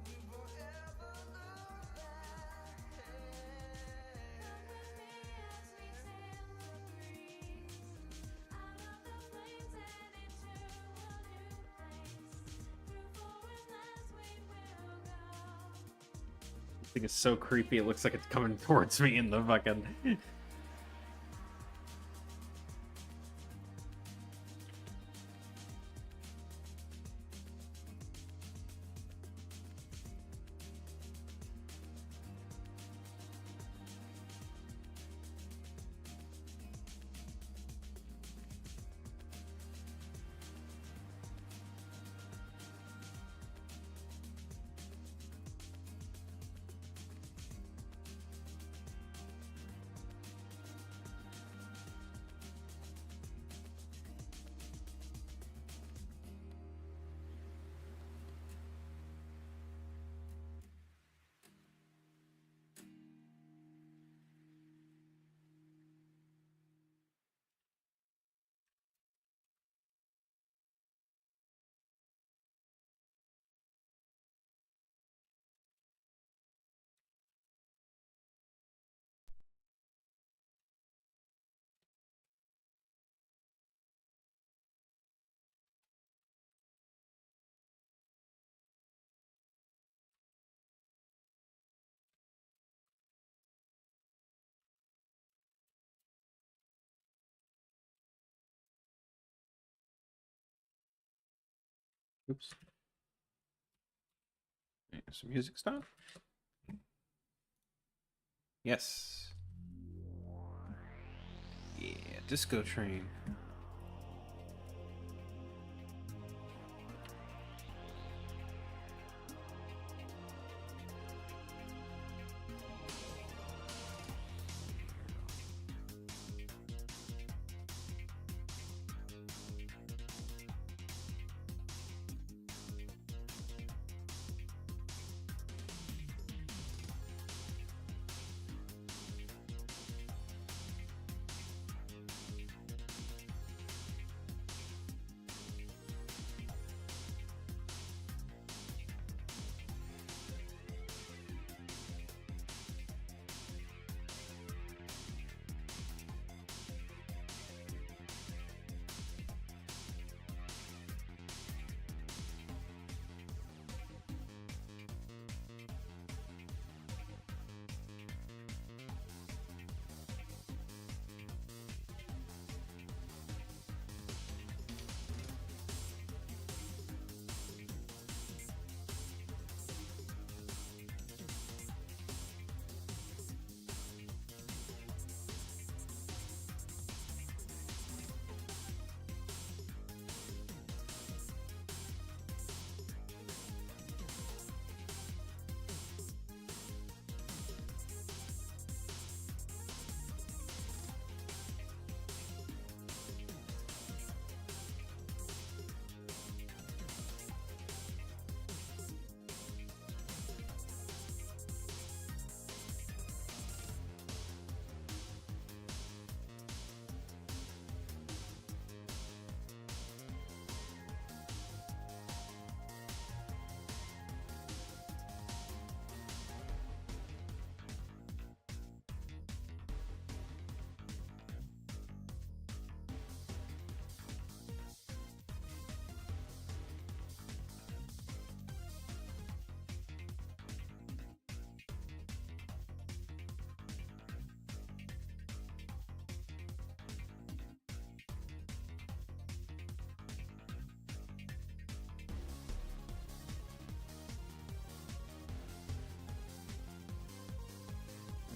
We won't ever look back. Come with me as we sail the breeze, out of the flames and into a new place. Through foreign lands we will go. This thing is so creepy. It looks like it's coming towards me in the fucking. Oops. Some music stuff. Yes. Yeah, disco train.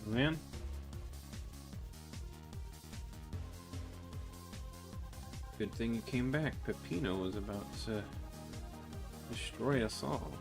man. Good thing you came back. Peppino was about to destroy us all.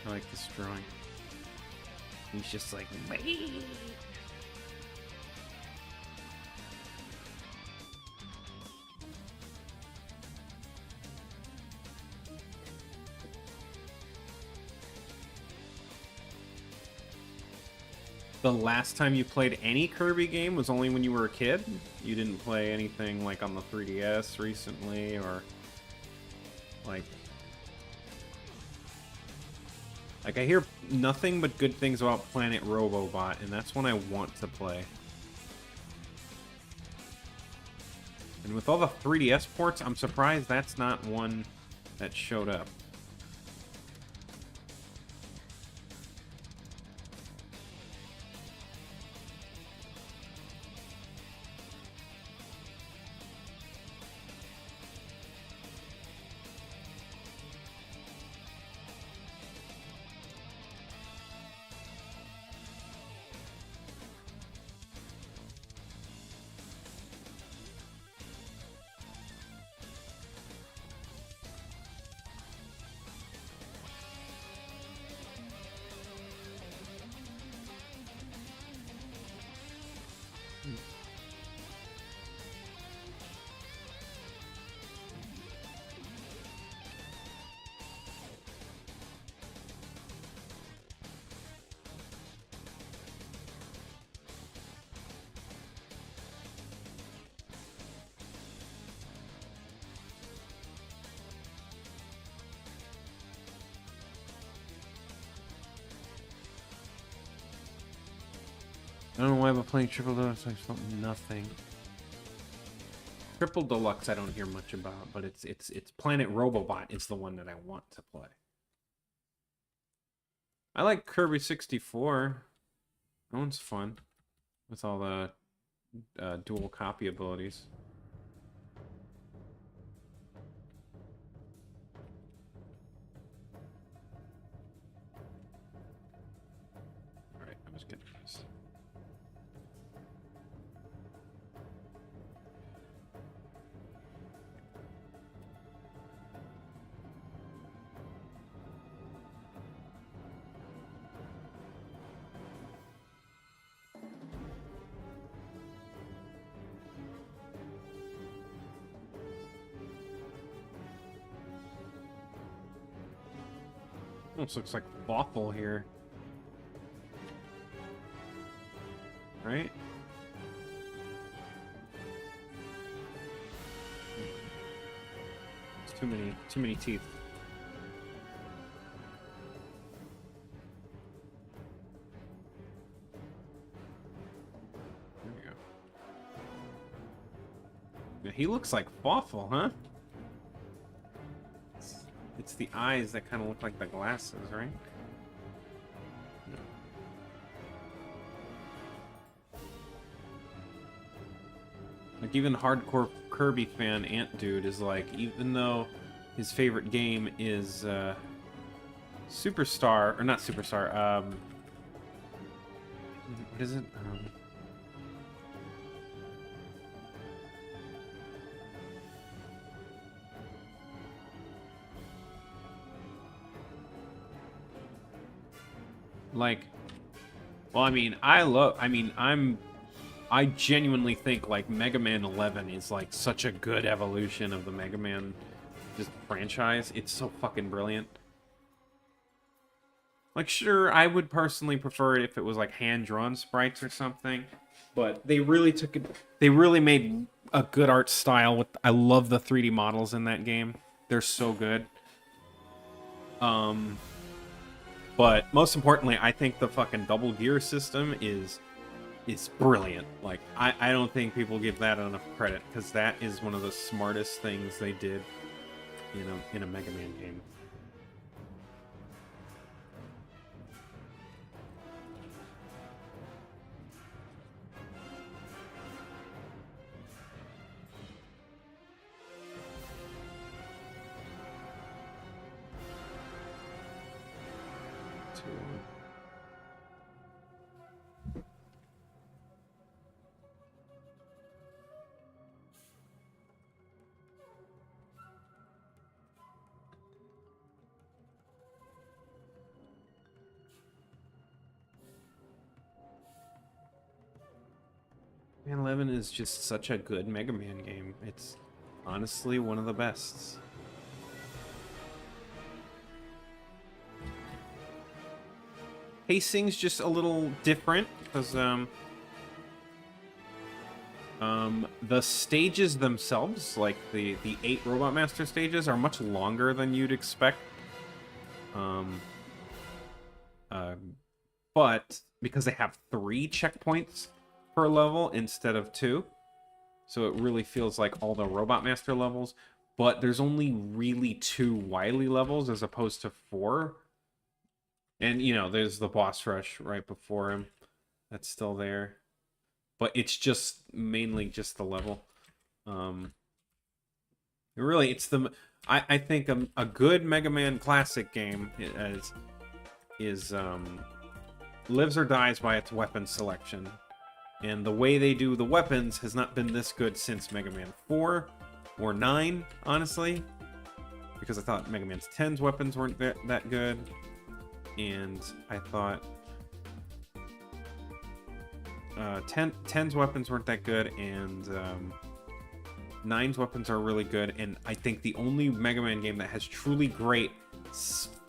I like this drawing. He's just like, "Wait." The last time you played any Kirby game was only when you were a kid? You didn't play anything like on the 3DS recently, or like I hear nothing but good things about Planet Robobot, and that's one I want to play. And with all the 3DS ports, I'm surprised that's not one that showed up. I don't know why, but playing Triple Deluxe, I felt nothing. Triple Deluxe, I don't hear much about, but it's Planet Robobot is the one that I want to play. I like Kirby 64. That one's fun with all the dual copy abilities. All right, I was getting this. Almost looks like Bothell here. Right? It's too many teeth. Yeah, he looks like Fawful, huh? It's the eyes that kind of look like the glasses, right? Like, even hardcore Kirby fan Ant Dude is like, even though his favorite game is Superstar, or not Superstar, what is it? Like, well, I mean, I genuinely think like Mega Man 11 is like such a good evolution of the Mega Man just franchise. It's so fucking brilliant. Like, sure, I would personally prefer it if it was like hand-drawn sprites or something, but they really took it. They really made a good art style. With I love the 3D models in that game. They're so good. But most importantly, I think the fucking double gear system is brilliant. Like, I don't think people give that enough credit, because that is one of the smartest things they did in a Mega Man game. Man, 11 is just such a good Mega Man game. It's honestly one of the best. Pacing's just a little different because the stages themselves, like the 8 Robot Master stages, are much longer than you'd expect. But because they have 3 checkpoints per level instead of 2, so it really feels like all the Robot Master levels. But there's only really 2 Wily levels as opposed to 4. And, there's the boss rush right before him. That's still there. But it's just mainly just the level. Really, it's the... I think a good Mega Man Classic game is lives or dies by its weapon selection. And the way they do the weapons has not been this good since Mega Man 4 or 9, honestly. Because I thought Mega Man's 10's weapons weren't that good. And I thought 10's weapons weren't that good, and 9's weapons are really good. And I think the only Mega Man game that has truly great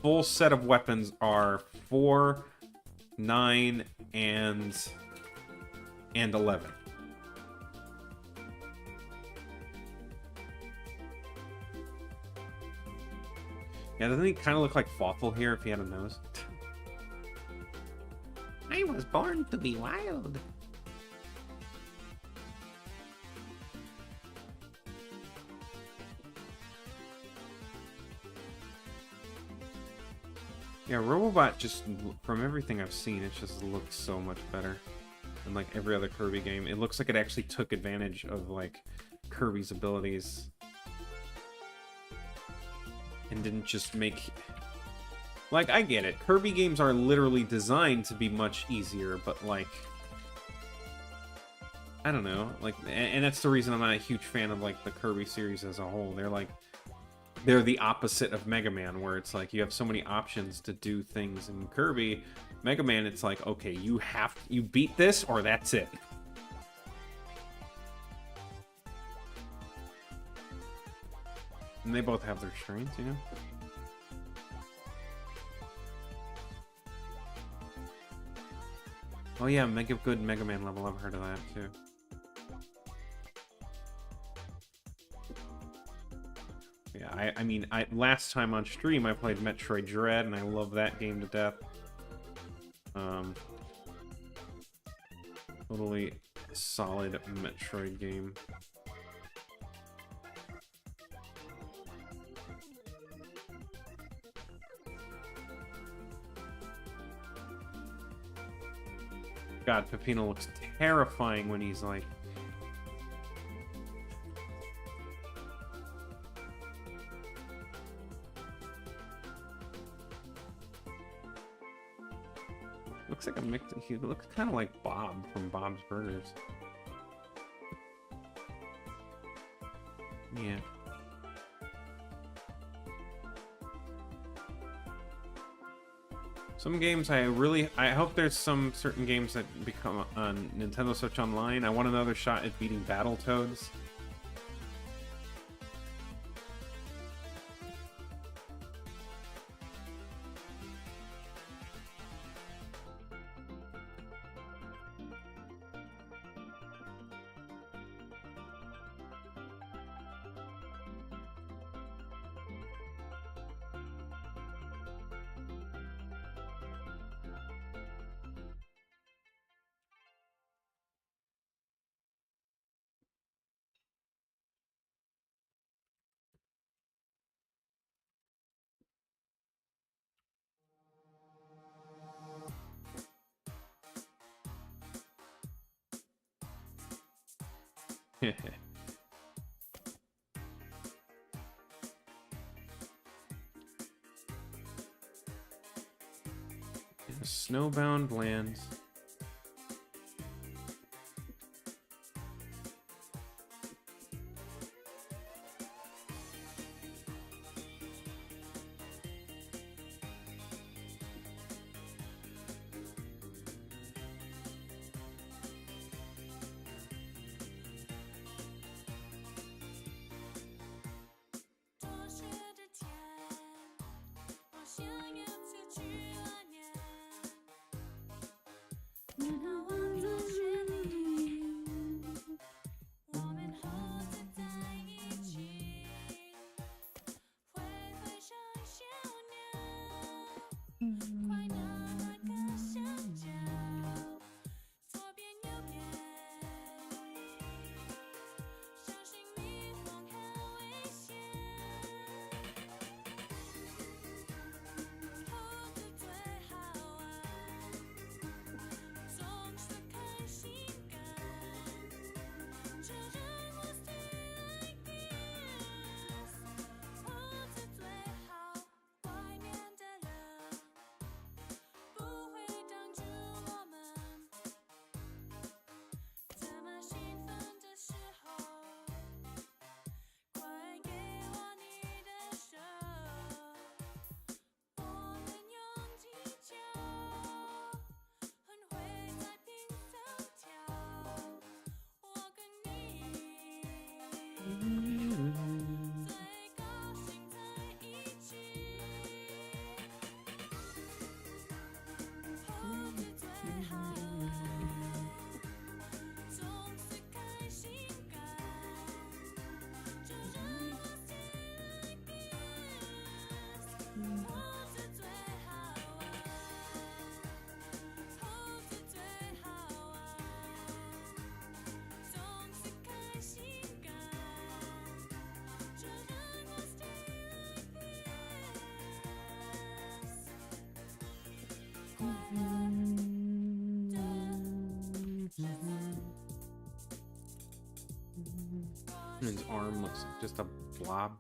full set of weapons are 4, 9, and 11. Yeah, doesn't he kind of look like Fawful here if he had a nose? I was born to be wild. Yeah, Robobot just, from everything I've seen, it just looks so much better than like every other Kirby game. It looks like it actually took advantage of like Kirby's abilities and didn't just make... Like, I get it. Kirby games are literally designed to be much easier, but like... I don't know. Like, and that's the reason I'm not a huge fan of like the Kirby series as a whole. They're the opposite of Mega Man, where it's like you have so many options to do things. In Kirby, Mega Man, it's like, okay, you beat this or that's it. And they both have their strengths, you know? Oh yeah, good Mega Man level. I've heard of that too. Yeah, I mean, last time on stream I played Metroid Dread, and I love that game to death. Totally solid Metroid game. God, Peppino looks terrifying when he's like... Looks like a mix. He looks kind of like Bob from Bob's Burgers. Yeah. Some games I hope there's some certain games that become on Nintendo Switch Online. I want another shot at beating Battletoads. Snowbound Lands. And his arm looks like just a blob.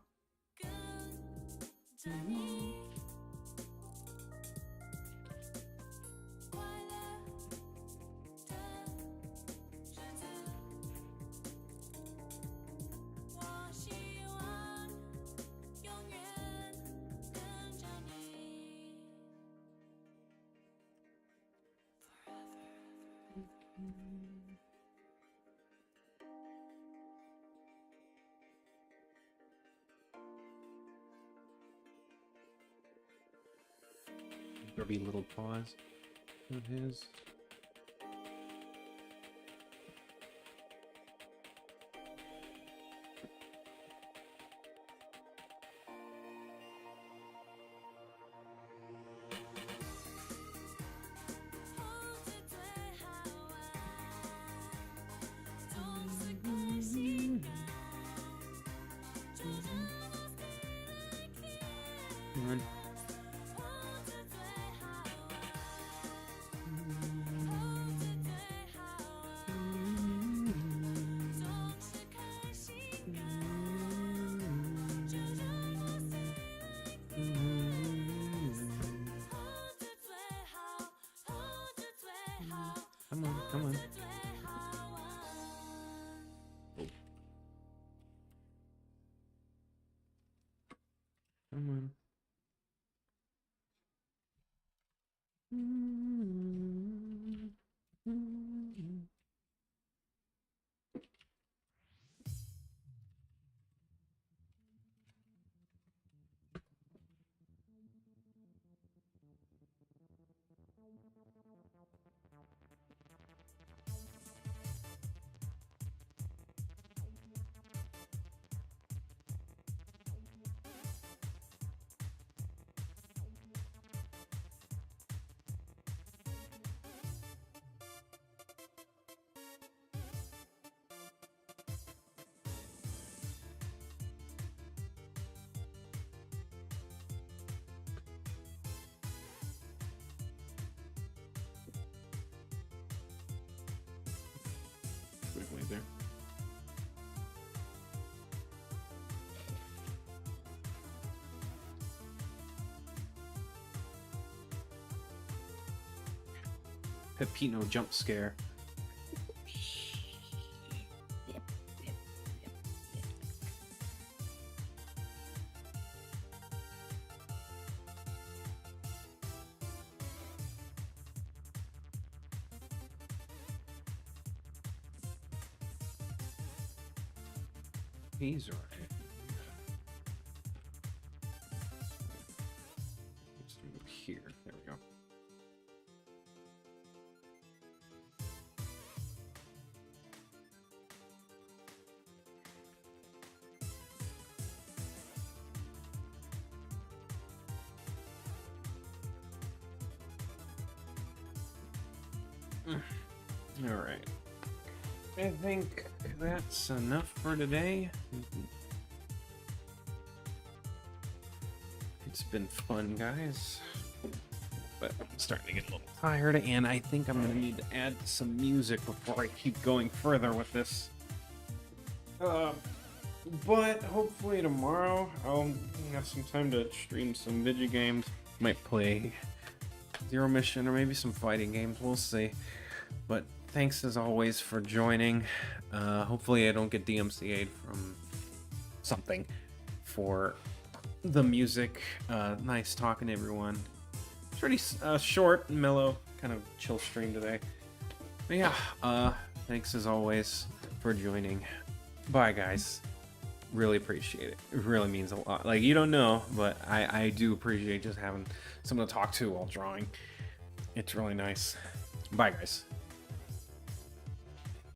Grubby little paws of his. Come on. Come on. Come on. Wait there. Pepino jump scare. He's alright. Let's move here. There we go. All right. I think that's enough for today. It's been fun, guys. But I'm starting to get a little tired, and I think I'm going to need to add some music before I keep going further with this. But hopefully tomorrow I'll have some time to stream some video games. Might play Zero Mission or maybe some fighting games. We'll see. But thanks as always for joining. Hopefully I don't get DMCA'd from something for the music. Nice talking to everyone. Pretty short, mellow, kind of chill stream today. But yeah, thanks as always for joining. Bye, guys. Really appreciate it. It really means a lot. Like, you don't know, but I do appreciate just having someone to talk to while drawing. It's really nice. Bye, guys.